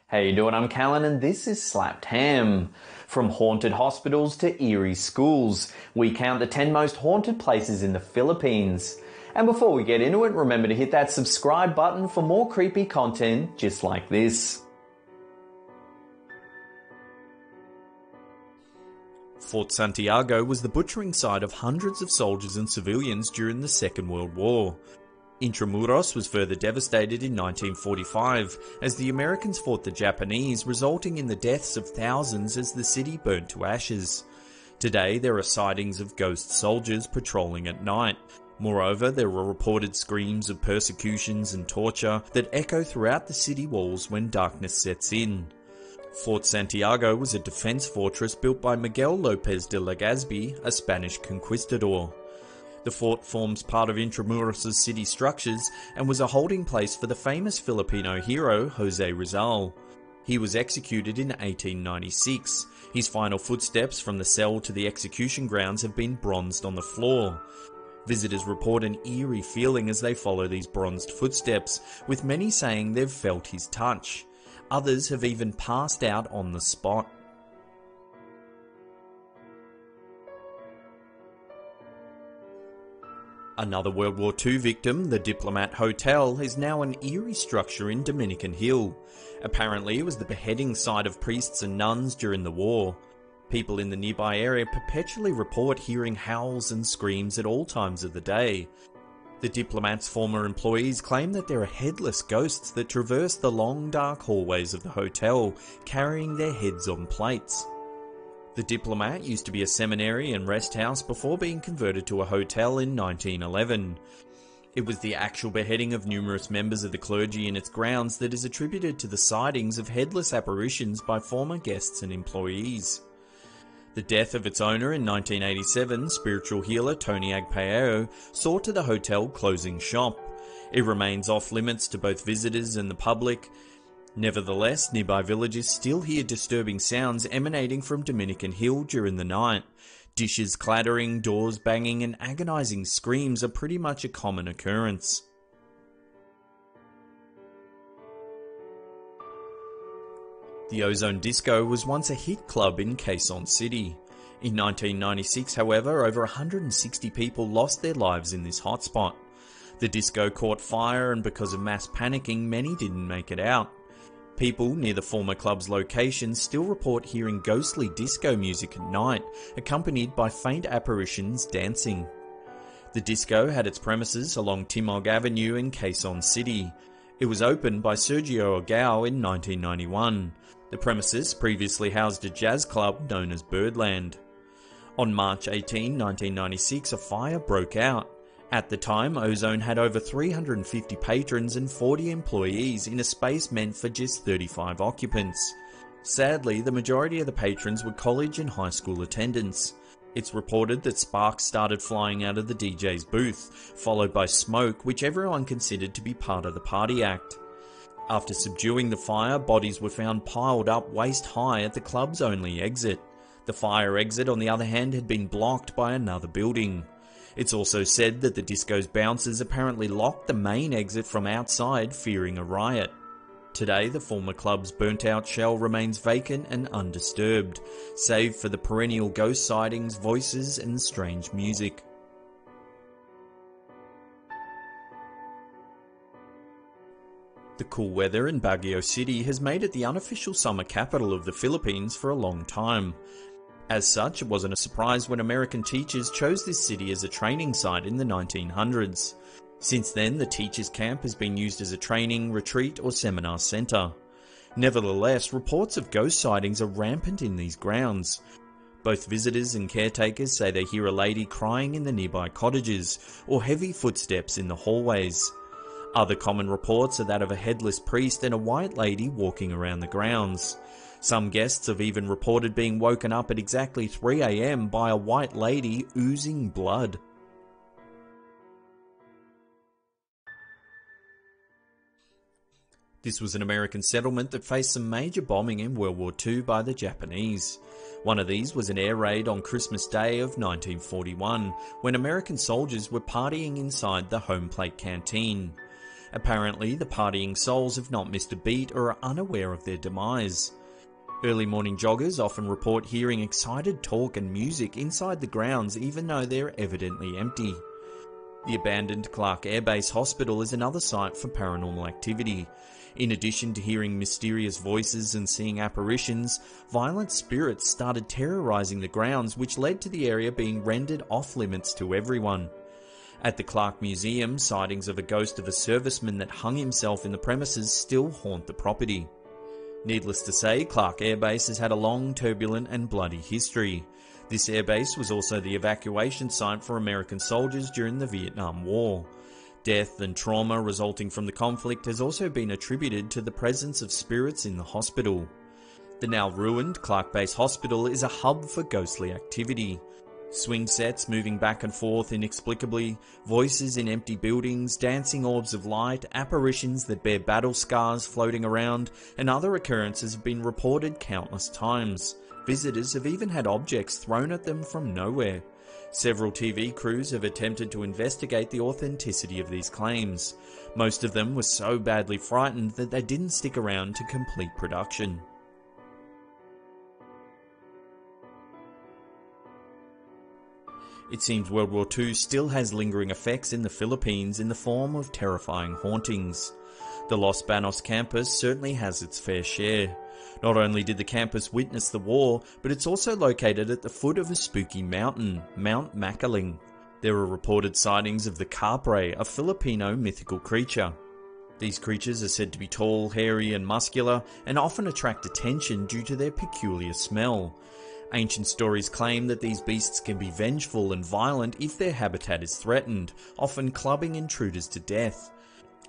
How you doing? I'm Callan and this is Slapped Ham. From haunted hospitals to eerie schools, we count the 10 most haunted places in the Philippines. And before we get into it, remember to hit that subscribe button for more creepy content just like this. Fort Santiago was the butchering site of hundreds of soldiers and civilians during the Second World War. Intramuros was further devastated in 1945 as the Americans fought the Japanese, resulting in the deaths of thousands as the city burnt to ashes. Today there are sightings of ghost soldiers patrolling at night. Moreover, there were reported screams of persecutions and torture that echo throughout the city walls when darkness sets in. Fort Santiago was a defense fortress built by Miguel Lopez de Legazpi, a Spanish conquistador. The fort forms part of Intramuros' city structures and was a holding place for the famous Filipino hero Jose Rizal. He was executed in 1896. His final footsteps from the cell to the execution grounds have been bronzed on the floor. Visitors report an eerie feeling as they follow these bronzed footsteps, with many saying they've felt his touch. Others have even passed out on the spot. Another World War II victim, the Diplomat Hotel, is now an eerie structure in Dominican Hill. Apparently it was the beheading site of priests and nuns during the war. People in the nearby area perpetually report hearing howls and screams at all times of the day. The Diplomat's former employees claim that there are headless ghosts that traverse the long dark hallways of the hotel, carrying their heads on plates. The Diplomat used to be a seminary and rest house before being converted to a hotel in 1911. It was the actual beheading of numerous members of the clergy in its grounds that is attributed to the sightings of headless apparitions by former guests and employees. The death of its owner in 1987, spiritual healer Tony Agpao, saw to the hotel closing shop. It remains off limits to both visitors and the public. Nevertheless, nearby villages still hear disturbing sounds emanating from Dominican Hill during the night. Dishes clattering, doors banging, and agonizing screams are pretty much a common occurrence. The Ozone Disco was once a hit club in Quezon City. In 1996, however, over 160 people lost their lives in this hotspot. The disco caught fire, and because of mass panicking, many didn't make it out. People near the former club's location still report hearing ghostly disco music at night, accompanied by faint apparitions dancing. The disco had its premises along Timog Avenue in Quezon City. It was opened by Sergio Agao in 1991. The premises previously housed a jazz club known as Birdland. On March 18, 1996, a fire broke out. At the time, Ozone had over 350 patrons and 40 employees in a space meant for just 35 occupants. Sadly, the majority of the patrons were college and high school attendants. It's reported that sparks started flying out of the DJ's booth, followed by smoke, which everyone considered to be part of the party act. After subduing the fire, bodies were found piled up waist high at the club's only exit. The fire exit, on the other hand, had been blocked by another building. It's also said that the disco's bouncers apparently locked the main exit from outside, fearing a riot. Today, the former club's burnt-out shell remains vacant and undisturbed, save for the perennial ghost sightings, voices, and strange music. The cool weather in Baguio City has made it the unofficial summer capital of the Philippines for a long time. As such, it wasn't a surprise when American teachers chose this city as a training site in the 1900s. Since then, the teachers' camp has been used as a training, retreat, or seminar centre. Nevertheless, reports of ghost sightings are rampant in these grounds. Both visitors and caretakers say they hear a lady crying in the nearby cottages, or heavy footsteps in the hallways. Other common reports are that of a headless priest and a white lady walking around the grounds. Some guests have even reported being woken up at exactly 3 AM by a white lady oozing blood. This was an American settlement that faced some major bombing in World War II by the Japanese. One of these was an air raid on Christmas Day of 1941, when American soldiers were partying inside the home plate canteen. Apparently, the partying souls have not missed a beat or are unaware of their demise. Early morning joggers often report hearing excited talk and music inside the grounds, even though they're evidently empty. The abandoned Clark Air Base Hospital is another site for paranormal activity. In addition to hearing mysterious voices and seeing apparitions, violent spirits started terrorizing the grounds, which led to the area being rendered off-limits to everyone. At the Clark Museum, sightings of a ghost of a serviceman that hung himself in the premises still haunt the property. Needless to say, Clark Air Base has had a long, turbulent and bloody history. This airbase was also the evacuation site for American soldiers during the Vietnam War. Death and trauma resulting from the conflict has also been attributed to the presence of spirits in the hospital. The now ruined Clark Base Hospital is a hub for ghostly activity. Swing sets moving back and forth inexplicably, voices in empty buildings, dancing orbs of light, apparitions that bear battle scars floating around, and other occurrences have been reported countless times. Visitors have even had objects thrown at them from nowhere. Several TV crews have attempted to investigate the authenticity of these claims. Most of them were so badly frightened that they didn't stick around to complete production. It seems World War II still has lingering effects in the Philippines in the form of terrifying hauntings. The Los Banos campus certainly has its fair share. Not only did the campus witness the war, but it's also located at the foot of a spooky mountain, Mount Makiling. There are reported sightings of the Capre, a Filipino mythical creature. These creatures are said to be tall, hairy and muscular, and often attract attention due to their peculiar smell. Ancient stories claim that these beasts can be vengeful and violent if their habitat is threatened, often clubbing intruders to death.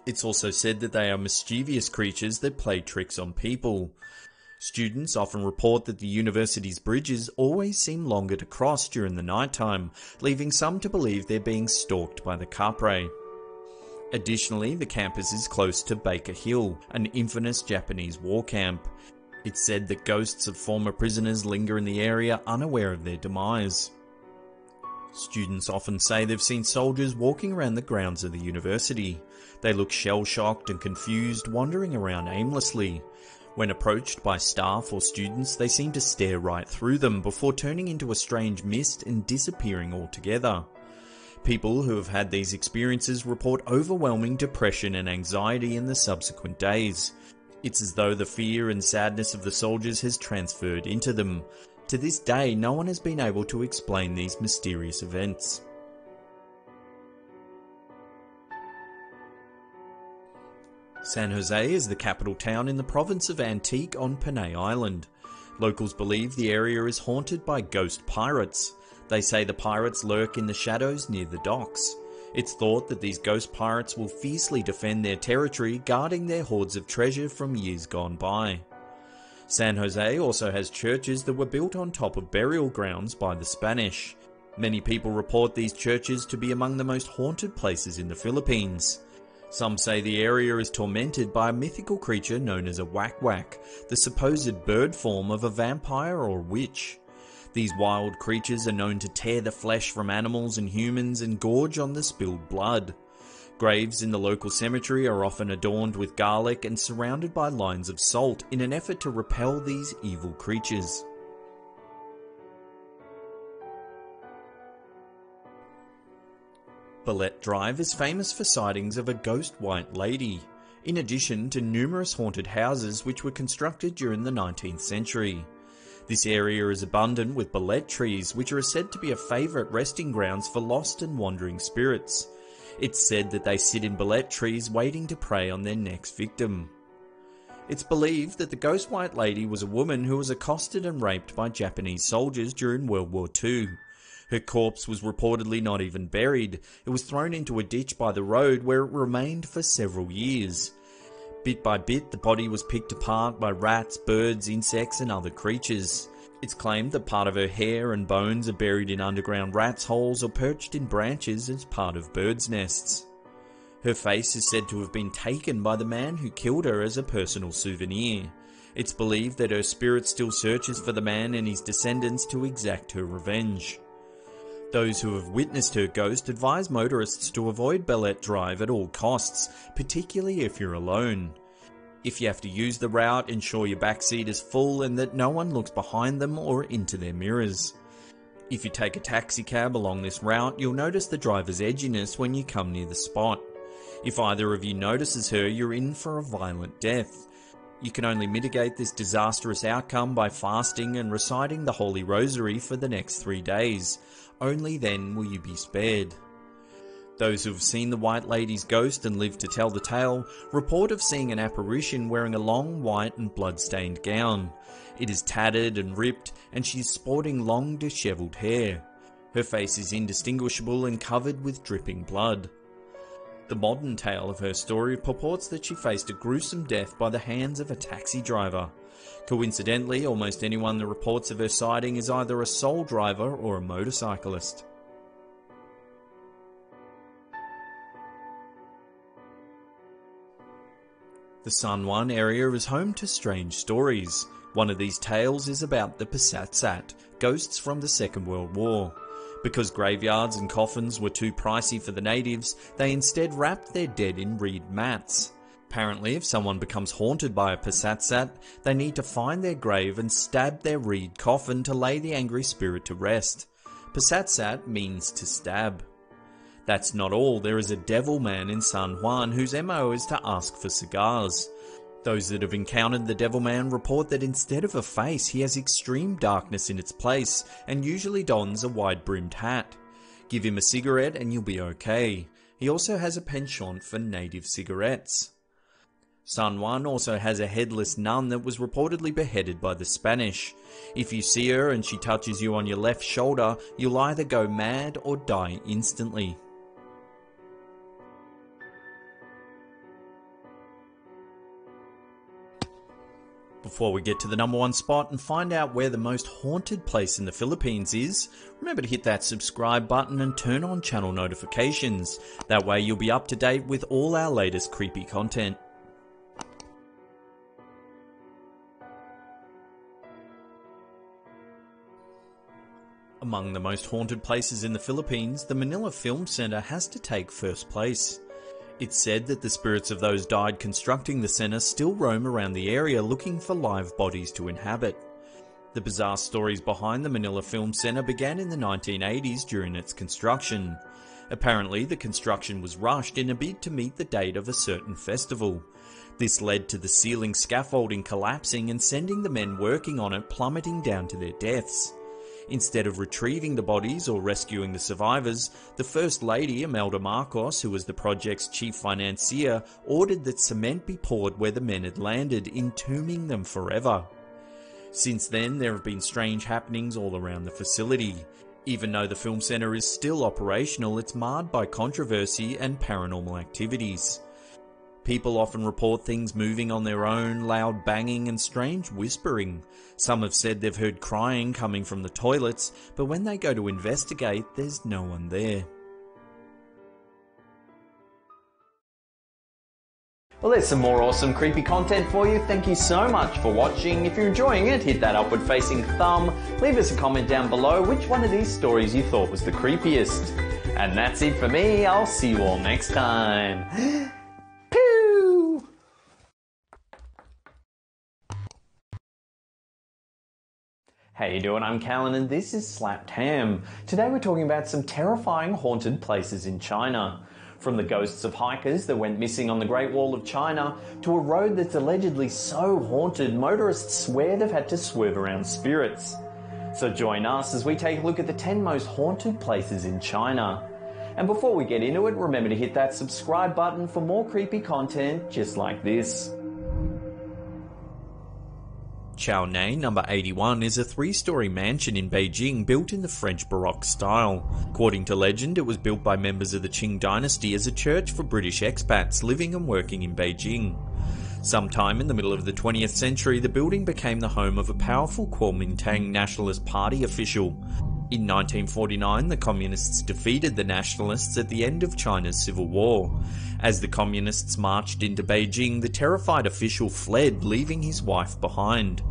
It's also said that they are mischievous creatures that play tricks on people. Students often report that the university's bridges always seem longer to cross during the nighttime, leaving some to believe they're being stalked by the Capre. Additionally, the campus is close to Baker Hill, an infamous Japanese war camp. It's said that ghosts of former prisoners linger in the area, unaware of their demise. Students often say they've seen soldiers walking around the grounds of the university. They look shell-shocked and confused, wandering around aimlessly. When approached by staff or students, they seem to stare right through them before turning into a strange mist and disappearing altogether. People who have had these experiences report overwhelming depression and anxiety in the subsequent days. It's as though the fear and sadness of the soldiers has transferred into them. To this day, no one has been able to explain these mysterious events. San Jose is the capital town in the province of Antique on Panay Island. Locals believe the area is haunted by ghost pirates. They say the pirates lurk in the shadows near the docks. It's thought that these ghost pirates will fiercely defend their territory, guarding their hoards of treasure from years gone by. San Jose also has churches that were built on top of burial grounds by the Spanish. Many people report these churches to be among the most haunted places in the Philippines. Some say the area is tormented by a mythical creature known as a whack-whack, the supposed bird form of a vampire or witch. These wild creatures are known to tear the flesh from animals and humans and gorge on the spilled blood. Graves in the local cemetery are often adorned with garlic and surrounded by lines of salt in an effort to repel these evil creatures. Ballet Drive is famous for sightings of a ghost white lady, in addition to numerous haunted houses which were constructed during the 19th century. This area is abundant with ballet trees, which are said to be a favourite resting grounds for lost and wandering spirits. It's said that they sit in ballet trees waiting to prey on their next victim. It's believed that the ghost white lady was a woman who was accosted and raped by Japanese soldiers during World War II. Her corpse was reportedly not even buried. It was thrown into a ditch by the road where it remained for several years. Bit by bit, the body was picked apart by rats, birds, insects and other creatures. It's claimed that part of her hair and bones are buried in underground rats' holes or perched in branches as part of birds' nests. Her face is said to have been taken by the man who killed her as a personal souvenir. It's believed that her spirit still searches for the man and his descendants to exact her revenge. Those who have witnessed her ghost advise motorists to avoid Ballet Drive at all costs, particularly if you're alone. If you have to use the route, ensure your backseat is full and that no one looks behind them or into their mirrors. If you take a taxi cab along this route, you'll notice the driver's edginess when you come near the spot. If either of you notices her, you're in for a violent death. You can only mitigate this disastrous outcome by fasting and reciting the Holy Rosary for the next 3 days. Only then will you be spared. Those who have seen the White Lady's ghost and lived to tell the tale report of seeing an apparition wearing a long white and blood-stained gown. It is tattered and ripped, and she is sporting long dishevelled hair. Her face is indistinguishable and covered with dripping blood. The modern tale of her story purports that she faced a gruesome death by the hands of a taxi driver. Coincidentally, almost anyone that reports of her sighting is either a sole driver or a motorcyclist. The San Juan area is home to strange stories. One of these tales is about the Pasatsat, ghosts from the Second World War. Because graveyards and coffins were too pricey for the natives, they instead wrapped their dead in reed mats. Apparently, if someone becomes haunted by a Pasatsat, they need to find their grave and stab their reed coffin to lay the angry spirit to rest. Pasatsat means to stab. That's not all, there is a devil man in San Juan whose MO is to ask for cigars. Those that have encountered the devil man report that instead of a face, he has extreme darkness in its place and usually dons a wide-brimmed hat. Give him a cigarette and you'll be okay. He also has a penchant for native cigarettes. San Juan also has a headless nun that was reportedly beheaded by the Spanish. If you see her and she touches you on your left shoulder, you'll either go mad or die instantly. Before we get to the number one spot and find out where the most haunted place in the Philippines is, remember to hit that subscribe button and turn on channel notifications. That way you'll be up to date with all our latest creepy content. Among the most haunted places in the Philippines, the Manila Film Center has to take first place. It's said that the spirits of those died constructing the centre still roam around the area looking for live bodies to inhabit. The bizarre stories behind the Manila Film Center began in the 1980s during its construction. Apparently, the construction was rushed in a bid to meet the date of a certain festival. This led to the ceiling scaffolding collapsing and sending the men working on it plummeting down to their deaths. Instead of retrieving the bodies or rescuing the survivors, the First Lady, Imelda Marcos, who was the project's chief financier, ordered that cement be poured where the men had landed, entombing them forever. Since then, there have been strange happenings all around the facility. Even though the film centre is still operational, it's marred by controversy and paranormal activities. People often report things moving on their own, loud banging and strange whispering. Some have said they've heard crying coming from the toilets, but when they go to investigate, there's no one there. Well, there's some more awesome creepy content for you. Thank you so much for watching. If you're enjoying it, hit that upward facing thumb. Leave us a comment down below which one of these stories you thought was the creepiest. And that's it for me. I'll see you all next time. How you doing? I'm Callan and this is Slapped Ham. Today we're talking about some terrifying haunted places in China. From the ghosts of hikers that went missing on the Great Wall of China to a road that's allegedly so haunted motorists swear they've had to swerve around spirits. So join us as we take a look at the 10 most haunted places in China. And before we get into it, remember to hit that subscribe button for more creepy content just like this. Chaoneng number 81 is a 3-story mansion in Beijing built in the French Baroque style. According to legend, it was built by members of the Qing dynasty as a church for British expats living and working in Beijing. Sometime in the middle of the 20th century, the building became the home of a powerful Kuomintang Nationalist Party official. In 1949, the Communists defeated the Nationalists at the end of China's civil war. As the Communists marched into Beijing, the terrified official fled, leaving his wife behind.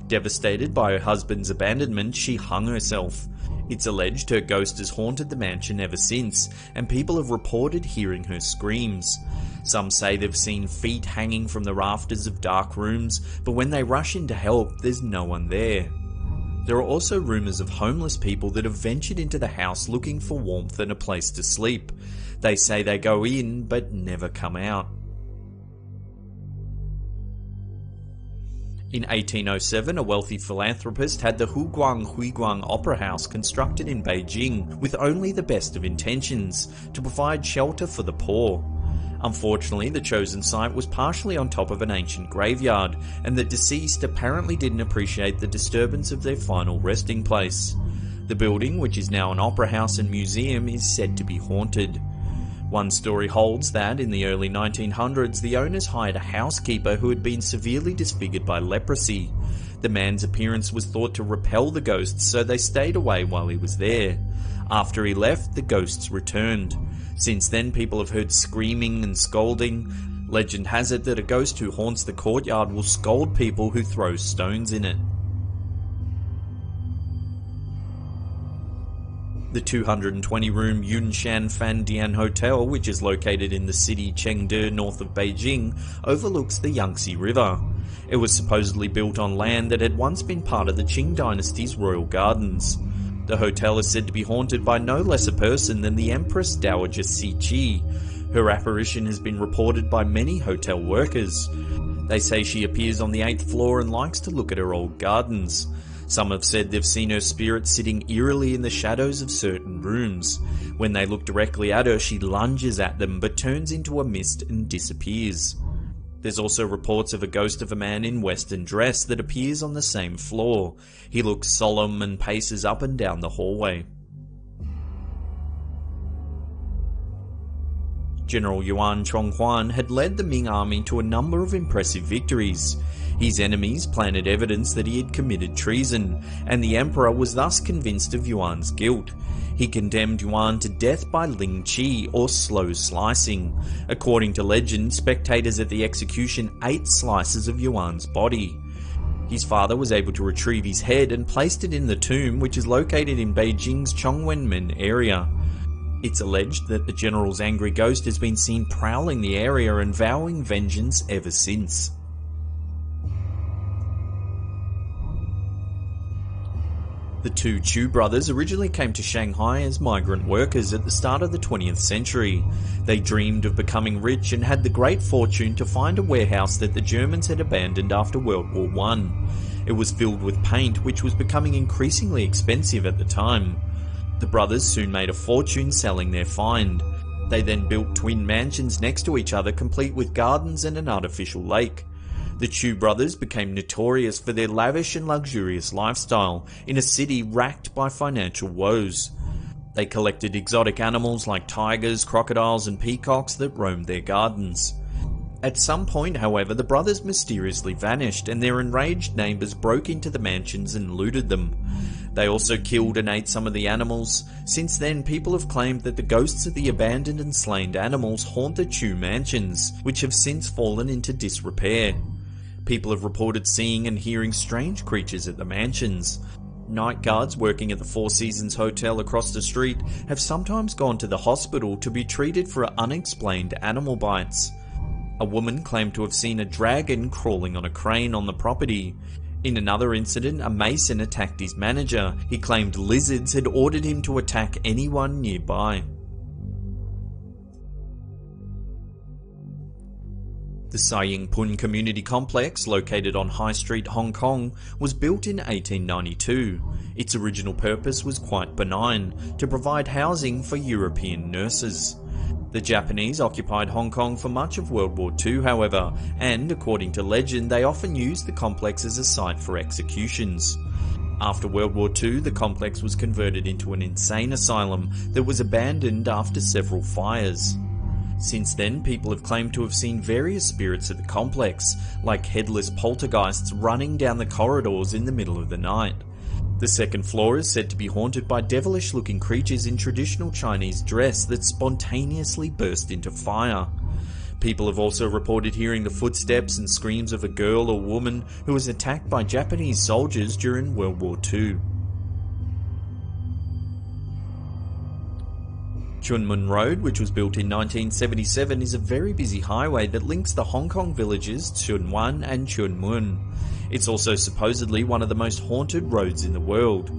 Devastated by her husband's abandonment, she hung herself. It's alleged her ghost has haunted the mansion ever since, and people have reported hearing her screams. Some say they've seen feet hanging from the rafters of dark rooms, but when they rush in to help, there's no one there. There are also rumours of homeless people that have ventured into the house looking for warmth and a place to sleep. They say they go in but never come out. In 1807, a wealthy philanthropist had the Huiguang Opera House constructed in Beijing with only the best of intentions, to provide shelter for the poor. Unfortunately, the chosen site was partially on top of an ancient graveyard, and the deceased apparently didn't appreciate the disturbance of their final resting place. The building, which is now an opera house and museum, is said to be haunted. One story holds that in the early 1900s, the owners hired a housekeeper who had been severely disfigured by leprosy. The man's appearance was thought to repel the ghosts, so they stayed away while he was there. After he left, the ghosts returned. Since then, people have heard screaming and scolding. Legend has it that a ghost who haunts the courtyard will scold people who throw stones in it. The 220-room Yunshan Fan Dian Hotel, which is located in the city Chengde north of Beijing, overlooks the Yangtze River. It was supposedly built on land that had once been part of the Qing dynasty's royal gardens. The hotel is said to be haunted by no less a person than the Empress Dowager Cixi. Her apparition has been reported by many hotel workers. They say she appears on the 8th floor and likes to look at her old gardens. Some have said they've seen her spirit sitting eerily in the shadows of certain rooms. When they look directly at her, she lunges at them but turns into a mist and disappears. There's also reports of a ghost of a man in Western dress that appears on the same floor. He looks solemn and paces up and down the hallway. General Yuan Chonghuan had led the Ming army to a number of impressive victories. His enemies planted evidence that he had committed treason, and the emperor was thus convinced of Yuan's guilt. He condemned Yuan to death by Ling Qi, or slow slicing. According to legend, spectators at the execution ate slices of Yuan's body. His father was able to retrieve his head and placed it in the tomb, which is located in Beijing's Chongwenmen area. It's alleged that the general's angry ghost has been seen prowling the area and vowing vengeance ever since. The two Chu brothers originally came to Shanghai as migrant workers at the start of the 20th century. They dreamed of becoming rich and had the great fortune to find a warehouse that the Germans had abandoned after World War I. It was filled with paint, which was becoming increasingly expensive at the time. The brothers soon made a fortune selling their find. They then built twin mansions next to each other, complete with gardens and an artificial lake. The Chu brothers became notorious for their lavish and luxurious lifestyle in a city racked by financial woes. They collected exotic animals like tigers, crocodiles, and peacocks that roamed their gardens. At some point, however, the brothers mysteriously vanished, and their enraged neighbours broke into the mansions and looted them. They also killed and ate some of the animals. Since then, people have claimed that the ghosts of the abandoned and slain animals haunt the Chu mansions, which have since fallen into disrepair. People have reported seeing and hearing strange creatures at the mansions. Night guards working at the Four Seasons Hotel across the street have sometimes gone to the hospital to be treated for unexplained animal bites. A woman claimed to have seen a dragon crawling on a crane on the property. In another incident, a mason attacked his manager. He claimed lizards had ordered him to attack anyone nearby. The Sai Ying Pun Community Complex, located on High Street, Hong Kong, was built in 1892. Its original purpose was quite benign, to provide housing for European nurses. The Japanese occupied Hong Kong for much of World War II, however, and, according to legend, they often used the complex as a site for executions. After World War II, the complex was converted into an insane asylum that was abandoned after several fires. Since then, people have claimed to have seen various spirits at the complex, like headless poltergeists running down the corridors in the middle of the night. The second floor is said to be haunted by devilish-looking creatures in traditional Chinese dress that spontaneously burst into fire. People have also reported hearing the footsteps and screams of a girl or woman who was attacked by Japanese soldiers during World War II. Chunmun Road, which was built in 1977, is a very busy highway that links the Hong Kong villages Chunwan and Chunmun. It's also supposedly one of the most haunted roads in the world.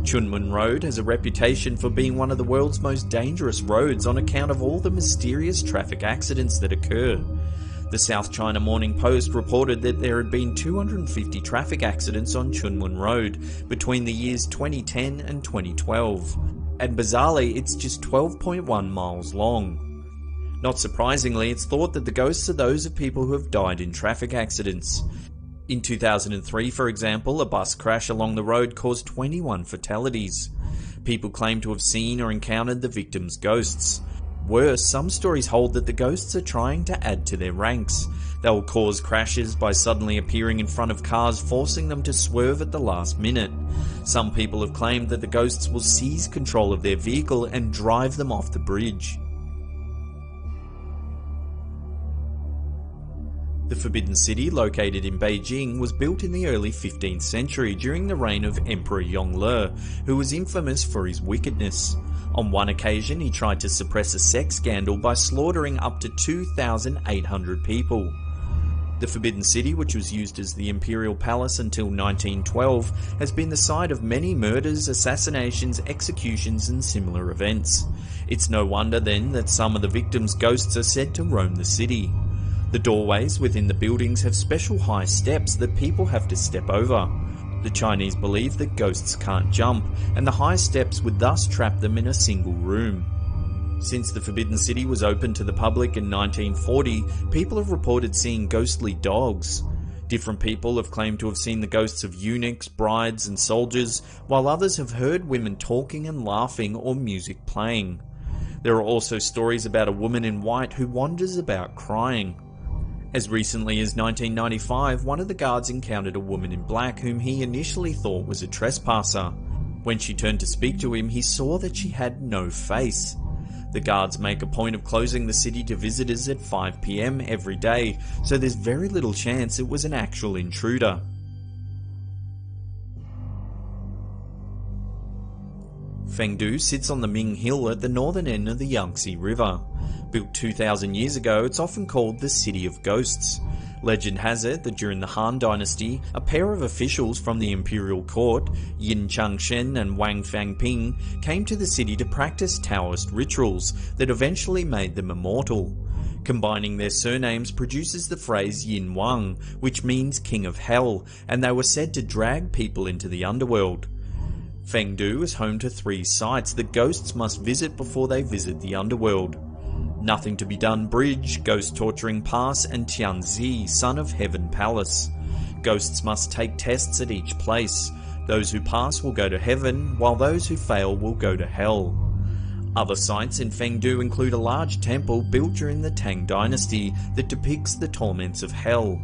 Chunmun Road has a reputation for being one of the world's most dangerous roads on account of all the mysterious traffic accidents that occur. The South China Morning Post reported that there had been 250 traffic accidents on Chunmun Road between the years 2010 and 2012. And bizarrely, it's just 12.1 miles long. Not surprisingly, it's thought that the ghosts are those of people who have died in traffic accidents. In 2003, for example, a bus crash along the road caused 21 fatalities. People claim to have seen or encountered the victims' ghosts. Worse, some stories hold that the ghosts are trying to add to their ranks. They will cause crashes by suddenly appearing in front of cars, forcing them to swerve at the last minute. Some people have claimed that the ghosts will seize control of their vehicle and drive them off the bridge. The Forbidden City, located in Beijing, was built in the early 15th century during the reign of Emperor Yongle, who was infamous for his wickedness. On one occasion, he tried to suppress a sex scandal by slaughtering up to 2,800 people. The Forbidden City, which was used as the Imperial Palace until 1912, has been the site of many murders, assassinations, executions and similar events. It's no wonder then that some of the victims' ghosts are said to roam the city. The doorways within the buildings have special high steps that people have to step over. The Chinese believe that ghosts can't jump, and the high steps would thus trap them in a single room. Since the Forbidden City was opened to the public in 1940, people have reported seeing ghostly dogs. Different people have claimed to have seen the ghosts of eunuchs, brides and soldiers, while others have heard women talking and laughing or music playing. There are also stories about a woman in white who wanders about crying. As recently as 1995, one of the guards encountered a woman in black whom he initially thought was a trespasser. When she turned to speak to him, he saw that she had no face. The guards make a point of closing the city to visitors at 5 PM every day, so there's very little chance it was an actual intruder. Fengdu sits on the Ming Hill at the northern end of the Yangtze River. Built 2,000 years ago, it's often called the City of Ghosts. Legend has it that during the Han Dynasty, a pair of officials from the imperial court, Yin Changshen and Wang Fangping, came to the city to practice Taoist rituals that eventually made them immortal. Combining their surnames produces the phrase Yin Wang, which means King of Hell, and they were said to drag people into the underworld. Fengdu is home to 3 sites that ghosts must visit before they visit the underworld. Nothing to be Done Bridge, Ghost Torturing Pass, and Tianzi, Son of Heaven Palace. Ghosts must take tests at each place. Those who pass will go to heaven, while those who fail will go to hell. Other sites in Fengdu include a large temple built during the Tang Dynasty that depicts the torments of hell.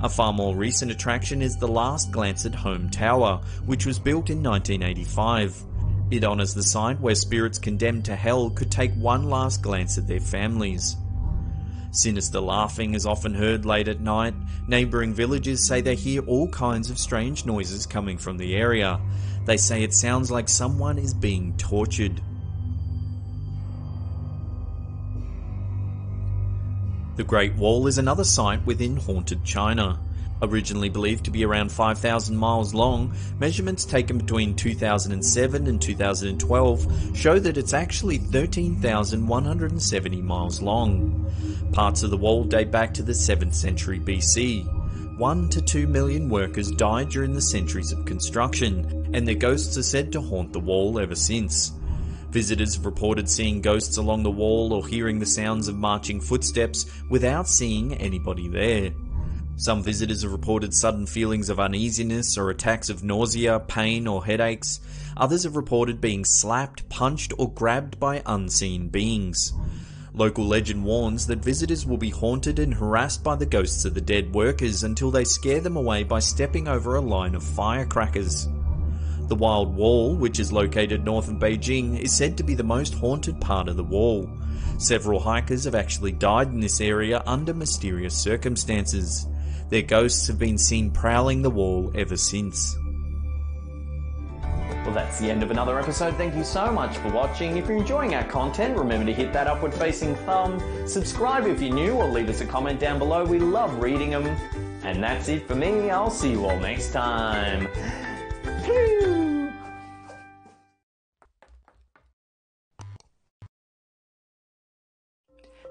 A far more recent attraction is the Last Glance at Home Tower, which was built in 1985. It honours the site where spirits condemned to hell could take one last glance at their families. Sinister laughing is often heard late at night. Neighbouring villages say they hear all kinds of strange noises coming from the area. They say it sounds like someone is being tortured. The Great Wall is another site within haunted China. Originally believed to be around 5,000 miles long, measurements taken between 2007 and 2012 show that it's actually 13,170 miles long. Parts of the wall date back to the 7th century BC. 1 to 2 million workers died during the centuries of construction, and their ghosts are said to haunt the wall ever since. Visitors have reported seeing ghosts along the wall or hearing the sounds of marching footsteps without seeing anybody there. Some visitors have reported sudden feelings of uneasiness or attacks of nausea, pain or headaches. Others have reported being slapped, punched or grabbed by unseen beings. Local legend warns that visitors will be haunted and harassed by the ghosts of the dead workers until they scare them away by stepping over a line of firecrackers. The Wild Wall, which is located north of Beijing, is said to be the most haunted part of the wall. Several hikers have actually died in this area under mysterious circumstances. Their ghosts have been seen prowling the wall ever since. Well, that's the end of another episode. Thank you so much for watching. If you're enjoying our content, remember to hit that upward facing thumb, subscribe if you're new, or leave us a comment down below. We love reading them. And that's it for me. I'll see you all next time. Pew!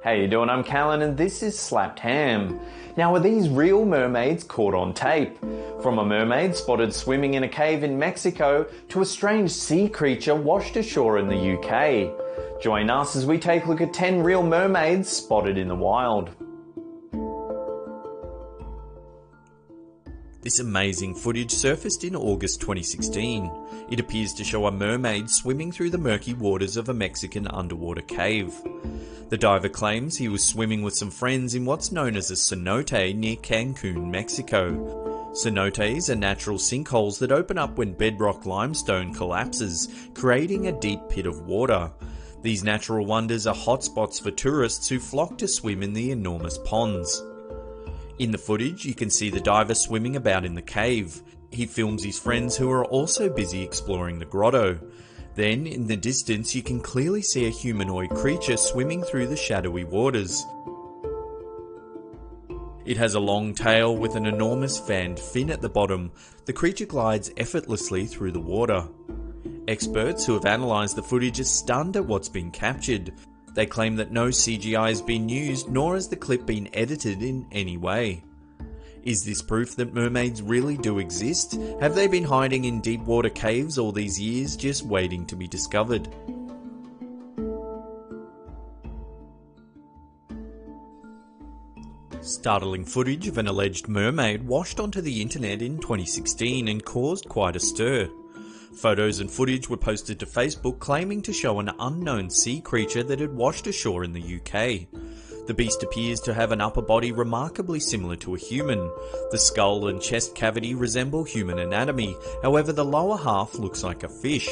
How you doing? I'm Callan and this is Slapped Ham. Now, are these real mermaids caught on tape? From a mermaid spotted swimming in a cave in Mexico to a strange sea creature washed ashore in the UK. Join us as we take a look at 10 real mermaids spotted in the wild. This amazing footage surfaced in August 2016. It appears to show a mermaid swimming through the murky waters of a Mexican underwater cave. The diver claims he was swimming with some friends in what's known as a cenote near Cancun, Mexico. Cenotes are natural sinkholes that open up when bedrock limestone collapses, creating a deep pit of water. These natural wonders are hotspots for tourists who flock to swim in the enormous ponds. In the footage, you can see the diver swimming about in the cave. He films his friends who are also busy exploring the grotto. Then, in the distance, you can clearly see a humanoid creature swimming through the shadowy waters. It has a long tail with an enormous fanned fin at the bottom. The creature glides effortlessly through the water. Experts who have analysed the footage are stunned at what's been captured. They claim that no CGI has been used, nor has the clip been edited in any way. Is this proof that mermaids really do exist? Have they been hiding in deep water caves all these years, just waiting to be discovered? Startling footage of an alleged mermaid washed onto the internet in 2016 and caused quite a stir. Photos and footage were posted to Facebook claiming to show an unknown sea creature that had washed ashore in the UK. The beast appears to have an upper body remarkably similar to a human. The skull and chest cavity resemble human anatomy, however the lower half looks like a fish.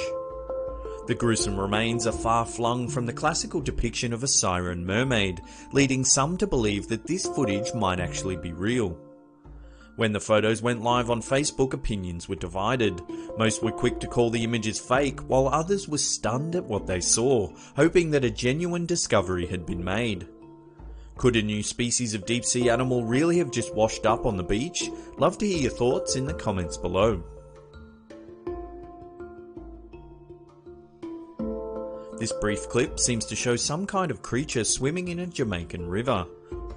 The gruesome remains are far flung from the classical depiction of a siren mermaid, leading some to believe that this footage might actually be real. When the photos went live on Facebook, opinions were divided. Most were quick to call the images fake, while others were stunned at what they saw, hoping that a genuine discovery had been made. Could a new species of deep-sea animal really have just washed up on the beach? Love to hear your thoughts in the comments below. This brief clip seems to show some kind of creature swimming in a Jamaican river.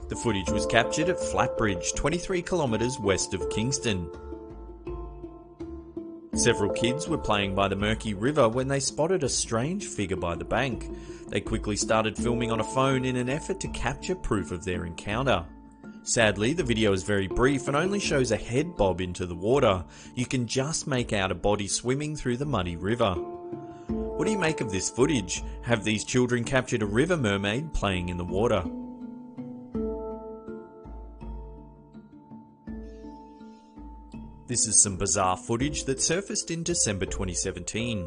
The footage was captured at Flatbridge, 23 kilometres west of Kingston. Several kids were playing by the murky river when they spotted a strange figure by the bank. They quickly started filming on a phone in an effort to capture proof of their encounter. Sadly, the video is very brief and only shows a head bob into the water. You can just make out a body swimming through the muddy river. What do you make of this footage? Have these children captured a river mermaid playing in the water? This is some bizarre footage that surfaced in December 2017.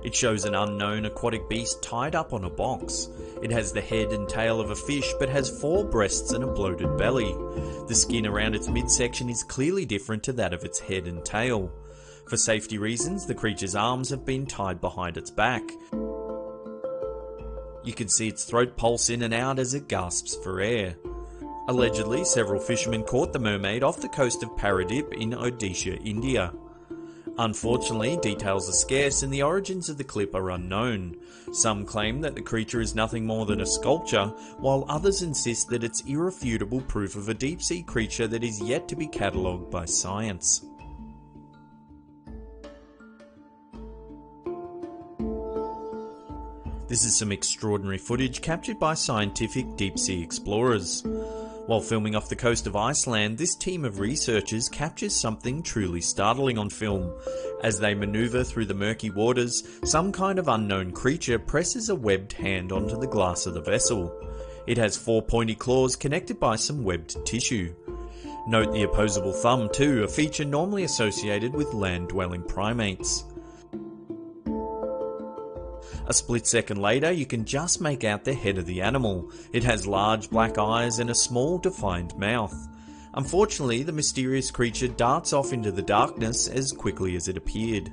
It shows an unknown aquatic beast tied up on a box. It has the head and tail of a fish but has 4 breasts and a bloated belly. The skin around its midsection is clearly different to that of its head and tail. For safety reasons, the creature's arms have been tied behind its back. You can see its throat pulse in and out as it gasps for air. Allegedly, several fishermen caught the mermaid off the coast of Paradip in Odisha, India. Unfortunately, details are scarce and the origins of the clip are unknown. Some claim that the creature is nothing more than a sculpture, while others insist that it's irrefutable proof of a deep-sea creature that is yet to be catalogued by science. This is some extraordinary footage captured by scientific deep-sea explorers. While filming off the coast of Iceland, this team of researchers captures something truly startling on film. As they maneuver through the murky waters, some kind of unknown creature presses a webbed hand onto the glass of the vessel. It has 4 pointy claws connected by some webbed tissue. Note the opposable thumb too, a feature normally associated with land-dwelling primates. A split second later, you can just make out the head of the animal. It has large black eyes and a small defined mouth. Unfortunately, the mysterious creature darts off into the darkness as quickly as it appeared.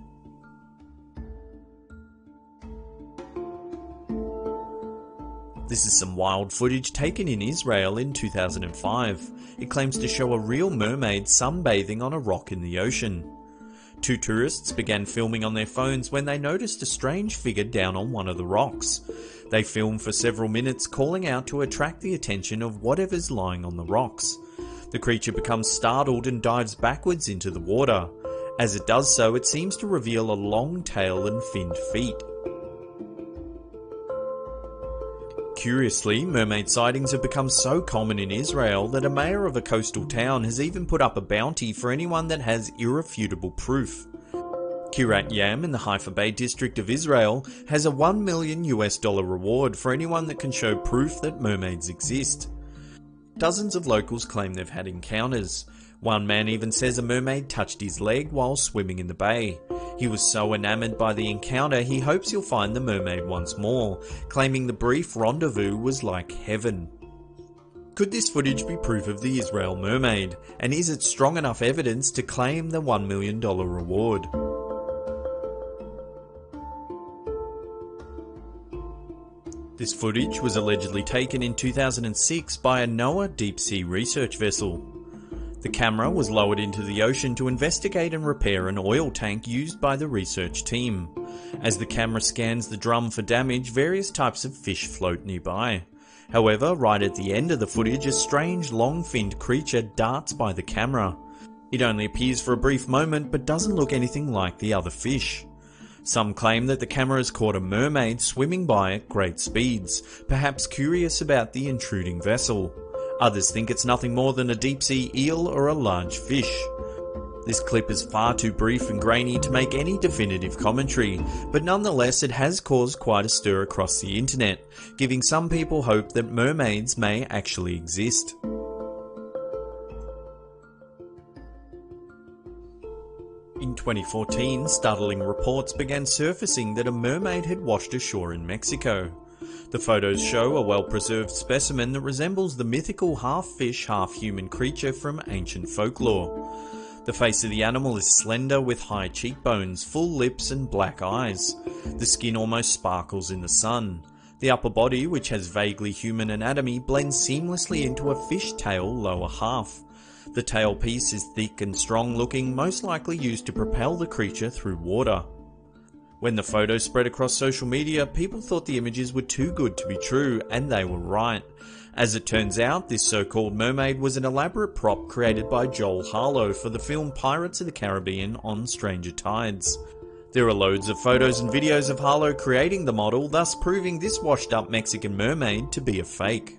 This is some wild footage taken in Israel in 2005. It claims to show a real mermaid sunbathing on a rock in the ocean. 2 tourists began filming on their phones when they noticed a strange figure down on one of the rocks. They filmed for several minutes, calling out to attract the attention of whatever's lying on the rocks. The creature becomes startled and dives backwards into the water. As it does so, it seems to reveal a long tail and finned feet. Curiously, mermaid sightings have become so common in Israel that a mayor of a coastal town has even put up a bounty for anyone that has irrefutable proof. Kiryat Yam in the Haifa Bay district of Israel has a $1 million reward for anyone that can show proof that mermaids exist. Dozens of locals claim they've had encounters. One man even says a mermaid touched his leg while swimming in the bay. He was so enamored by the encounter he hopes he'll find the mermaid once more, claiming the brief rendezvous was like heaven. Could this footage be proof of the Israel mermaid? And is it strong enough evidence to claim the $1 million reward? This footage was allegedly taken in 2006 by a NOAA deep-sea research vessel. The camera was lowered into the ocean to investigate and repair an oil tank used by the research team. As the camera scans the drum for damage, various types of fish float nearby. However, right at the end of the footage, a strange long-finned creature darts by the camera. It only appears for a brief moment, but doesn't look anything like the other fish. Some claim that the camera has caught a mermaid swimming by at great speeds, perhaps curious about the intruding vessel. Others think it's nothing more than a deep-sea eel or a large fish. This clip is far too brief and grainy to make any definitive commentary, but nonetheless it has caused quite a stir across the internet, giving some people hope that mermaids may actually exist. In 2014, startling reports began surfacing that a mermaid had washed ashore in Mexico. The photos show a well-preserved specimen that resembles the mythical half-fish, half-human creature from ancient folklore. The face of the animal is slender with high cheekbones, full lips and black eyes. The skin almost sparkles in the sun. The upper body, which has vaguely human anatomy, blends seamlessly into a fish tail lower half. The tail piece is thick and strong looking, most likely used to propel the creature through water. When the photos spread across social media, people thought the images were too good to be true, and they were right. As it turns out, this so-called mermaid was an elaborate prop created by Joel Harlow for the film Pirates of the Caribbean on Stranger Tides. There are loads of photos and videos of Harlow creating the model, thus proving this washed-up Mexican mermaid to be a fake.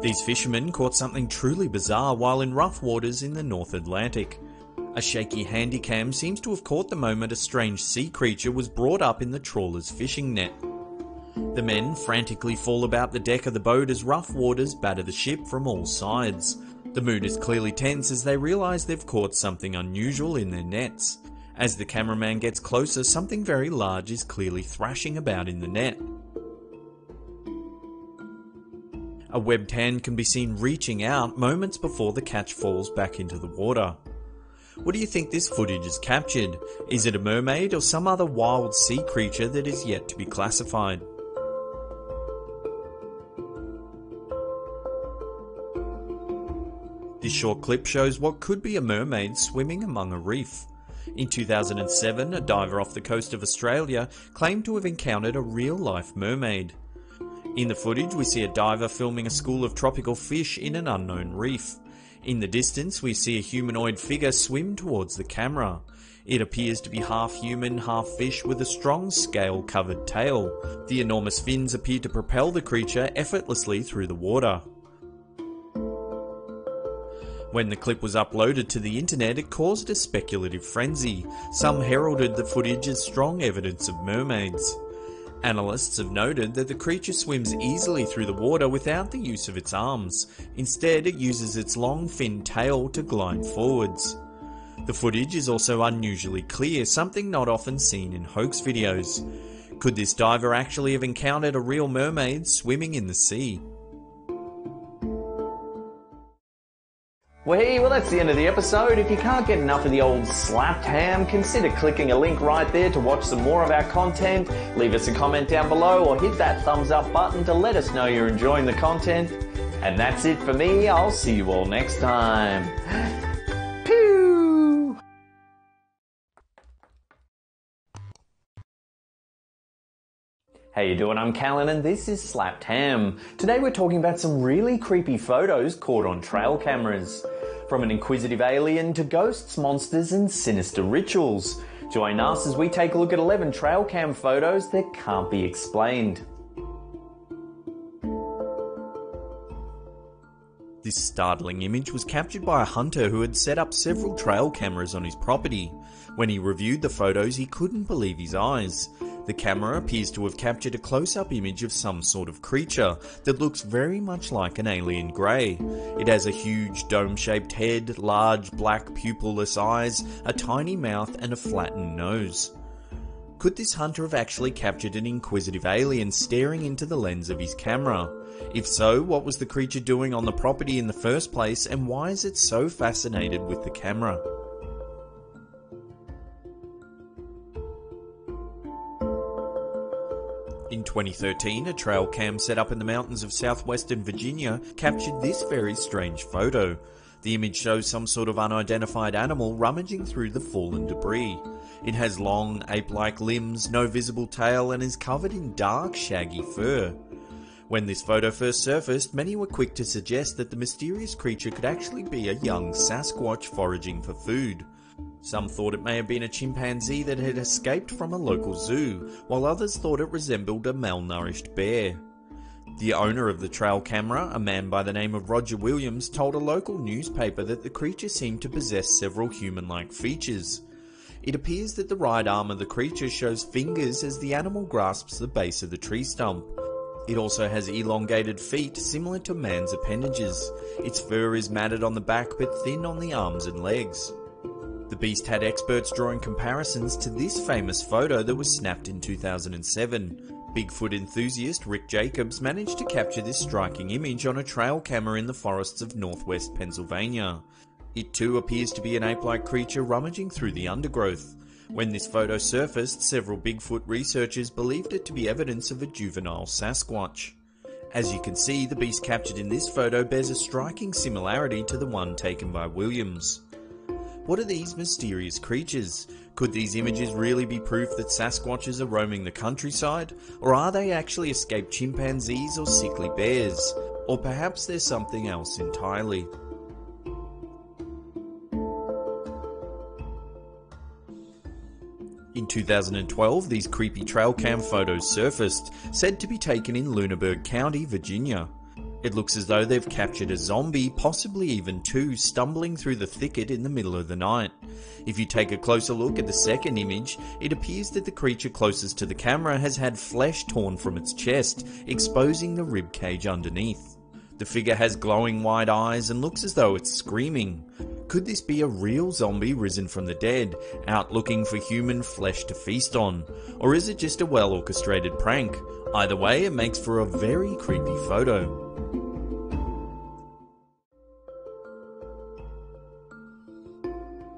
These fishermen caught something truly bizarre while in rough waters in the North Atlantic. A shaky handycam seems to have caught the moment a strange sea creature was brought up in the trawler's fishing net. The men frantically fall about the deck of the boat as rough waters batter the ship from all sides. The mood is clearly tense as they realise they've caught something unusual in their nets. As the cameraman gets closer, something very large is clearly thrashing about in the net. A webbed hand can be seen reaching out moments before the catch falls back into the water. What do you think this footage has captured? Is it a mermaid or some other wild sea creature that is yet to be classified? This short clip shows what could be a mermaid swimming among a reef. In 2007, a diver off the coast of Australia claimed to have encountered a real-life mermaid. In the footage, we see a diver filming a school of tropical fish in an unknown reef. In the distance, we see a humanoid figure swim towards the camera. It appears to be half human, half fish with a strong scale-covered tail. The enormous fins appear to propel the creature effortlessly through the water. When the clip was uploaded to the internet, it caused a speculative frenzy. Some heralded the footage as strong evidence of mermaids. Analysts have noted that the creature swims easily through the water without the use of its arms. Instead, it uses its long finned tail to glide forwards. The footage is also unusually clear, something not often seen in hoax videos. Could this diver actually have encountered a real mermaid swimming in the sea? Well, that's the end of the episode. If you can't get enough of the old slapped ham, consider clicking a link right there to watch some more of our content. Leave us a comment down below or hit that thumbs up button to let us know you're enjoying the content. And that's it for me. I'll see you all next time. Pew! How you doing? I'm Callan and this is Slapped Ham. Today we're talking about some really creepy photos caught on trail cameras. From an inquisitive alien to ghosts, monsters and sinister rituals. Join us as we take a look at 11 trail cam photos that can't be explained. This startling image was captured by a hunter who had set up several trail cameras on his property. When he reviewed the photos, he couldn't believe his eyes. The camera appears to have captured a close-up image of some sort of creature that looks very much like an alien grey. It has a huge dome-shaped head, large black pupilless eyes, a tiny mouth and a flattened nose. Could this hunter have actually captured an inquisitive alien staring into the lens of his camera? If so, what was the creature doing on the property in the first place, and why is it so fascinated with the camera? In 2013, a trail cam set up in the mountains of southwestern Virginia captured this very strange photo. The image shows some sort of unidentified animal rummaging through the fallen debris. It has long, ape-like limbs, no visible tail, and is covered in dark, shaggy fur. When this photo first surfaced, many were quick to suggest that the mysterious creature could actually be a young Sasquatch foraging for food. Some thought it may have been a chimpanzee that had escaped from a local zoo, while others thought it resembled a malnourished bear. The owner of the trail camera, a man by the name of Roger Williams, told a local newspaper that the creature seemed to possess several human-like features. It appears that the right arm of the creature shows fingers as the animal grasps the base of the tree stump. It also has elongated feet similar to man's appendages. Its fur is matted on the back but thin on the arms and legs. The beast had experts drawing comparisons to this famous photo that was snapped in 2007. Bigfoot enthusiast Rick Jacobs managed to capture this striking image on a trail camera in the forests of northwest Pennsylvania. It too appears to be an ape-like creature rummaging through the undergrowth. When this photo surfaced, several Bigfoot researchers believed it to be evidence of a juvenile Sasquatch. As you can see, the beast captured in this photo bears a striking similarity to the one taken by Williams. What are these mysterious creatures? Could these images really be proof that Sasquatches are roaming the countryside? Or are they actually escaped chimpanzees or sickly bears? Or perhaps there's something else entirely? In 2012, these creepy trail cam photos surfaced, said to be taken in Lunenburg County, Virginia. It looks as though they've captured a zombie, possibly even two, stumbling through the thicket in the middle of the night. If you take a closer look at the second image, it appears that the creature closest to the camera has had flesh torn from its chest, exposing the rib cage underneath. The figure has glowing white eyes and looks as though it's screaming. Could this be a real zombie risen from the dead, out looking for human flesh to feast on? Or is it just a well-orchestrated prank? Either way, it makes for a very creepy photo.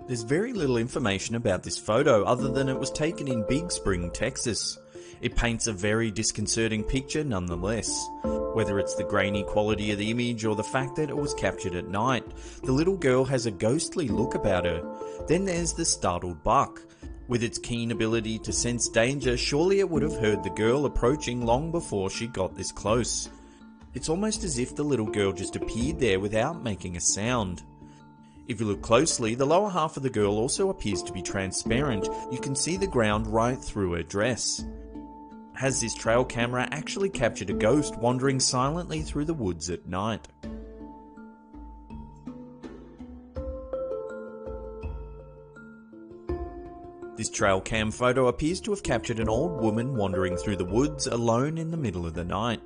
There's very little information about this photo other than it was taken in Big Spring, Texas. It paints a very disconcerting picture nonetheless. Whether it's the grainy quality of the image or the fact that it was captured at night, the little girl has a ghostly look about her. Then there's the startled buck. With its keen ability to sense danger, surely it would have heard the girl approaching long before she got this close. It's almost as if the little girl just appeared there without making a sound. If you look closely, the lower half of the girl also appears to be transparent. You can see the ground right through her dress. Has this trail camera actually captured a ghost wandering silently through the woods at night? This trail cam photo appears to have captured an old woman wandering through the woods alone in the middle of the night.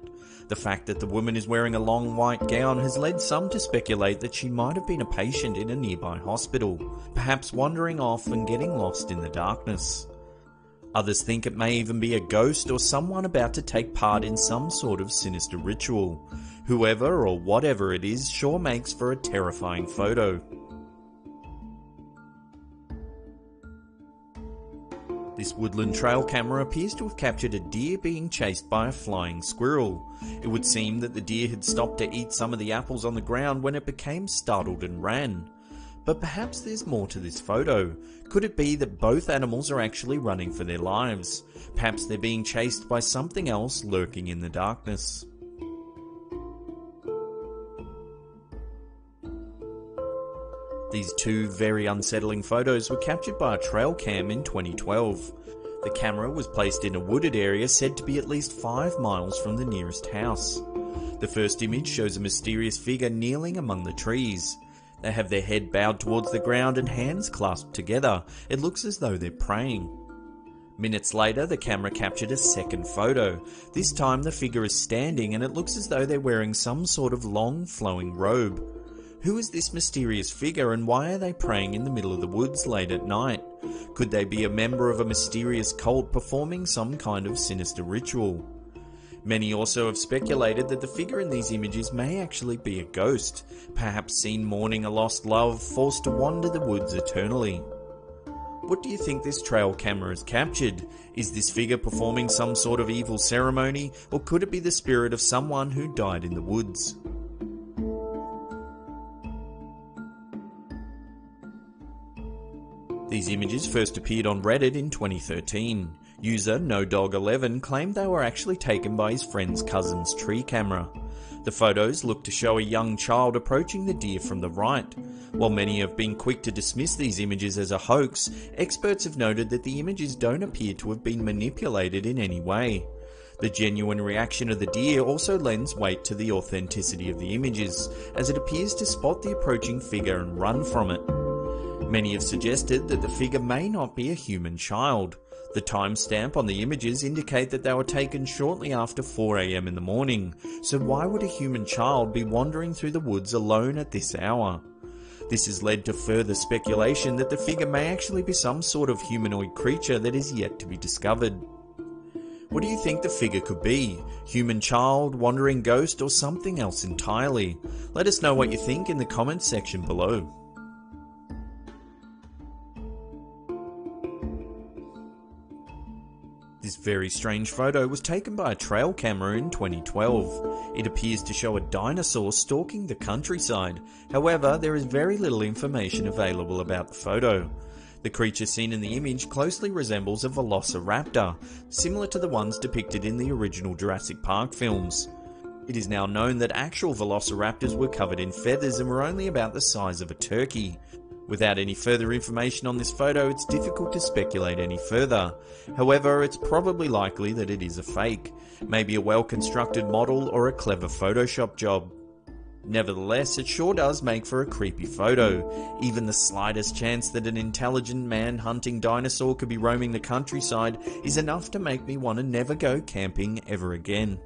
The fact that the woman is wearing a long white gown has led some to speculate that she might have been a patient in a nearby hospital, perhaps wandering off and getting lost in the darkness. Others think it may even be a ghost or someone about to take part in some sort of sinister ritual. Whoever or whatever it is sure makes for a terrifying photo. This woodland trail camera appears to have captured a deer being chased by a flying squirrel. It would seem that the deer had stopped to eat some of the apples on the ground when it became startled and ran. But perhaps there's more to this photo. Could it be that both animals are actually running for their lives? Perhaps they're being chased by something else lurking in the darkness. These two very unsettling photos were captured by a trail cam in 2012. The camera was placed in a wooded area said to be at least 5 miles from the nearest house. The first image shows a mysterious figure kneeling among the trees. They have their head bowed towards the ground and hands clasped together. It looks as though they're praying. Minutes later, the camera captured a second photo. This time the figure is standing and it looks as though they're wearing some sort of long flowing robe. Who is this mysterious figure and why are they praying in the middle of the woods late at night? Could they be a member of a mysterious cult performing some kind of sinister ritual? Many also have speculated that the figure in these images may actually be a ghost, perhaps seen mourning a lost love, forced to wander the woods eternally. What do you think this trail camera has captured? Is this figure performing some sort of evil ceremony, or could it be the spirit of someone who died in the woods? These images first appeared on Reddit in 2013. User NoDog11 claimed they were actually taken by his friend's cousin's tree camera. The photos look to show a young child approaching the deer from the right. While many have been quick to dismiss these images as a hoax, experts have noted that the images don't appear to have been manipulated in any way. The genuine reaction of the deer also lends weight to the authenticity of the images, as it appears to spot the approaching figure and run from it. Many have suggested that the figure may not be a human child. The timestamp on the images indicate that they were taken shortly after 4 AM in the morning, so why would a human child be wandering through the woods alone at this hour? This has led to further speculation that the figure may actually be some sort of humanoid creature that is yet to be discovered. What do you think the figure could be? Human child, wandering ghost, or something else entirely? Let us know what you think in the comments section below. This very strange photo was taken by a trail camera in 2012. It appears to show a dinosaur stalking the countryside. However, there is very little information available about the photo. The creature seen in the image closely resembles a velociraptor, similar to the ones depicted in the original Jurassic Park films. It is now known that actual velociraptors were covered in feathers and were only about the size of a turkey. Without any further information on this photo, it's difficult to speculate any further. However, it's probably likely that it is a fake, maybe a well-constructed model or a clever Photoshop job. Nevertheless, it sure does make for a creepy photo. Even the slightest chance that an intelligent man-hunting dinosaur could be roaming the countryside is enough to make me want to never go camping ever again.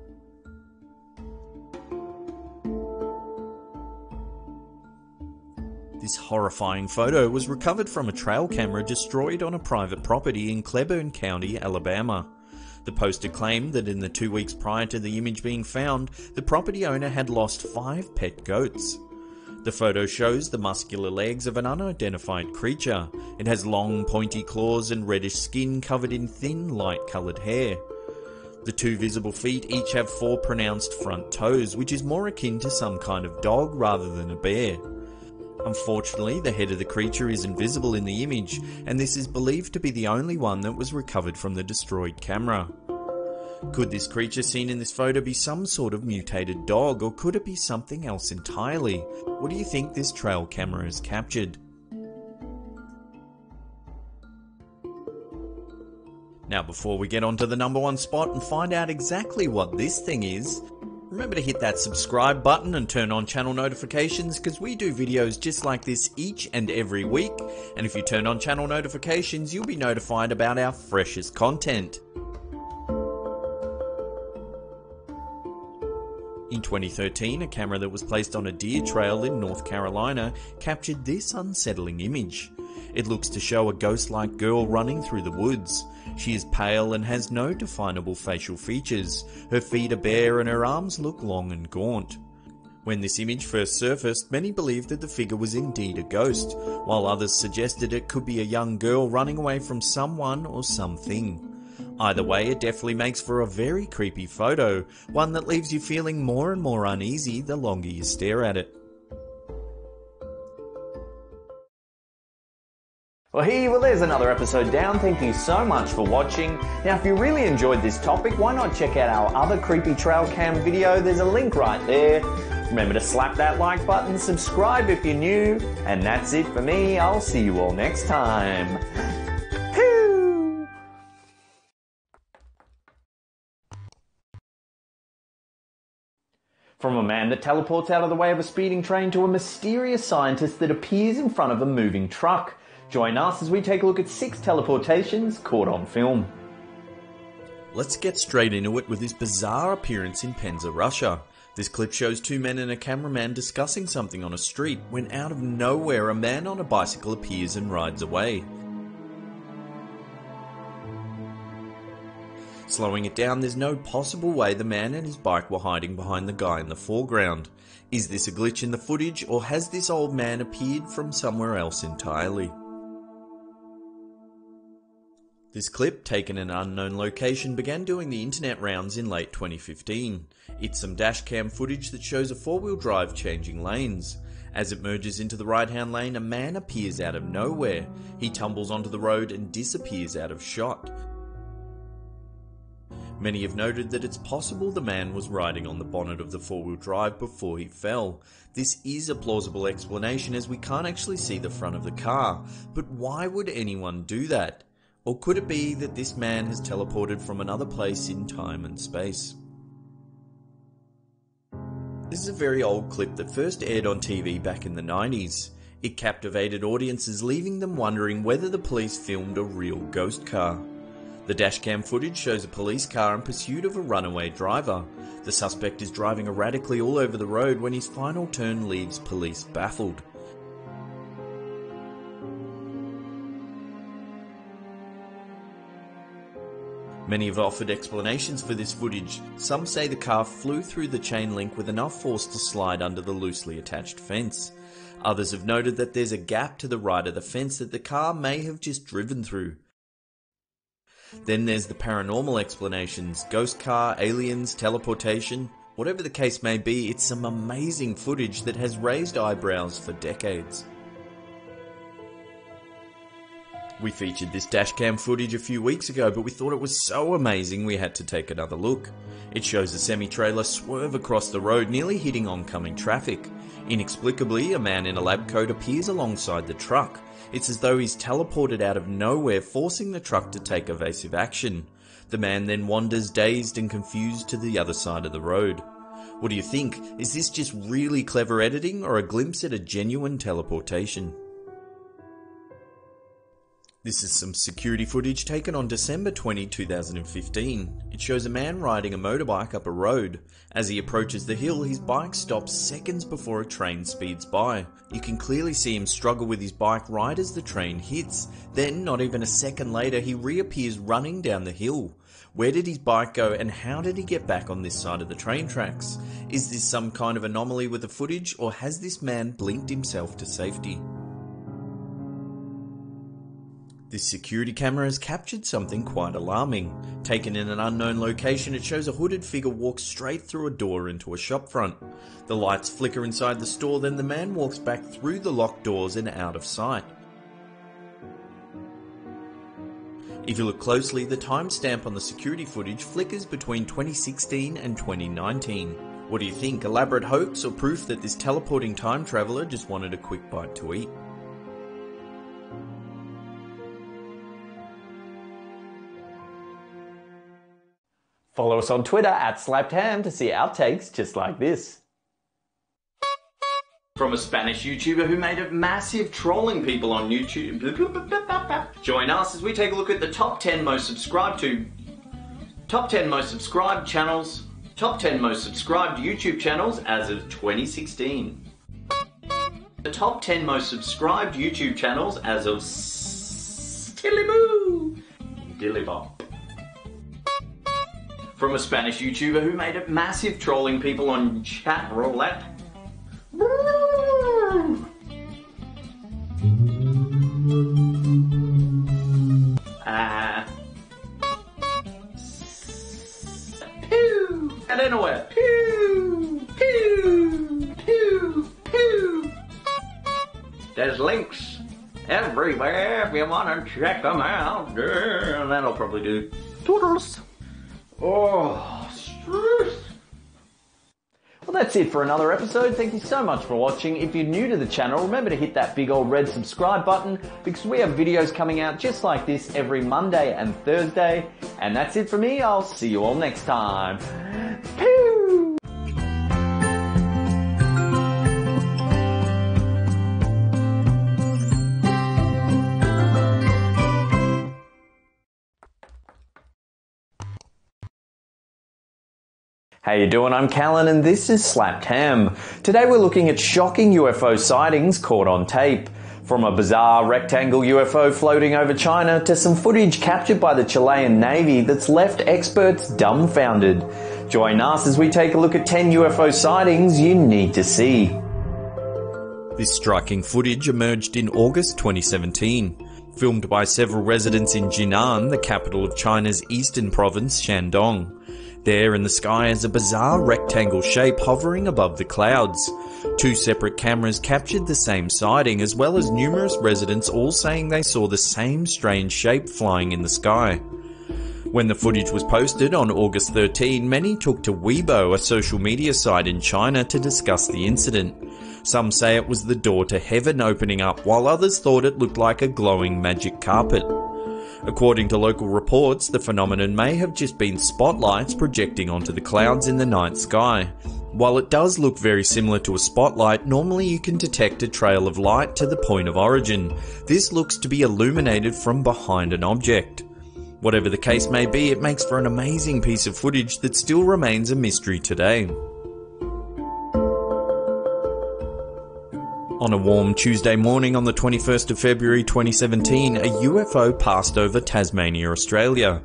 This horrifying photo was recovered from a trail camera destroyed on a private property in Cleburne County, Alabama. The poster claimed that in the 2 weeks prior to the image being found, the property owner had lost 5 pet goats. The photo shows the muscular legs of an unidentified creature. It has long, pointy claws and reddish skin covered in thin, light-coloured hair. The 2 visible feet each have 4 pronounced front toes, which is more akin to some kind of dog rather than a bear. Unfortunately, the head of the creature is invisible in the image, and this is believed to be the only one that was recovered from the destroyed camera. Could this creature seen in this photo be some sort of mutated dog, or could it be something else entirely? What do you think this trail camera has captured? Now, before we get on to the #1 spot and find out exactly what this thing is, remember to hit that subscribe button and turn on channel notifications, because we do videos just like this each and every week, and if you turn on channel notifications you'll be notified about our freshest content. In 2013, a camera that was placed on a deer trail in North Carolina captured this unsettling image. It looks to show a ghost-like girl running through the woods. She is pale and has no definable facial features. Her feet are bare and her arms look long and gaunt. When this image first surfaced, many believed that the figure was indeed a ghost, while others suggested it could be a young girl running away from someone or something. Either way, it definitely makes for a very creepy photo, one that leaves you feeling more and more uneasy the longer you stare at it. Well, there's another episode down. Thank you so much for watching. Now, if you really enjoyed this topic, why not check out our other creepy trail cam video? There's a link right there. Remember to slap that like button, subscribe if you're new, and that's it for me. I'll see you all next time. Phew! From a man that teleports out of the way of a speeding train to a mysterious scientist that appears in front of a moving truck. Join us as we take a look at 6 teleportations caught on film. Let's get straight into it with this bizarre appearance in Penza, Russia. This clip shows 2 men and a cameraman discussing something on a street when out of nowhere a man on a bicycle appears and rides away. Slowing it down, there's no possible way the man and his bike were hiding behind the guy in the foreground. Is this a glitch in the footage, or has this old man appeared from somewhere else entirely? This clip, taken in an unknown location, began doing the internet rounds in late 2015. It's some dashcam footage that shows a 4-wheel drive changing lanes. As it merges into the right-hand lane, a man appears out of nowhere. He tumbles onto the road and disappears out of shot. Many have noted that it's possible the man was riding on the bonnet of the 4-wheel drive before he fell. This is a plausible explanation as we can't actually see the front of the car. But why would anyone do that? Or could it be that this man has teleported from another place in time and space? This is a very old clip that first aired on TV back in the 90s. It captivated audiences, leaving them wondering whether the police filmed a real ghost car. The dashcam footage shows a police car in pursuit of a runaway driver. The suspect is driving erratically all over the road when his final turn leaves police baffled. Many have offered explanations for this footage. Some say the car flew through the chain link with enough force to slide under the loosely attached fence. Others have noted that there's a gap to the right of the fence that the car may have just driven through. Then there's the paranormal explanations, ghost car, aliens, teleportation. Whatever the case may be, it's some amazing footage that has raised eyebrows for decades. We featured this dashcam footage a few weeks ago, but we thought it was so amazing we had to take another look. It shows a semi-trailer swerve across the road, nearly hitting oncoming traffic. Inexplicably, a man in a lab coat appears alongside the truck. It's as though he's teleported out of nowhere, forcing the truck to take evasive action. The man then wanders dazed and confused to the other side of the road. What do you think? Is this just really clever editing or a glimpse at a genuine teleportation? This is some security footage taken on December 20, 2015. It shows a man riding a motorbike up a road. As he approaches the hill, his bike stops seconds before a train speeds by. You can clearly see him struggle with his bike right as the train hits. Then, not even a second later, he reappears running down the hill. Where did his bike go and how did he get back on this side of the train tracks? Is this some kind of anomaly with the footage, or has this man blinked himself to safety? This security camera has captured something quite alarming. Taken in an unknown location, it shows a hooded figure walk straight through a door into a shop front. The lights flicker inside the store, then the man walks back through the locked doors and out of sight. If you look closely, the timestamp on the security footage flickers between 2016 and 2019. What do you think? Elaborate hoax or proof that this teleporting time traveller just wanted a quick bite to eat? Follow us on Twitter @SlappedHam to see outtakes just like this. From a Spanish YouTuber who made it massive trolling people on YouTube. Join us as we take a look at the top 10 most subscribed channels, top 10 most subscribed YouTube channels as of 2016. The top 10 most subscribed YouTube channels as of Dillybop. From a Spanish YouTuber who made it massive trolling people on chat roulette. Pew! And anywhere. Pew! Pew! Pew! Pew! There's links everywhere if you want to check them out. And that'll probably do. Toodles! Oh, struth! Well, That's it for another episode. Thank you so much for watching. If you're new to the channel, remember to hit that big old red subscribe button because we have videos coming out just like this every Monday and Thursday. And that's it for me. I'll see you all next time. Pew! How you doing? I'm Callan and this is Slapped Ham. Today we're looking at shocking UFO sightings caught on tape. From a bizarre rectangle UFO floating over China to some footage captured by the Chilean Navy that's left experts dumbfounded. Join us as we take a look at 10 UFO sightings you need to see. This striking footage emerged in August 2017, filmed by several residents in Jinan, the capital of China's eastern province, Shandong. There in the sky is a bizarre rectangle shape hovering above the clouds. Two separate cameras captured the same sighting, as well as numerous residents all saying they saw the same strange shape flying in the sky. When the footage was posted on August 13, many took to Weibo, a social media site in China, to discuss the incident. Some say it was the door to heaven opening up, while others thought it looked like a glowing magic carpet. According to local reports, the phenomenon may have just been spotlights projecting onto the clouds in the night sky. While it does look very similar to a spotlight, normally you can detect a trail of light to the point of origin. This looks to be illuminated from behind an object. Whatever the case may be, it makes for an amazing piece of footage that still remains a mystery today. On a warm Tuesday morning on the 21st of February 2017, a UFO passed over Tasmania, Australia.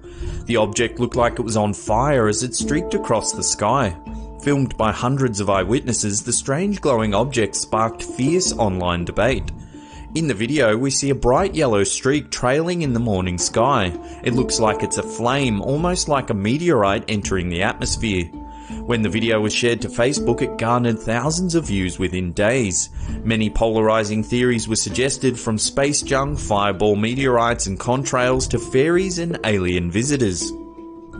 The object looked like it was on fire as it streaked across the sky. Filmed by hundreds of eyewitnesses, the strange glowing object sparked fierce online debate. In the video, we see a bright yellow streak trailing in the morning sky. It looks like it's a flame, almost like a meteorite entering the atmosphere. When the video was shared to Facebook, it garnered thousands of views within days. Many polarizing theories were suggested, from space junk, fireball meteorites and contrails to fairies and alien visitors.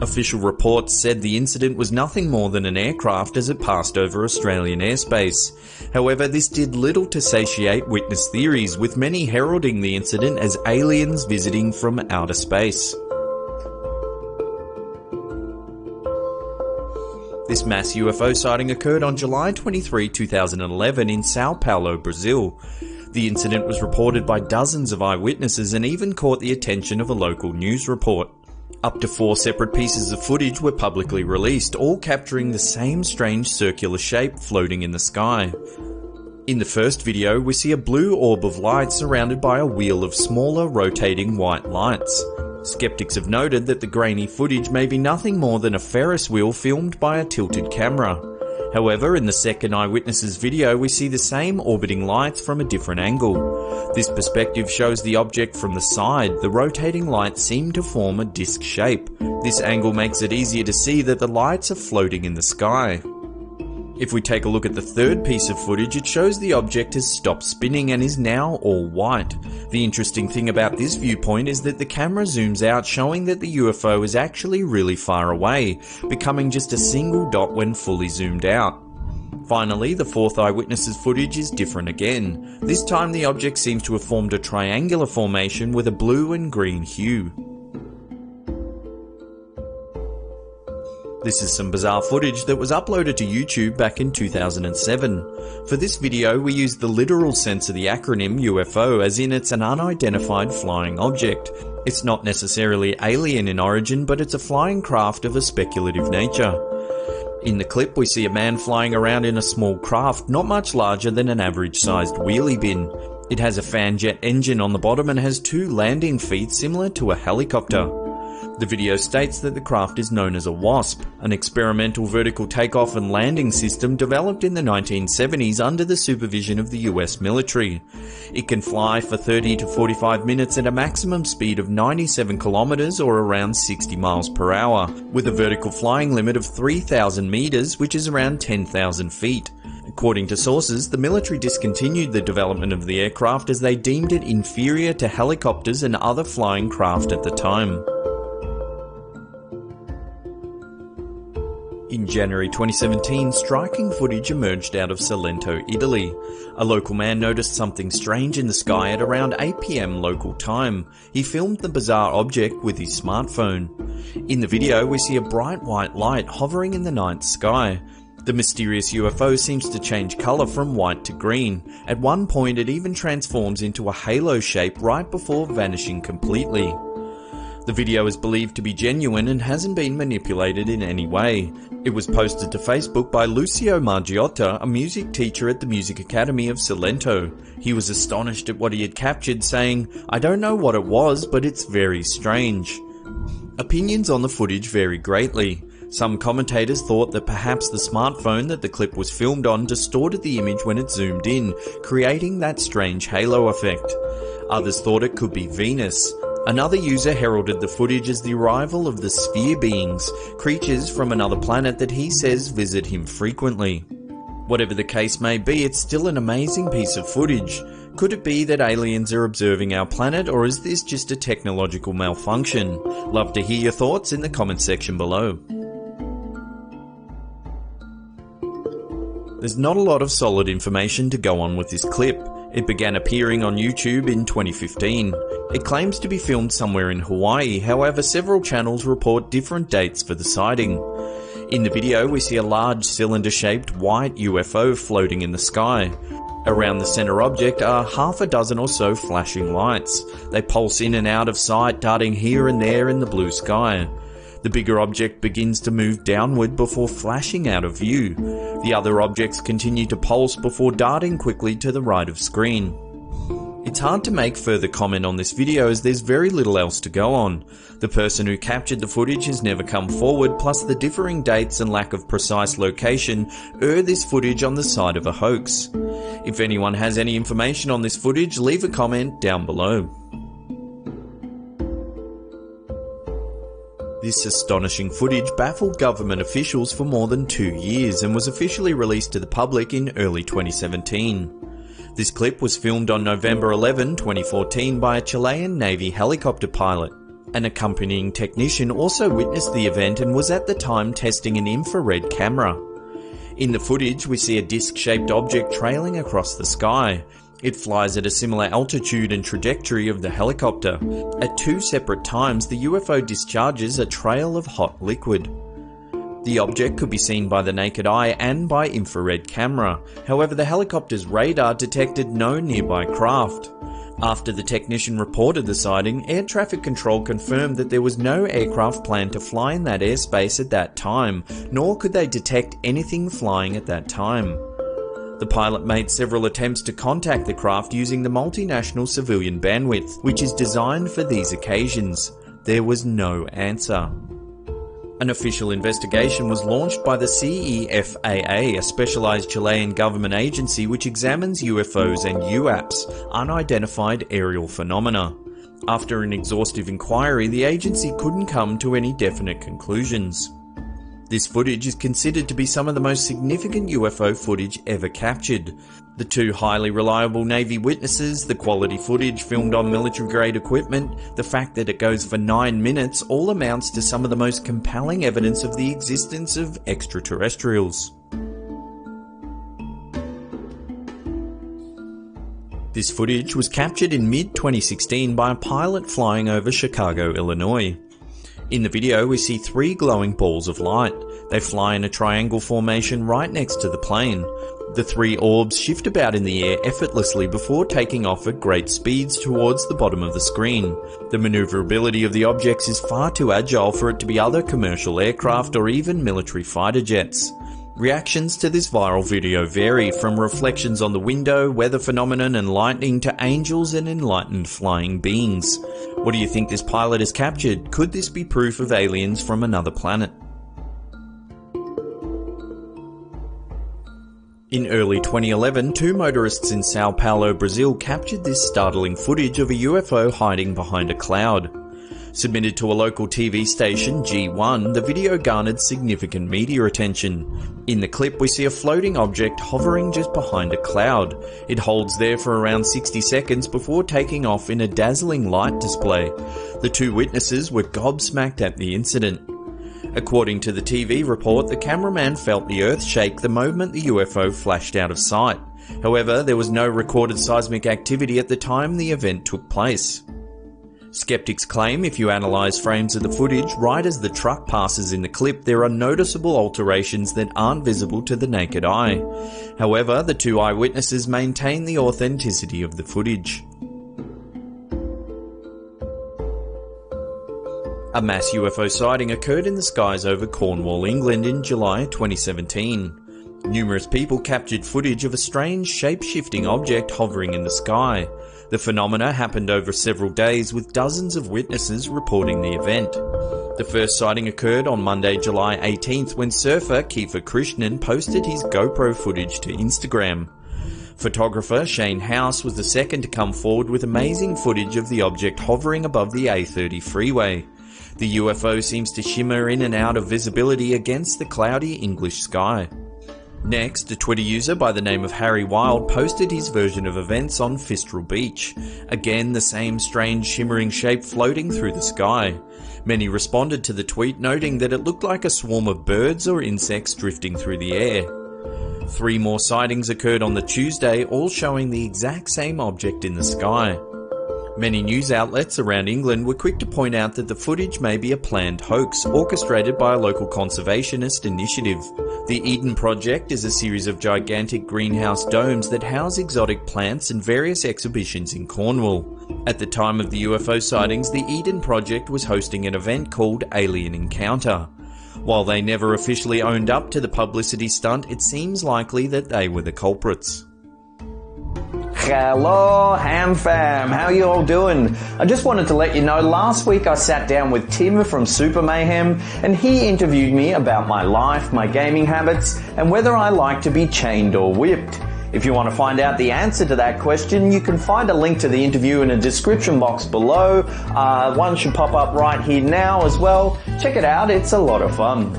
Official reports said the incident was nothing more than an aircraft as it passed over Australian airspace. However, this did little to satiate witness theories, with many heralding the incident as aliens visiting from outer space. This mass UFO sighting occurred on July 23, 2011 in Sao Paulo, Brazil. The incident was reported by dozens of eyewitnesses and even caught the attention of a local news report. Up to 4 separate pieces of footage were publicly released, all capturing the same strange circular shape floating in the sky. In the first video, we see a blue orb of light surrounded by a wheel of smaller rotating white lights. Skeptics have noted that the grainy footage may be nothing more than a Ferris wheel filmed by a tilted camera. However, in the second eyewitness's video, we see the same orbiting lights from a different angle. This perspective shows the object from the side. The rotating lights seem to form a disc shape. This angle makes it easier to see that the lights are floating in the sky. If we take a look at the third piece of footage, it shows the object has stopped spinning and is now all white. The interesting thing about this viewpoint is that the camera zooms out, showing that the UFO is actually really far away, becoming just a single dot when fully zoomed out. Finally, the fourth eyewitness's footage is different again. This time the object seems to have formed a triangular formation with a blue and green hue. This is some bizarre footage that was uploaded to YouTube back in 2007. For this video, we used the literal sense of the acronym UFO, as in it's an unidentified flying object. It's not necessarily alien in origin, but it's a flying craft of a speculative nature. In the clip, we see a man flying around in a small craft, not much larger than an average-sized wheelie bin. It has a fan jet engine on the bottom and has 2 landing feet similar to a helicopter. The video states that the craft is known as a WASP, an experimental vertical takeoff and landing system developed in the 1970s under the supervision of the US military. It can fly for 30 to 45 minutes at a maximum speed of 97 kilometers or around 60 miles per hour, with a vertical flying limit of 3,000 meters, which is around 10,000 feet. According to sources, the military discontinued the development of the aircraft as they deemed it inferior to helicopters and other flying craft at the time. In January 2017, striking footage emerged out of Salento, Italy. A local man noticed something strange in the sky at around 8 PM local time. He filmed the bizarre object with his smartphone. In the video, we see a bright white light hovering in the night sky. The mysterious UFO seems to change colour from white to green. At one point, it even transforms into a halo shape right before vanishing completely. The video is believed to be genuine and hasn't been manipulated in any way. It was posted to Facebook by Lucio Margiotta, a music teacher at the Music Academy of Salento. He was astonished at what he had captured, saying, "I don't know what it was, but it's very strange." Opinions on the footage vary greatly. Some commentators thought that perhaps the smartphone that the clip was filmed on distorted the image when it zoomed in, creating that strange halo effect. Others thought it could be Venus. Another user heralded the footage as the arrival of the sphere beings, creatures from another planet that he says visit him frequently. Whatever the case may be, it's still an amazing piece of footage. Could it be that aliens are observing our planet, or is this just a technological malfunction? Love to hear your thoughts in the comments section below. There's not a lot of solid information to go on with this clip. It began appearing on YouTube in 2015. It claims to be filmed somewhere in Hawaii, however several channels report different dates for the sighting. In the video we see a large cylinder-shaped white UFO floating in the sky. Around the center object are half a dozen or so flashing lights. They pulse in and out of sight, darting here and there in the blue sky. The bigger object begins to move downward before flashing out of view. The other objects continue to pulse before darting quickly to the right of screen. It's hard to make further comment on this video as there's very little else to go on. The person who captured the footage has never come forward, plus the differing dates and lack of precise location err this footage on the side of a hoax. If anyone has any information on this footage, leave a comment down below. This astonishing footage baffled government officials for more than 2 years and was officially released to the public in early 2017. This clip was filmed on November 11, 2014 by a Chilean Navy helicopter pilot. An accompanying technician also witnessed the event and was at the time testing an infrared camera. In the footage, we see a disc-shaped object trailing across the sky. It flies at a similar altitude and trajectory of the helicopter. At 2 separate times, the UFO discharges a trail of hot liquid. The object could be seen by the naked eye and by infrared camera. However, the helicopter's radar detected no nearby craft. After the technician reported the sighting, air traffic control confirmed that there was no aircraft planned to fly in that airspace at that time, nor could they detect anything flying at that time. The pilot made several attempts to contact the craft using the multinational civilian bandwidth, which is designed for these occasions. There was no answer. An official investigation was launched by the CEFAA, a specialized Chilean government agency which examines UFOs and UAPs, unidentified aerial phenomena. After an exhaustive inquiry, the agency couldn't come to any definite conclusions. This footage is considered to be some of the most significant UFO footage ever captured. The 2 highly reliable Navy witnesses, the quality footage filmed on military-grade equipment, the fact that it goes for 9 minutes all amounts to some of the most compelling evidence of the existence of extraterrestrials. This footage was captured in mid-2016 by a pilot flying over Chicago, Illinois. In the video, we see 3 glowing balls of light. They fly in a triangle formation right next to the plane. The 3 orbs shift about in the air effortlessly before taking off at great speeds towards the bottom of the screen. The maneuverability of the objects is far too agile for it to be other commercial aircraft or even military fighter jets. Reactions to this viral video vary, from reflections on the window, weather phenomenon and lightning, to angels and enlightened flying beings. What do you think this pilot has captured? Could this be proof of aliens from another planet? In early 2011, 2 motorists in Sao Paulo, Brazil captured this startling footage of a UFO hiding behind a cloud. Submitted to a local TV station, G1, the video garnered significant media attention. In the clip, we see a floating object hovering just behind a cloud. It holds there for around 60 seconds before taking off in a dazzling light display. The 2 witnesses were gobsmacked at the incident. According to the TV report, the cameraman felt the earth shake the moment the UFO flashed out of sight. However, there was no recorded seismic activity at the time the event took place. Skeptics claim if you analyse frames of the footage right as the truck passes in the clip, there are noticeable alterations that aren't visible to the naked eye. However, the two eyewitnesses maintain the authenticity of the footage. A mass UFO sighting occurred in the skies over Cornwall, England in July 2017. Numerous people captured footage of a strange shape-shifting object hovering in the sky. The phenomena happened over several days with dozens of witnesses reporting the event. The first sighting occurred on Monday, July 18th when surfer Kiefer Krishnan posted his GoPro footage to Instagram. Photographer Shane House was the second to come forward with amazing footage of the object hovering above the A30 freeway. The UFO seems to shimmer in and out of visibility against the cloudy English sky. Next, a Twitter user by the name of Harry Wild posted his version of events on Fistral Beach. Again, the same strange shimmering shape floating through the sky. Many responded to the tweet noting that it looked like a swarm of birds or insects drifting through the air. 3 more sightings occurred on the Tuesday, all showing the exact same object in the sky. Many news outlets around England were quick to point out that the footage may be a planned hoax orchestrated by a local conservationist initiative. The Eden Project is a series of gigantic greenhouse domes that house exotic plants and various exhibitions in Cornwall. At the time of the UFO sightings, the Eden Project was hosting an event called Alien Encounter. While they never officially owned up to the publicity stunt, it seems likely that they were the culprits. Hello, Ham Fam. How you all doing? I just wanted to let you know, last week I sat down with Tim from Super Mayhem and he interviewed me about my life, my gaming habits, and whether I like to be chained or whipped. If you want to find out the answer to that question, you can find a link to the interview in the description box below. One should pop up right here now as well. Check it out, it's a lot of fun.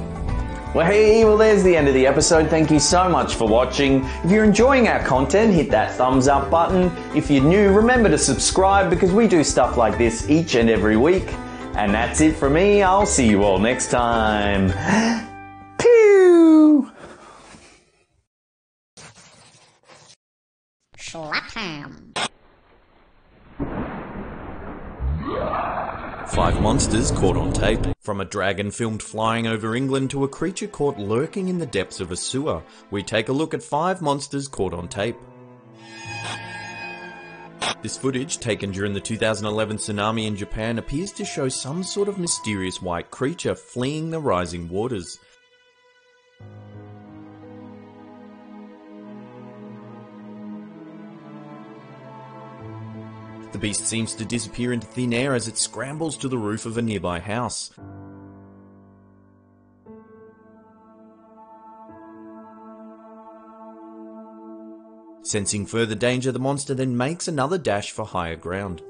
Well, there's the end of the episode. Thank you so much for watching. If you're enjoying our content, hit that thumbs up button. If you're new, remember to subscribe because we do stuff like this each and every week. And that's it for me. I'll see you all next time. Pew! Slap ham. 5 monsters caught on tape. From a dragon filmed flying over England to a creature caught lurking in the depths of a sewer, we take a look at 5 monsters caught on tape. This footage, taken during the 2011 tsunami in Japan, appears to show some sort of mysterious white creature fleeing the rising waters. The beast seems to disappear into thin air as it scrambles to the roof of a nearby house. Sensing further danger, the monster then makes another dash for higher ground.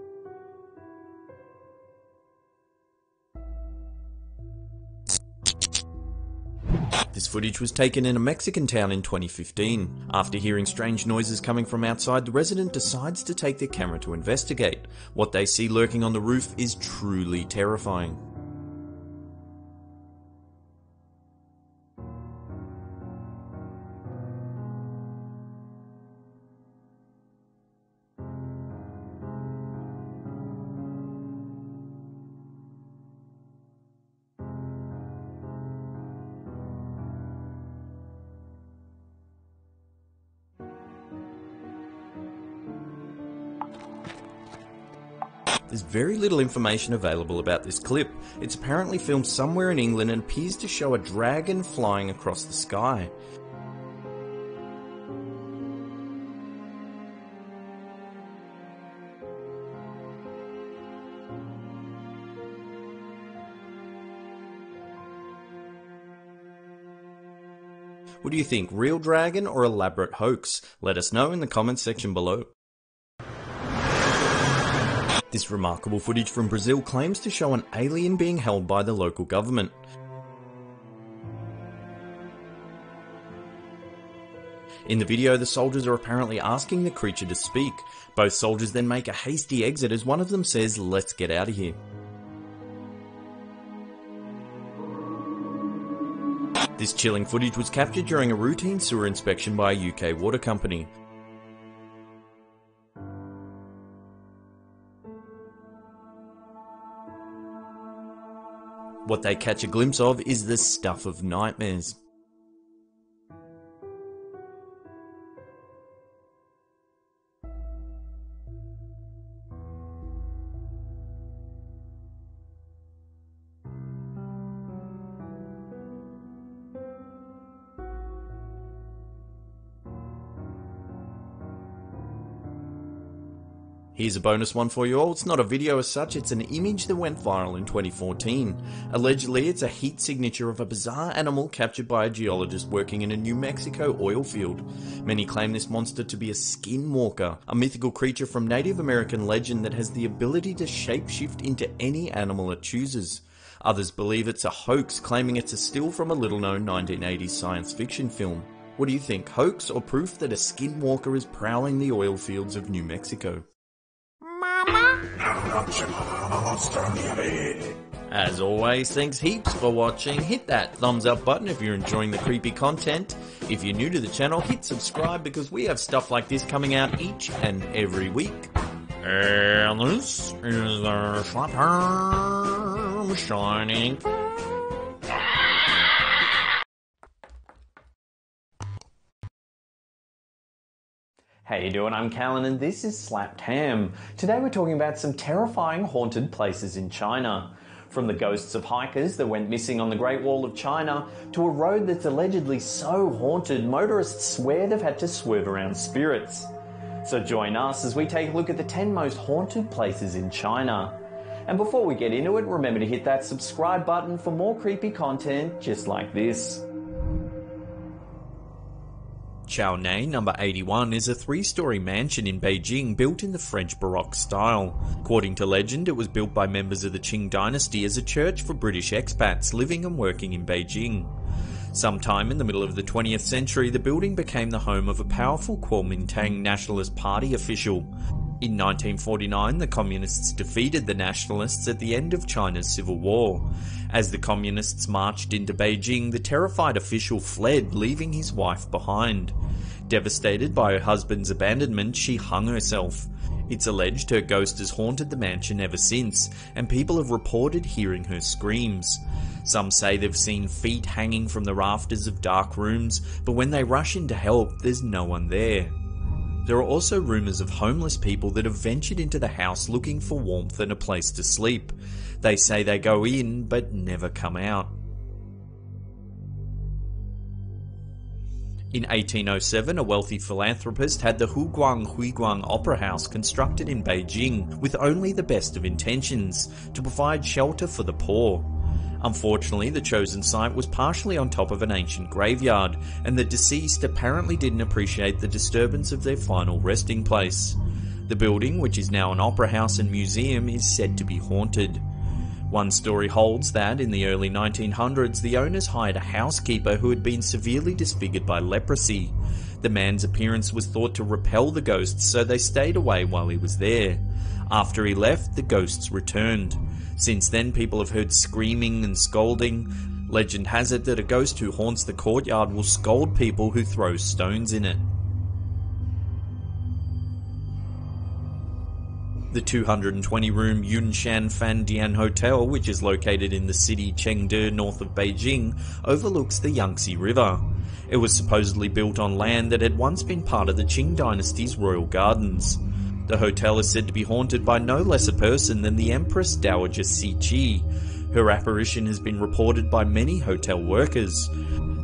This footage was taken in a Mexican town in 2015. After hearing strange noises coming from outside, the resident decides to take their camera to investigate. What they see lurking on the roof is truly terrifying. There's very little information available about this clip. It's apparently filmed somewhere in England and appears to show a dragon flying across the sky. What do you think, real dragon or elaborate hoax? Let us know in the comments section below. This remarkable footage from Brazil claims to show an alien being held by the local government. In the video, the soldiers are apparently asking the creature to speak. Both soldiers then make a hasty exit as one of them says, "Let's get out of here." This chilling footage was captured during a routine sewer inspection by a UK water company. What they catch a glimpse of is the stuff of nightmares. Here's a bonus one for you all. It's not a video as such, it's an image that went viral in 2014. Allegedly, it's a heat signature of a bizarre animal captured by a geologist working in a New Mexico oil field. Many claim this monster to be a skinwalker, a mythical creature from Native American legend that has the ability to shapeshift into any animal it chooses. Others believe it's a hoax, claiming it's a still from a little-known 1980s science fiction film. What do you think, hoax or proof that a skinwalker is prowling the oil fields of New Mexico? As always, thanks heaps for watching. Hit that thumbs up button if you're enjoying the creepy content. If you're new to the channel, hit subscribe because we have stuff like this coming out each and every week. And this is the Slapper shining. How you doing? I'm Callan and this is Slapped Ham. Today we're talking about some terrifying haunted places in China. From the ghosts of hikers that went missing on the Great Wall of China to a road that's allegedly so haunted motorists swear they've had to swerve around spirits. So join us as we take a look at the 10 most haunted places in China. And before we get into it, remember to hit that subscribe button for more creepy content just like this. Chaonei number 81 is a 3-story mansion in Beijing built in the French Baroque style. According to legend, it was built by members of the Qing dynasty as a church for British expats living and working in Beijing. Sometime in the middle of the 20th century, the building became the home of a powerful Kuomintang Nationalist Party official. In 1949, the Communists defeated the Nationalists at the end of China's Civil War. As the Communists marched into Beijing, the terrified official fled, leaving his wife behind. Devastated by her husband's abandonment, she hung herself. It's alleged her ghost has haunted the mansion ever since, and people have reported hearing her screams. Some say they've seen feet hanging from the rafters of dark rooms, but when they rush in to help, there's no one there. There are also rumours of homeless people that have ventured into the house looking for warmth and a place to sleep. They say they go in but never come out. In 1807, a wealthy philanthropist had the Huiguang Opera House constructed in Beijing with only the best of intentions, to provide shelter for the poor. Unfortunately, the chosen site was partially on top of an ancient graveyard, and the deceased apparently didn't appreciate the disturbance of their final resting place. The building, which is now an opera house and museum, is said to be haunted. One story holds that, in the early 1900s, the owners hired a housekeeper who had been severely disfigured by leprosy. The man's appearance was thought to repel the ghosts, so they stayed away while he was there. After he left, the ghosts returned. Since then, people have heard screaming and scolding. Legend has it that a ghost who haunts the courtyard will scold people who throw stones in it. The 220-room Yunshan Fandian Hotel, which is located in the city Chengde north of Beijing, overlooks the Yangtze River. It was supposedly built on land that had once been part of the Qing dynasty's royal gardens. The hotel is said to be haunted by no less a person than the Empress Dowager Cixi. Her apparition has been reported by many hotel workers.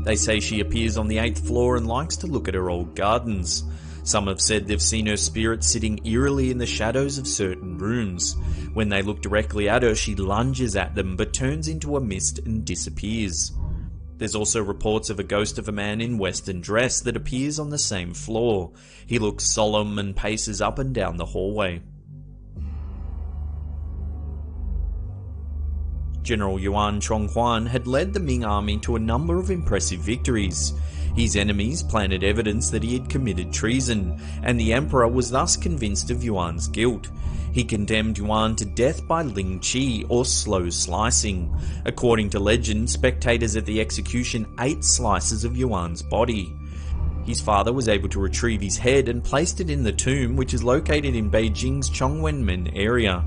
They say she appears on the 8th floor and likes to look at her old gardens. Some have said they've seen her spirit sitting eerily in the shadows of certain rooms. When they look directly at her, she lunges at them but turns into a mist and disappears. There's also reports of a ghost of a man in Western dress that appears on the same floor. He looks solemn and paces up and down the hallway. General Yuan Chonghuan had led the Ming army to a number of impressive victories. His enemies planted evidence that he had committed treason, and the emperor was thus convinced of Yuan's guilt. He condemned Yuan to death by Ling Chi, or slow slicing. According to legend, spectators at the execution ate slices of Yuan's body. His father was able to retrieve his head and placed it in the tomb, which is located in Beijing's Chongwenmen area.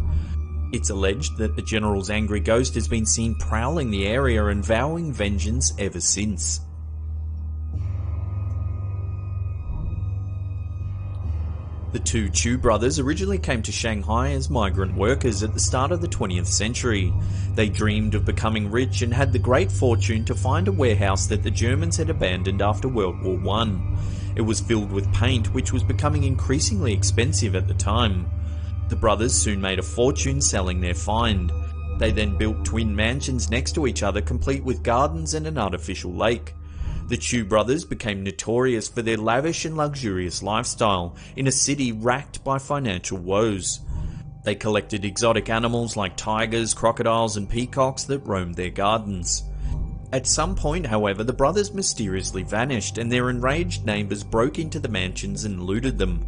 It's alleged that the general's angry ghost has been seen prowling the area and vowing vengeance ever since. The two Chu brothers originally came to Shanghai as migrant workers at the start of the 20th century. They dreamed of becoming rich and had the great fortune to find a warehouse that the Germans had abandoned after World War I. It was filled with paint, which was becoming increasingly expensive at the time. The brothers soon made a fortune selling their find. They then built twin mansions next to each other, complete with gardens and an artificial lake. The Chu brothers became notorious for their lavish and luxurious lifestyle in a city racked by financial woes. They collected exotic animals like tigers, crocodiles and peacocks that roamed their gardens. At some point, however, the brothers mysteriously vanished, and their enraged neighbours broke into the mansions and looted them.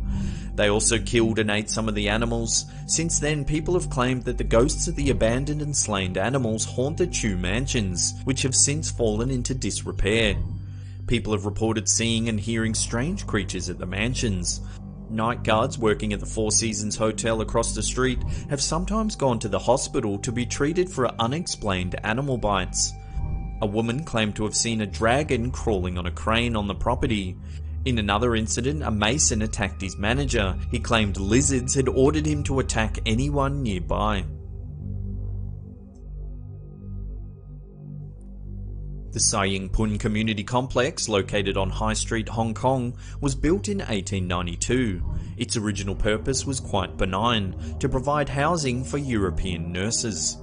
They also killed and ate some of the animals. Since then, people have claimed that the ghosts of the abandoned and slain animals haunt the Chu mansions, which have since fallen into disrepair. People have reported seeing and hearing strange creatures at the mansions. Night guards working at the Four Seasons Hotel across the street have sometimes gone to the hospital to be treated for unexplained animal bites. A woman claimed to have seen a dragon crawling on a crane on the property. In another incident, a mason attacked his manager. He claimed lizards had ordered him to attack anyone nearby. The Sai Ying Pun Community Complex, located on High Street, Hong Kong, was built in 1892. Its original purpose was quite benign, to provide housing for European nurses.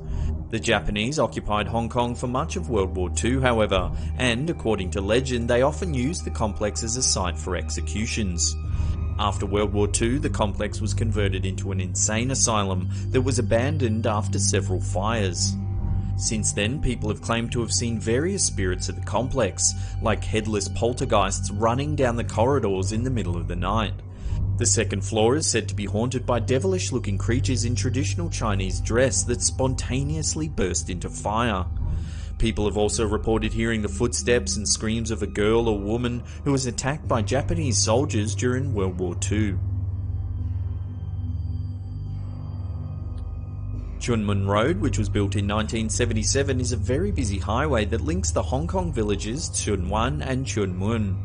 The Japanese occupied Hong Kong for much of World War II, however, and, according to legend, they often used the complex as a site for executions. After World War II, the complex was converted into an insane asylum that was abandoned after several fires. Since then, people have claimed to have seen various spirits at the complex, like headless poltergeists running down the corridors in the middle of the night. The second floor is said to be haunted by devilish-looking creatures in traditional Chinese dress that spontaneously burst into fire. People have also reported hearing the footsteps and screams of a girl or woman who was attacked by Japanese soldiers during World War II. Chunmun Road, which was built in 1977, is a very busy highway that links the Hong Kong villages Tsuen Wan and Tsuen Mun.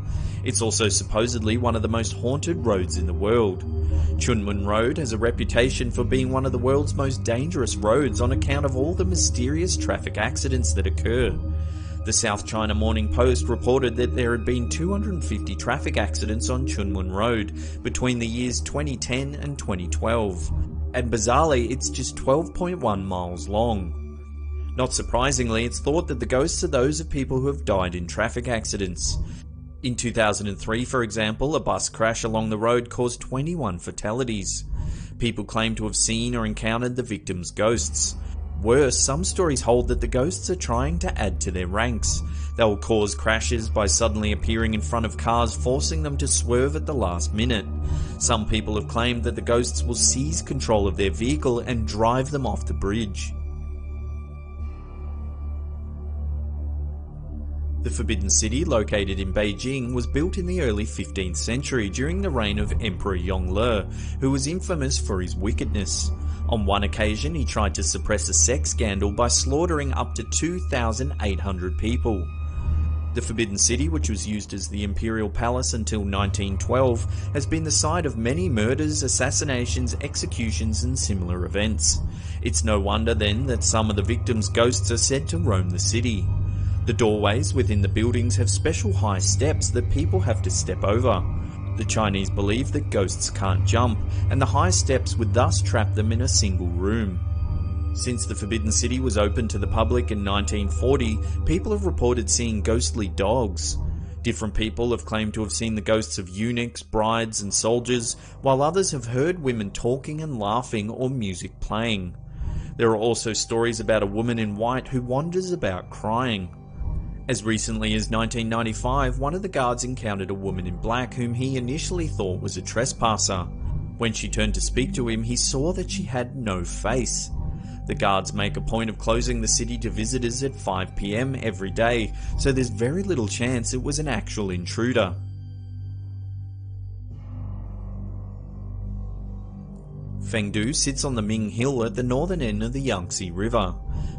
It's also supposedly one of the most haunted roads in the world. Chunmun Road has a reputation for being one of the world's most dangerous roads on account of all the mysterious traffic accidents that occur. The South China Morning Post reported that there had been 250 traffic accidents on Chunmun Road between the years 2010 and 2012. And bizarrely, it's just 12.1 miles long. Not surprisingly, it's thought that the ghosts are those of people who have died in traffic accidents. In 2003, for example, a bus crash along the road caused 21 fatalities. People claim to have seen or encountered the victims' ghosts. Worse, some stories hold that the ghosts are trying to add to their ranks. They will cause crashes by suddenly appearing in front of cars, forcing them to swerve at the last minute. Some people have claimed that the ghosts will seize control of their vehicle and drive them off the bridge. The Forbidden City, located in Beijing, was built in the early 15th century during the reign of Emperor Yongle, who was infamous for his wickedness. On one occasion, he tried to suppress a sex scandal by slaughtering up to 2,800 people. The Forbidden City, which was used as the Imperial Palace until 1912, has been the site of many murders, assassinations, executions and similar events. It's no wonder then that some of the victims' ghosts are said to roam the city. The doorways within the buildings have special high steps that people have to step over. The Chinese believe that ghosts can't jump, and the high steps would thus trap them in a single room. Since the Forbidden City was opened to the public in 1940, people have reported seeing ghostly dogs. Different people have claimed to have seen the ghosts of eunuchs, brides and soldiers, while others have heard women talking and laughing or music playing. There are also stories about a woman in white who wanders about crying. As recently as 1995, one of the guards encountered a woman in black whom he initially thought was a trespasser. When she turned to speak to him, he saw that she had no face. The guards make a point of closing the city to visitors at 5 PM every day, so there's very little chance it was an actual intruder. Fengdu sits on the Ming Hill at the northern end of the Yangtze River.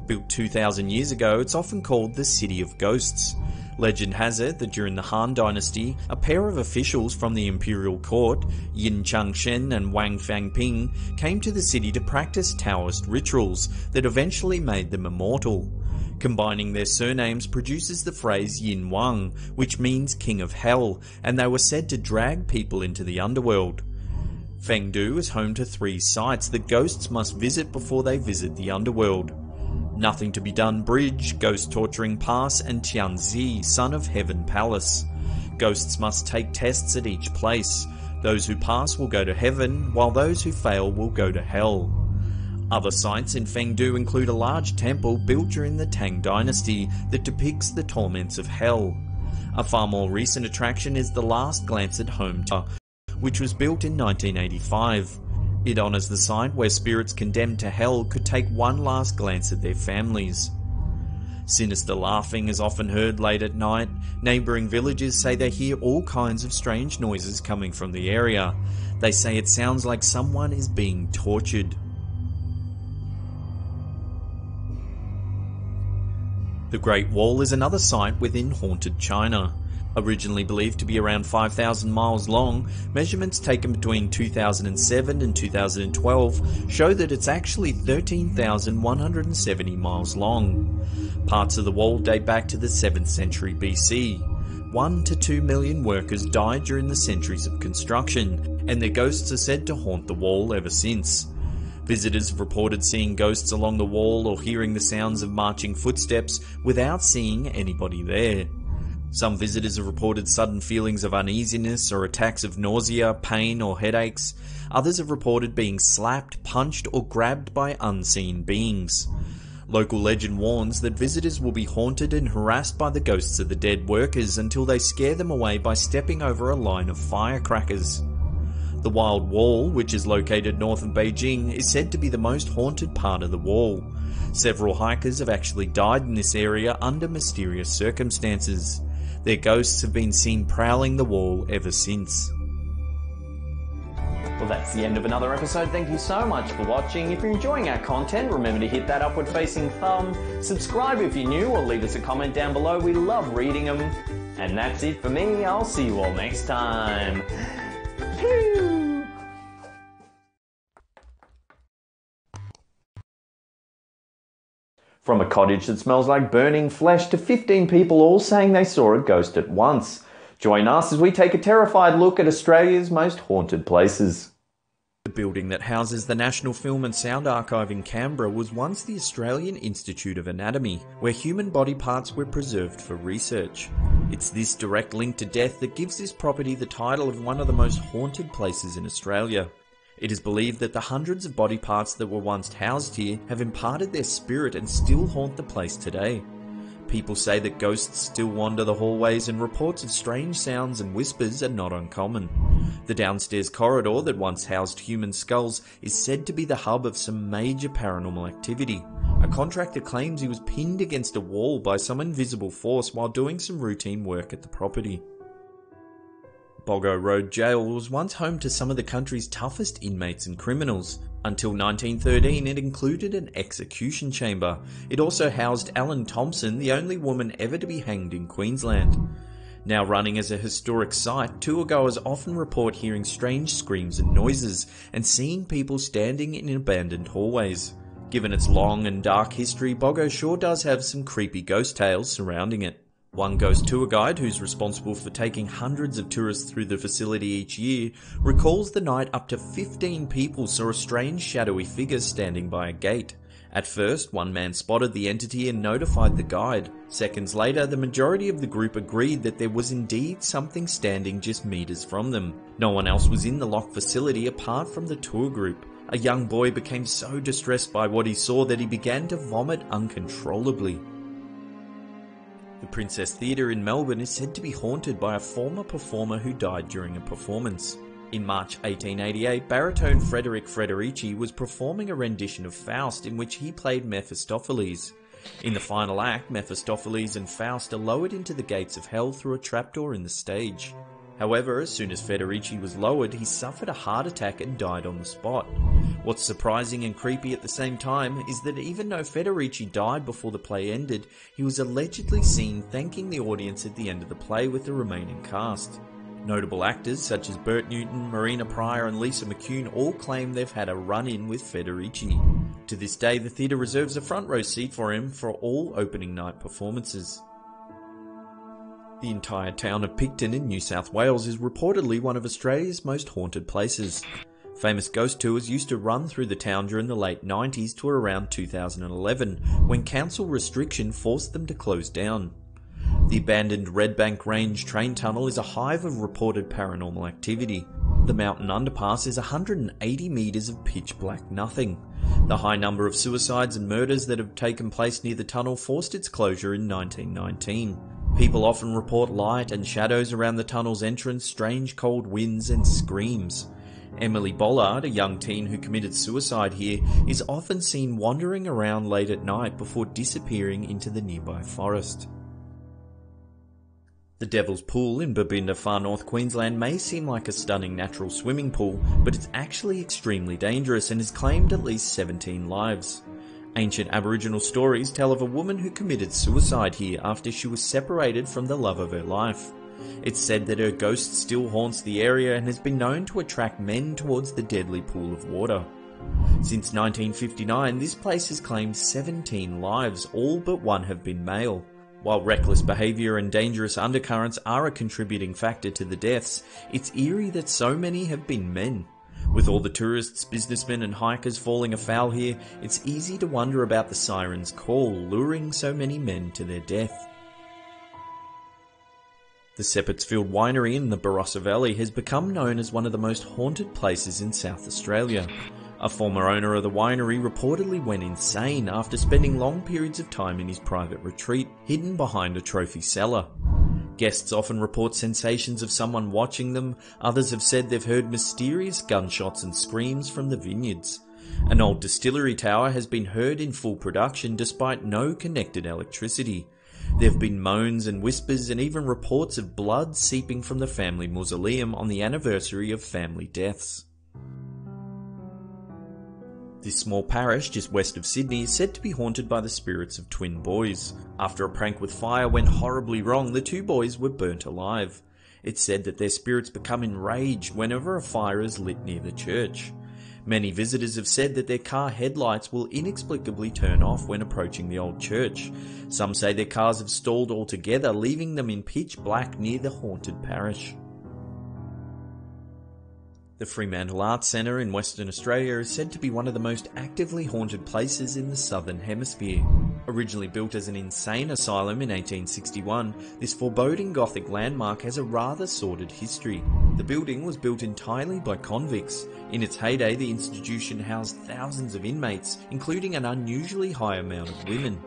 Built 2,000 years ago, it's often called the City of Ghosts. Legend has it that during the Han Dynasty, a pair of officials from the imperial court, Yin Changshen and Wang Fangping, came to the city to practice Taoist rituals that eventually made them immortal. Combining their surnames produces the phrase Yin Wang, which means King of Hell, and they were said to drag people into the underworld. Fengdu is home to 3 sites that ghosts must visit before they visit the underworld. Nothing to be Done Bridge, Ghost Torturing Pass, and Tianzi, Son of Heaven Palace. Ghosts must take tests at each place. Those who pass will go to heaven, while those who fail will go to hell. Other sites in Fengdu include a large temple built during the Tang Dynasty that depicts the torments of hell. A far more recent attraction is the Last Glance at Home, which was built in 1985. It honours the site where spirits condemned to hell could take one last glance at their families. Sinister laughing is often heard late at night. Neighbouring villages say they hear all kinds of strange noises coming from the area. They say it sounds like someone is being tortured. The Great Wall is another site within haunted China. Originally believed to be around 5,000 miles long, measurements taken between 2007 and 2012 show that it's actually 13,170 miles long. Parts of the wall date back to the 7th century BC. 1 to 2 million workers died during the centuries of construction, and their ghosts are said to haunt the wall ever since. Visitors have reported seeing ghosts along the wall or hearing the sounds of marching footsteps without seeing anybody there. Some visitors have reported sudden feelings of uneasiness or attacks of nausea, pain or headaches. Others have reported being slapped, punched or grabbed by unseen beings. Local legend warns that visitors will be haunted and harassed by the ghosts of the dead workers until they scare them away by stepping over a line of firecrackers. The Wild Wall, which is located north of Beijing, is said to be the most haunted part of the wall. Several hikers have actually died in this area under mysterious circumstances. Their ghosts have been seen prowling the wall ever since. Well, that's the end of another episode. Thank you so much for watching. If you're enjoying our content, remember to hit that upward facing thumb, subscribe if you're new, or leave us a comment down below. We love reading them. And that's it for me. I'll see you all next time. Pew! From a cottage that smells like burning flesh to 15 people all saying they saw a ghost at once. Join us as we take a terrified look at Australia's most haunted places. The building that houses the National Film and Sound Archive in Canberra was once the Australian Institute of Anatomy, where human body parts were preserved for research. It's this direct link to death that gives this property the title of one of the most haunted places in Australia. It is believed that the hundreds of body parts that were once housed here have imparted their spirit and still haunt the place today. People say that ghosts still wander the hallways, and reports of strange sounds and whispers are not uncommon. The downstairs corridor that once housed human skulls is said to be the hub of some major paranormal activity. A contractor claims he was pinned against a wall by some invisible force while doing some routine work at the property. Boggo Road Jail was once home to some of the country's toughest inmates and criminals. Until 1913, it included an execution chamber. It also housed Ellen Thompson, the only woman ever to be hanged in Queensland. Now running as a historic site, tourgoers often report hearing strange screams and noises, and seeing people standing in abandoned hallways. Given its long and dark history, Boggo sure does have some creepy ghost tales surrounding it. One ghost tour guide, who's responsible for taking hundreds of tourists through the facility each year, recalls the night up to 15 people saw a strange shadowy figure standing by a gate. At first, one man spotted the entity and notified the guide. Seconds later, the majority of the group agreed that there was indeed something standing just meters from them. No one else was in the locked facility apart from the tour group. A young boy became so distressed by what he saw that he began to vomit uncontrollably. The Princess Theatre in Melbourne is said to be haunted by a former performer who died during a performance. In March 1888, baritone Frederick Frederici was performing a rendition of Faust in which he played Mephistopheles. In the final act, Mephistopheles and Faust are lowered into the gates of hell through a trapdoor in the stage. However, as soon as Federici was lowered, he suffered a heart attack and died on the spot. What's surprising and creepy at the same time is that even though Federici died before the play ended, he was allegedly seen thanking the audience at the end of the play with the remaining cast. Notable actors such as Bert Newton, Marina Pryor and Lisa McCune all claim they've had a run-in with Federici. To this day, the theatre reserves a front row seat for him for all opening night performances. The entire town of Picton in New South Wales is reportedly one of Australia's most haunted places. Famous ghost tours used to run through the town during the late 90s to around 2011, when council restriction forced them to close down. The abandoned Redbank Range train tunnel is a hive of reported paranormal activity. The mountain underpass is 180 metres of pitch black nothing. The high number of suicides and murders that have taken place near the tunnel forced its closure in 1919. People often report light and shadows around the tunnel's entrance, strange cold winds and screams. Emily Bollard, a young teen who committed suicide here, is often seen wandering around late at night before disappearing into the nearby forest. The Devil's Pool in Babinda, far north Queensland may seem like a stunning natural swimming pool, but it's actually extremely dangerous and has claimed at least 17 lives. Ancient Aboriginal stories tell of a woman who committed suicide here after she was separated from the love of her life. It's said that her ghost still haunts the area and has been known to attract men towards the deadly pool of water. Since 1959, this place has claimed 17 lives, all but one have been male. While reckless behaviour and dangerous undercurrents are a contributing factor to the deaths, it's eerie that so many have been men. With all the tourists, businessmen and hikers falling afoul here, it's easy to wonder about the siren's call luring so many men to their death. The Seppertsfield Winery in the Barossa Valley has become known as one of the most haunted places in South Australia. A former owner of the winery reportedly went insane after spending long periods of time in his private retreat, hidden behind a trophy cellar. Guests often report sensations of someone watching them. Others have said they've heard mysterious gunshots and screams from the vineyards. An old distillery tower has been heard in full production despite no connected electricity. There have been moans and whispers and even reports of blood seeping from the family mausoleum on the anniversary of family deaths. This small parish just west of Sydney is said to be haunted by the spirits of twin boys. After a prank with fire went horribly wrong, the two boys were burnt alive. It's said that their spirits become enraged whenever a fire is lit near the church. Many visitors have said that their car headlights will inexplicably turn off when approaching the old church. Some say their cars have stalled altogether, leaving them in pitch black near the haunted parish. The Fremantle Arts Centre in Western Australia is said to be one of the most actively haunted places in the Southern Hemisphere. Originally built as an insane asylum in 1861, this foreboding Gothic landmark has a rather sordid history. The building was built entirely by convicts. In its heyday, the institution housed thousands of inmates, including an unusually high amount of women.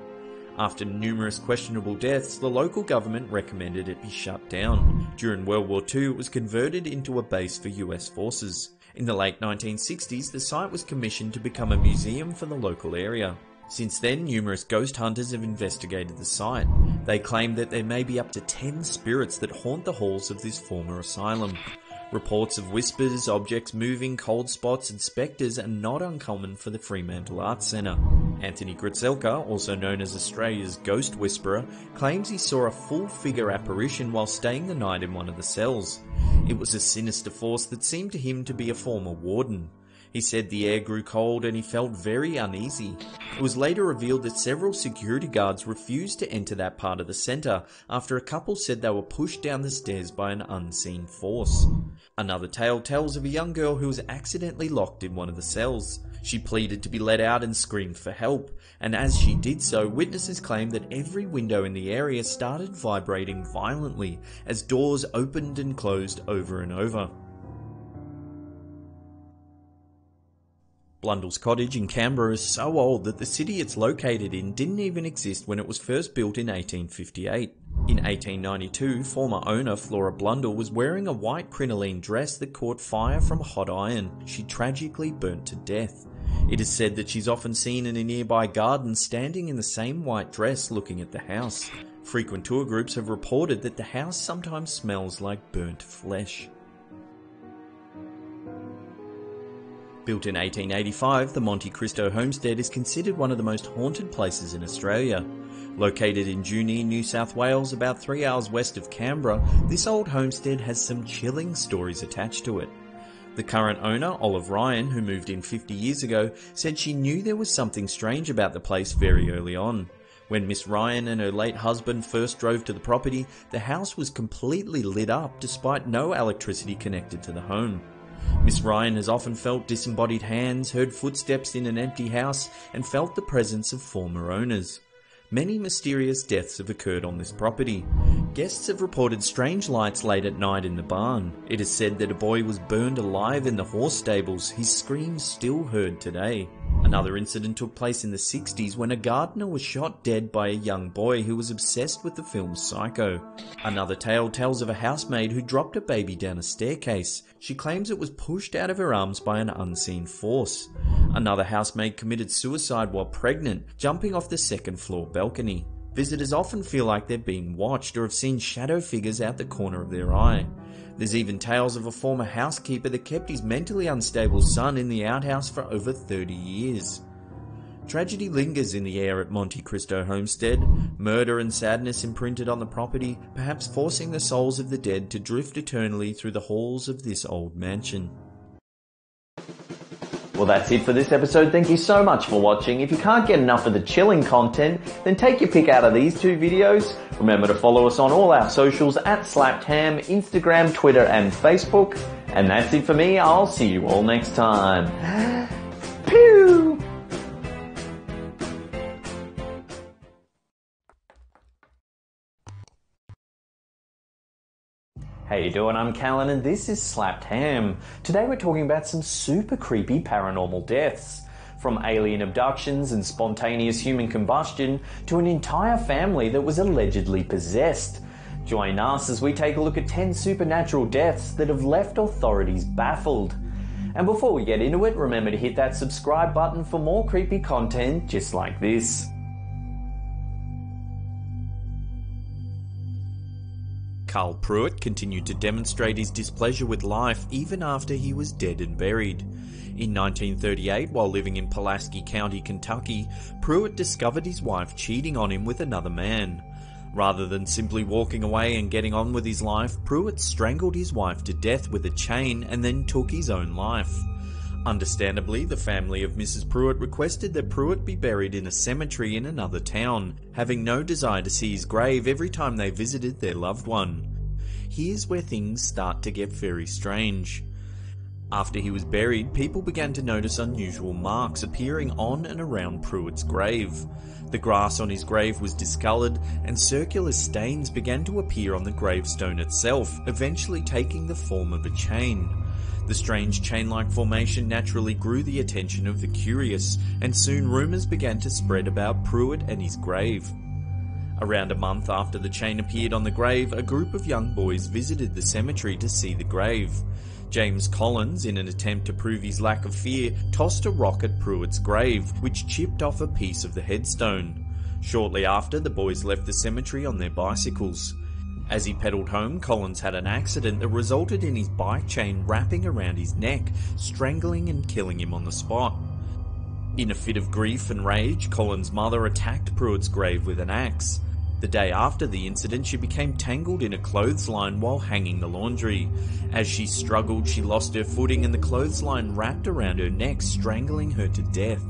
After numerous questionable deaths, the local government recommended it be shut down. During World War II, it was converted into a base for US forces. In the late 1960s, the site was commissioned to become a museum for the local area. Since then, numerous ghost hunters have investigated the site. They claim that there may be up to 10 spirits that haunt the halls of this former asylum. Reports of whispers, objects moving, cold spots and spectres are not uncommon for the Fremantle Arts Centre. Anthony Grzelka, also known as Australia's Ghost Whisperer, claims he saw a full-figure apparition while staying the night in one of the cells. It was a sinister force that seemed to him to be a former warden. He said the air grew cold and he felt very uneasy. It was later revealed that several security guards refused to enter that part of the centre after a couple said they were pushed down the stairs by an unseen force. Another tale tells of a young girl who was accidentally locked in one of the cells. She pleaded to be let out and screamed for help, and as she did so, witnesses claimed that every window in the area started vibrating violently as doors opened and closed over and over. Blundell's Cottage in Canberra is so old that the city it's located in didn't even exist when it was first built in 1858. In 1892, former owner Flora Blundell was wearing a white crinoline dress that caught fire from a hot iron. She tragically burnt to death. It is said that she's often seen in a nearby garden standing in the same white dress looking at the house. Frequent tour groups have reported that the house sometimes smells like burnt flesh. Built in 1885, the Monte Cristo homestead is considered one of the most haunted places in Australia. Located in Junee, New South Wales, about 3 hours west of Canberra, this old homestead has some chilling stories attached to it. The current owner, Olive Ryan, who moved in 50 years ago, said she knew there was something strange about the place very early on. When Miss Ryan and her late husband first drove to the property, the house was completely lit up despite no electricity connected to the home. Miss Ryan has often felt disembodied hands, heard footsteps in an empty house, and felt the presence of former owners. Many mysterious deaths have occurred on this property. Guests have reported strange lights late at night in the barn. It is said that a boy was burned alive in the horse stables, his screams still heard today. Another incident took place in the 60s when a gardener was shot dead by a young boy who was obsessed with the film Psycho. Another tale tells of a housemaid who dropped a baby down a staircase. She claims it was pushed out of her arms by an unseen force. Another housemaid committed suicide while pregnant, jumping off the second floor balcony. Visitors often feel like they're being watched or have seen shadow figures out the corner of their eye. There's even tales of a former housekeeper that kept his mentally unstable son in the outhouse for over 30 years. Tragedy lingers in the air at Monte Cristo homestead, murder and sadness imprinted on the property, perhaps forcing the souls of the dead to drift eternally through the halls of this old mansion. Well, that's it for this episode. Thank you so much for watching. If you can't get enough of the chilling content, then take your pick out of these two videos. Remember to follow us on all our socials at SlappedHam, Instagram, Twitter and Facebook. And that's it for me. I'll see you all next time. Pew! How you doing? I'm Callan and this is Slapped Ham. Today we're talking about some super creepy paranormal deaths. From alien abductions and spontaneous human combustion to an entire family that was allegedly possessed. Join us as we take a look at 10 supernatural deaths that have left authorities baffled. And before we get into it, remember to hit that subscribe button for more creepy content just like this. Carl Pruitt continued to demonstrate his displeasure with life even after he was dead and buried. In 1938, while living in Pulaski County, Kentucky, Pruitt discovered his wife cheating on him with another man. Rather than simply walking away and getting on with his life, Pruitt strangled his wife to death with a chain and then took his own life. Understandably, the family of Mrs. Pruitt requested that Pruitt be buried in a cemetery in another town, having no desire to see his grave every time they visited their loved one. Here's where things start to get very strange. After he was buried, people began to notice unusual marks appearing on and around Pruitt's grave. The grass on his grave was discoloured, and circular stains began to appear on the gravestone itself, eventually taking the form of a chain. The strange chain-like formation naturally grew the attention of the curious, and soon rumours began to spread about Pruitt and his grave. Around a month after the chain appeared on the grave, a group of young boys visited the cemetery to see the grave. James Collins, in an attempt to prove his lack of fear, tossed a rock at Pruitt's grave, which chipped off a piece of the headstone. Shortly after, the boys left the cemetery on their bicycles. As he pedalled home, Collins had an accident that resulted in his bike chain wrapping around his neck, strangling and killing him on the spot. In a fit of grief and rage, Collins' mother attacked Pruitt's grave with an axe. The day after the incident, she became tangled in a clothesline while hanging the laundry. As she struggled, she lost her footing and the clothesline wrapped around her neck, strangling her to death.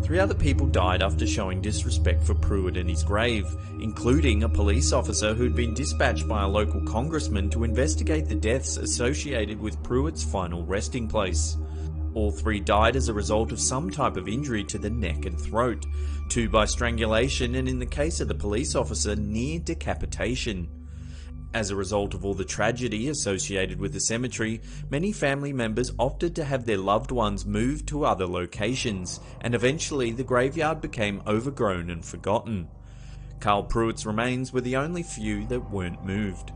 3 other people died after showing disrespect for Pruitt and his grave, including a police officer who'd been dispatched by a local congressman to investigate the deaths associated with Pruitt's final resting place. All 3 died as a result of some type of injury to the neck and throat, 2 by strangulation, and in the case of the police officer, near decapitation. As a result of all the tragedy associated with the cemetery, many family members opted to have their loved ones moved to other locations, and eventually the graveyard became overgrown and forgotten. Carl Pruitt's remains were the only few that weren't moved.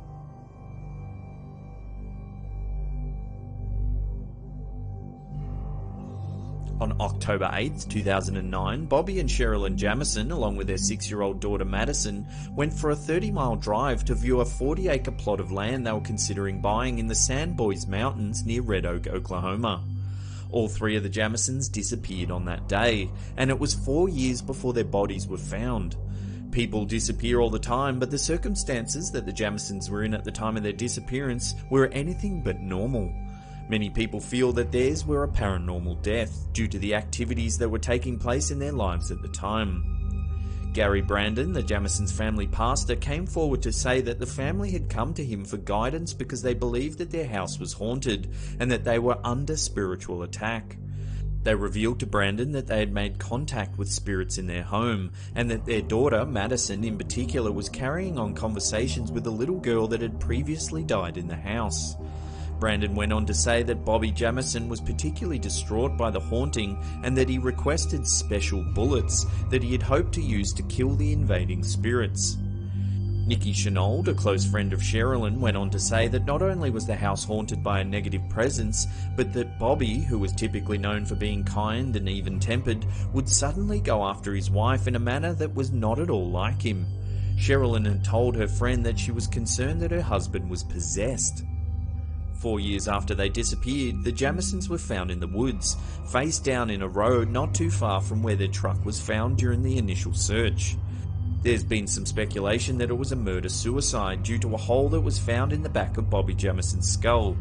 On October 8, 2009, Bobby and Sherilyn Jamison, along with their 6-year-old daughter Madison, went for a 30-mile drive to view a 40-acre plot of land they were considering buying in the Sandboys Mountains near Red Oak, Oklahoma. All 3 of the Jamisons disappeared on that day, and it was 4 years before their bodies were found. People disappear all the time, but the circumstances that the Jamisons were in at the time of their disappearance were anything but normal. Many people feel that theirs were a paranormal death due to the activities that were taking place in their lives at the time. Gary Brandon, the Jamisons' family pastor, came forward to say that the family had come to him for guidance because they believed that their house was haunted and that they were under spiritual attack. They revealed to Brandon that they had made contact with spirits in their home, and that their daughter, Madison in particular, was carrying on conversations with a little girl that had previously died in the house. Brandon went on to say that Bobby Jamison was particularly distraught by the haunting and that he requested special bullets that he had hoped to use to kill the invading spirits. Nikki Chenault, a close friend of Sherilyn, went on to say that not only was the house haunted by a negative presence, but that Bobby, who was typically known for being kind and even-tempered, would suddenly go after his wife in a manner that was not at all like him. Sherilyn had told her friend that she was concerned that her husband was possessed. 4 years after they disappeared, the Jamisons were found in the woods, face down in a road not too far from where their truck was found during the initial search. There's been some speculation that it was a murder-suicide due to a hole that was found in the back of Bobby Jamison's skull,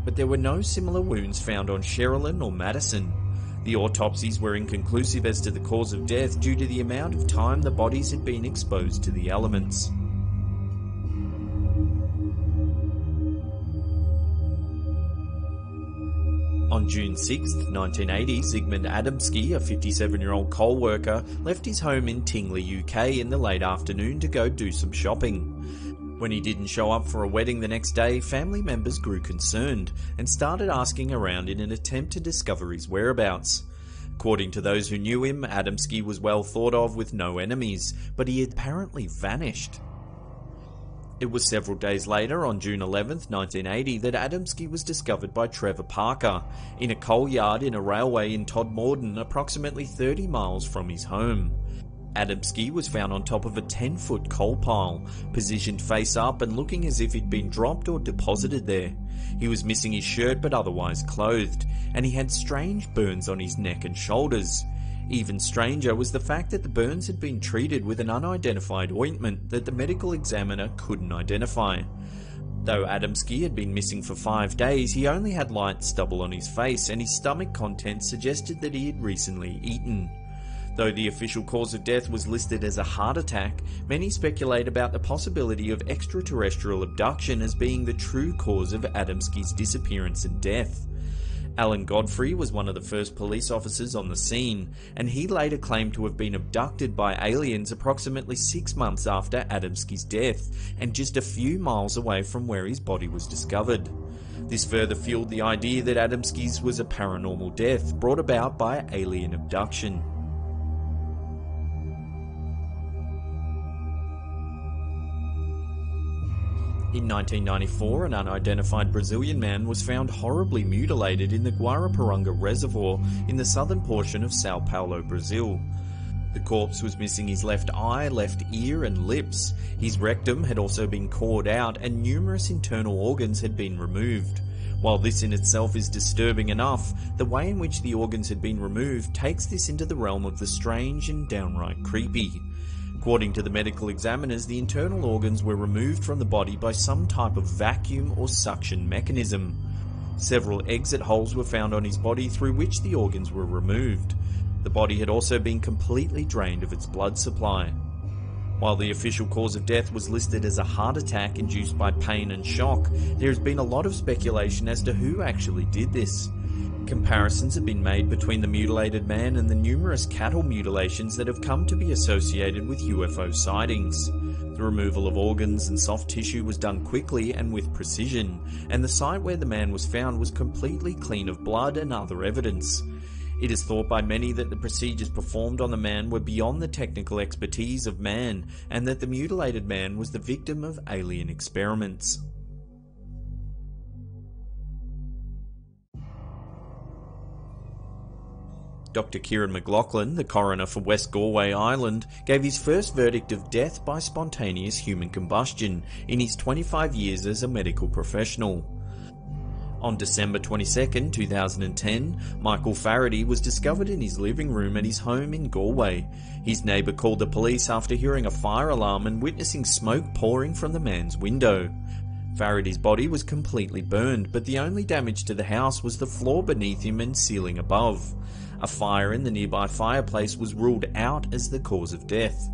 but there were no similar wounds found on Sherilyn or Madison. The autopsies were inconclusive as to the cause of death due to the amount of time the bodies had been exposed to the elements. On June 6, 1980, Zygmunt Adamski, a 57-year-old coal worker, left his home in Tingley, UK in the late afternoon to go do some shopping. When he didn't show up for a wedding the next day, family members grew concerned and started asking around in an attempt to discover his whereabouts. According to those who knew him, Adamski was well thought of with no enemies, but he had apparently vanished. It was several days later, on June 11, 1980, that Adamski was discovered by Trevor Parker in a coal yard in a railway in Todmorden, approximately 30 miles from his home. Adamski was found on top of a 10-foot coal pile, positioned face up and looking as if he'd been dropped or deposited there. He was missing his shirt but otherwise clothed, and he had strange burns on his neck and shoulders. Even stranger was the fact that the burns had been treated with an unidentified ointment that the medical examiner couldn't identify. Though Adamski had been missing for 5 days, he only had light stubble on his face, and his stomach contents suggested that he had recently eaten. Though the official cause of death was listed as a heart attack, many speculate about the possibility of extraterrestrial abduction as being the true cause of Adamski's disappearance and death. Alan Godfrey was one of the first police officers on the scene, and he later claimed to have been abducted by aliens approximately 6 months after Adamski's death, and just a few miles away from where his body was discovered. This further fueled the idea that Adamski's was a paranormal death brought about by alien abduction. In 1994, an unidentified Brazilian man was found horribly mutilated in the Guaraparanga Reservoir in the southern portion of Sao Paulo, Brazil. The corpse was missing his left eye, left ear and lips. His rectum had also been cored out and numerous internal organs had been removed. While this in itself is disturbing enough, the way in which the organs had been removed takes this into the realm of the strange and downright creepy. According to the medical examiners, the internal organs were removed from the body by some type of vacuum or suction mechanism. Several exit holes were found on his body through which the organs were removed. The body had also been completely drained of its blood supply. While the official cause of death was listed as a heart attack induced by pain and shock, there has been a lot of speculation as to who actually did this. Comparisons have been made between the mutilated man and the numerous cattle mutilations that have come to be associated with UFO sightings. The removal of organs and soft tissue was done quickly and with precision, and the site where the man was found was completely clean of blood and other evidence. It is thought by many that the procedures performed on the man were beyond the technical expertise of man, and that the mutilated man was the victim of alien experiments. Dr. Kieran McLaughlin, the coroner for West Galway Island, gave his first verdict of death by spontaneous human combustion in his 25 years as a medical professional. On December 22, 2010, Michael Faraday was discovered in his living room at his home in Galway. His neighbour called the police after hearing a fire alarm and witnessing smoke pouring from the man's window. Faraday's body was completely burned, but the only damage to the house was the floor beneath him and ceiling above. A fire in the nearby fireplace was ruled out as the cause of death.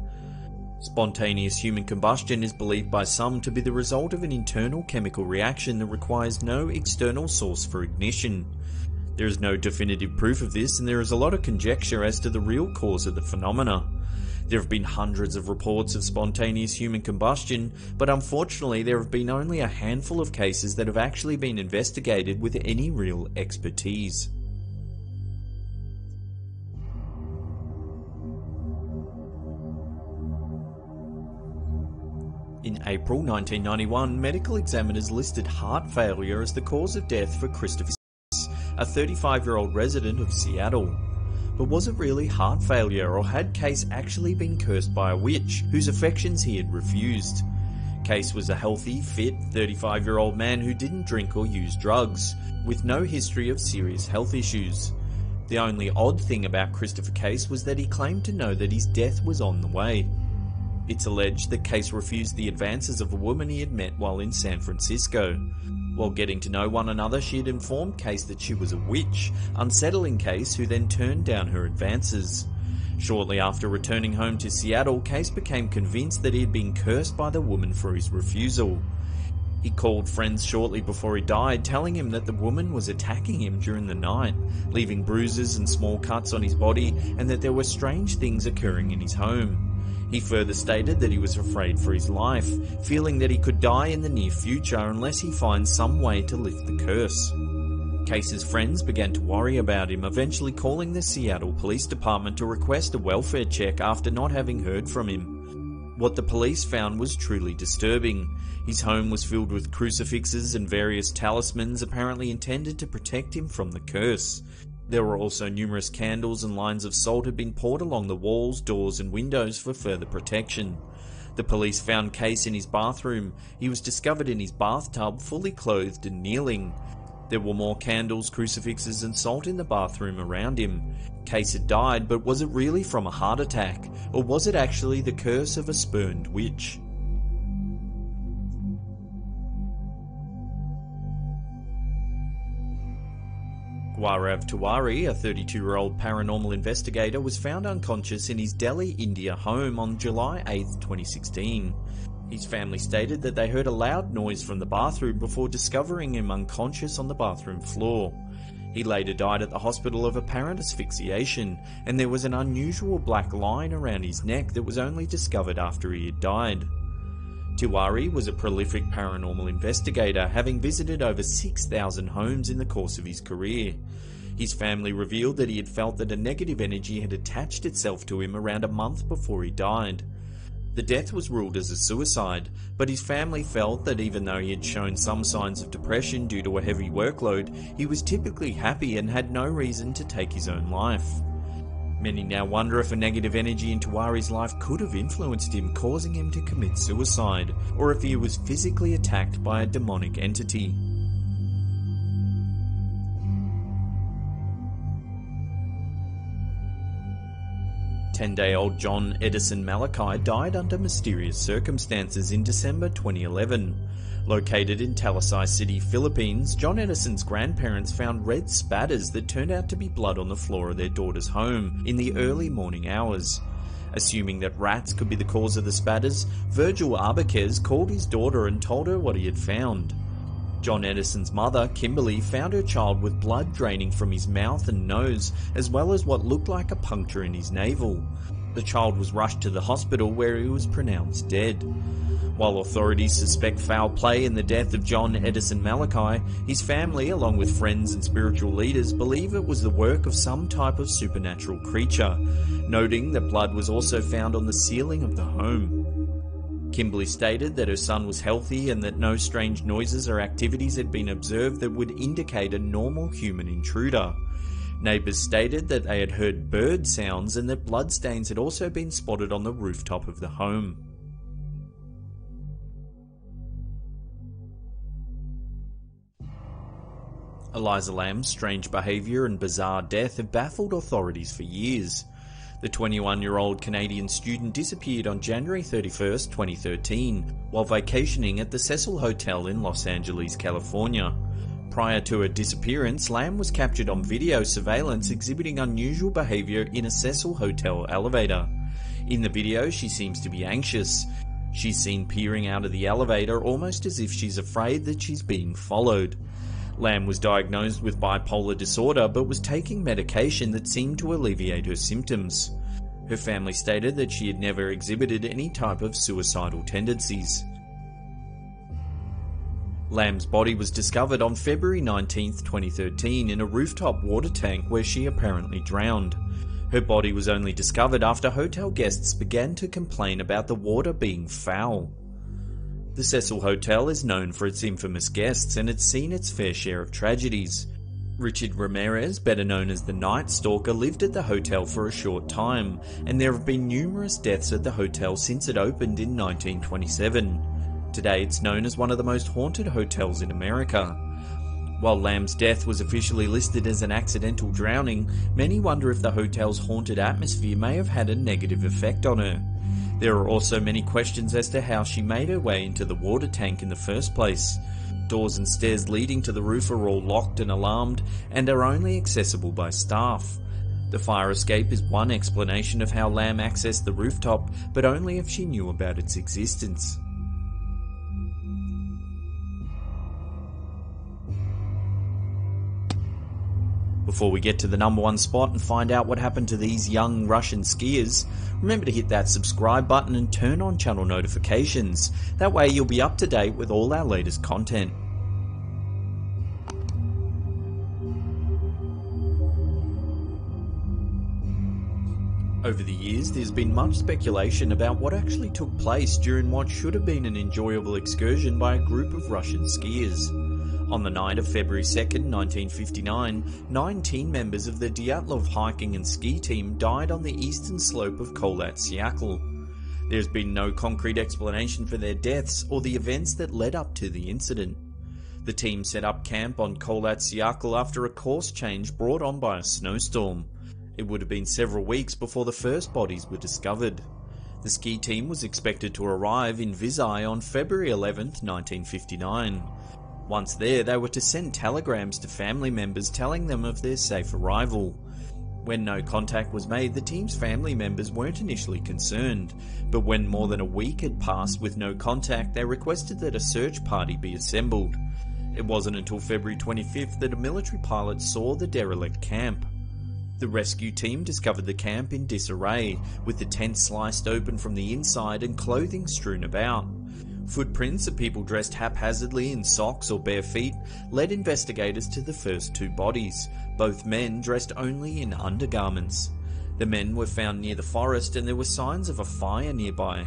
Spontaneous human combustion is believed by some to be the result of an internal chemical reaction that requires no external source for ignition. There is no definitive proof of this, and there is a lot of conjecture as to the real cause of the phenomena. There have been hundreds of reports of spontaneous human combustion, but unfortunately there have been only a handful of cases that have actually been investigated with any real expertise. In April 1991, medical examiners listed heart failure as the cause of death for Christopher, a 35-year-old resident of Seattle. But was it really heart failure, or had Case actually been cursed by a witch whose affections he had refused? Case was a healthy, fit, 35-year-old man who didn't drink or use drugs, with no history of serious health issues. The only odd thing about Christopher Case was that he claimed to know that his death was on the way. It's alleged that Case refused the advances of a woman he had met while in San Francisco. While getting to know one another, she had informed Case that she was a witch, unsettling Case, who then turned down her advances. Shortly after returning home to Seattle, Case became convinced that he had been cursed by the woman for his refusal. He called friends shortly before he died, telling him that the woman was attacking him during the night, leaving bruises and small cuts on his body, and that there were strange things occurring in his home. He further stated that he was afraid for his life, feeling that he could die in the near future unless he finds some way to lift the curse. Case's friends began to worry about him, eventually calling the Seattle Police Department to request a welfare check after not having heard from him. What the police found was truly disturbing. His home was filled with crucifixes and various talismans apparently intended to protect him from the curse. There were also numerous candles, and lines of salt had been poured along the walls, doors and windows for further protection. The police found Case in his bathroom. He was discovered in his bathtub, fully clothed and kneeling. There were more candles, crucifixes and salt in the bathroom around him. Case had died, but was it really from a heart attack, or was it actually the curse of a spurned witch? Gaurav Tiwari, a 32-year-old paranormal investigator, was found unconscious in his Delhi, India home on July 8, 2016. His family stated that they heard a loud noise from the bathroom before discovering him unconscious on the bathroom floor. He later died at the hospital of apparent asphyxiation, and there was an unusual black line around his neck that was only discovered after he had died. Tiwari was a prolific paranormal investigator, having visited over 6,000 homes in the course of his career. His family revealed that he had felt that a negative energy had attached itself to him around a month before he died. The death was ruled as a suicide, but his family felt that even though he had shown some signs of depression due to a heavy workload, he was typically happy and had no reason to take his own life. Many now wonder if a negative energy in Tiwari's life could have influenced him, causing him to commit suicide, or if he was physically attacked by a demonic entity. Ten-day-old John Edison Malachi died under mysterious circumstances in December 2011. Located in Talisay City, Philippines, John Edison's grandparents found red spatters that turned out to be blood on the floor of their daughter's home in the early morning hours. Assuming that rats could be the cause of the spatters, Virgil Arbequez called his daughter and told her what he had found. John Edison's mother, Kimberly, found her child with blood draining from his mouth and nose, as well as what looked like a puncture in his navel. The child was rushed to the hospital where he was pronounced dead. While authorities suspect foul play in the death of John Edison Malachi, his family, along with friends and spiritual leaders, believe it was the work of some type of supernatural creature, noting that blood was also found on the ceiling of the home. Kimberly stated that her son was healthy and that no strange noises or activities had been observed that would indicate a normal human intruder. Neighbours stated that they had heard bird sounds and that bloodstains had also been spotted on the rooftop of the home. Eliza Lamb's strange behaviour and bizarre death have baffled authorities for years. The 21-year-old Canadian student disappeared on January 31, 2013, while vacationing at the Cecil Hotel in Los Angeles, California. Prior to her disappearance, Lamb was captured on video surveillance exhibiting unusual behaviour in a Cecil Hotel elevator. In the video, she seems to be anxious. She's seen peering out of the elevator almost as if she's afraid that she's being followed. Lamb was diagnosed with bipolar disorder but was taking medication that seemed to alleviate her symptoms. Her family stated that she had never exhibited any type of suicidal tendencies. Lamb's body was discovered on February 19, 2013 in a rooftop water tank where she apparently drowned. Her body was only discovered after hotel guests began to complain about the water being foul. The Cecil Hotel is known for its infamous guests and it's seen its fair share of tragedies. Richard Ramirez, better known as the Night Stalker, lived at the hotel for a short time, and there have been numerous deaths at the hotel since it opened in 1927. Today it's known as one of the most haunted hotels in America. While Lamb's death was officially listed as an accidental drowning, many wonder if the hotel's haunted atmosphere may have had a negative effect on her. There are also many questions as to how she made her way into the water tank in the first place. Doors and stairs leading to the roof are all locked and alarmed and are only accessible by staff. The fire escape is one explanation of how Lamb accessed the rooftop, but only if she knew about its existence. Before we get to the number one spot and find out what happened to these young Russian skiers, remember to hit that subscribe button and turn on channel notifications. That way you'll be up to date with all our latest content. Over the years, there's been much speculation about what actually took place during what should have been an enjoyable excursion by a group of Russian skiers. On the night of February 2nd, 1959, 9 team members of the Dyatlov hiking and ski team died on the eastern slope of Kholat-Syakhl. There's been no concrete explanation for their deaths or the events that led up to the incident. The team set up camp on Kholat-Syakhl after a course change brought on by a snowstorm. It would have been several weeks before the first bodies were discovered. The ski team was expected to arrive in Vizhai on February 11th, 1959. Once there, they were to send telegrams to family members telling them of their safe arrival. When no contact was made, the team's family members weren't initially concerned, but when more than a week had passed with no contact, they requested that a search party be assembled. It wasn't until February 25th that a military pilot saw the derelict camp. The rescue team discovered the camp in disarray, with the tent sliced open from the inside and clothing strewn about. Footprints of people dressed haphazardly in socks or bare feet led investigators to the first 2 bodies, both men dressed only in undergarments. The men were found near the forest and there were signs of a fire nearby.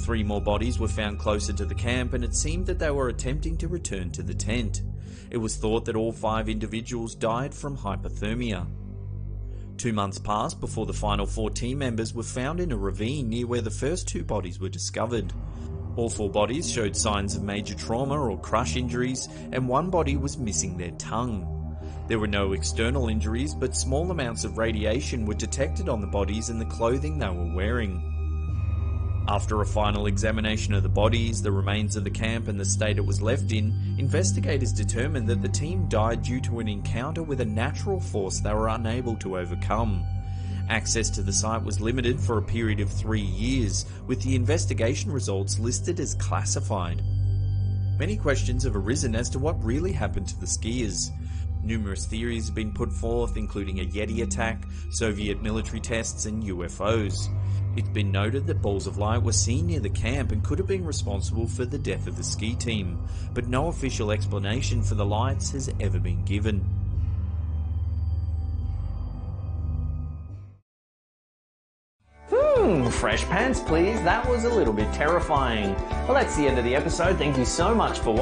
3 more bodies were found closer to the camp and it seemed that they were attempting to return to the tent. It was thought that all 5 individuals died from hypothermia. 2 months passed before the final 4 team members were found in a ravine near where the first 2 bodies were discovered. All 4 bodies showed signs of major trauma or crush injuries, and 1 body was missing their tongue. There were no external injuries, but small amounts of radiation were detected on the bodies and the clothing they were wearing. After a final examination of the bodies, the remains of the camp and the state it was left in, investigators determined that the team died due to an encounter with a natural force they were unable to overcome. Access to the site was limited for a period of 3 years, with the investigation results listed as classified. Many questions have arisen as to what really happened to the skiers. Numerous theories have been put forth, including a Yeti attack, Soviet military tests, and UFOs. It's been noted that balls of light were seen near the camp and could have been responsible for the death of the ski team, but no official explanation for the lights has ever been given. Fresh pants please, that was a little bit terrifying. Well, that's the end of the episode. Thank you so much for watching.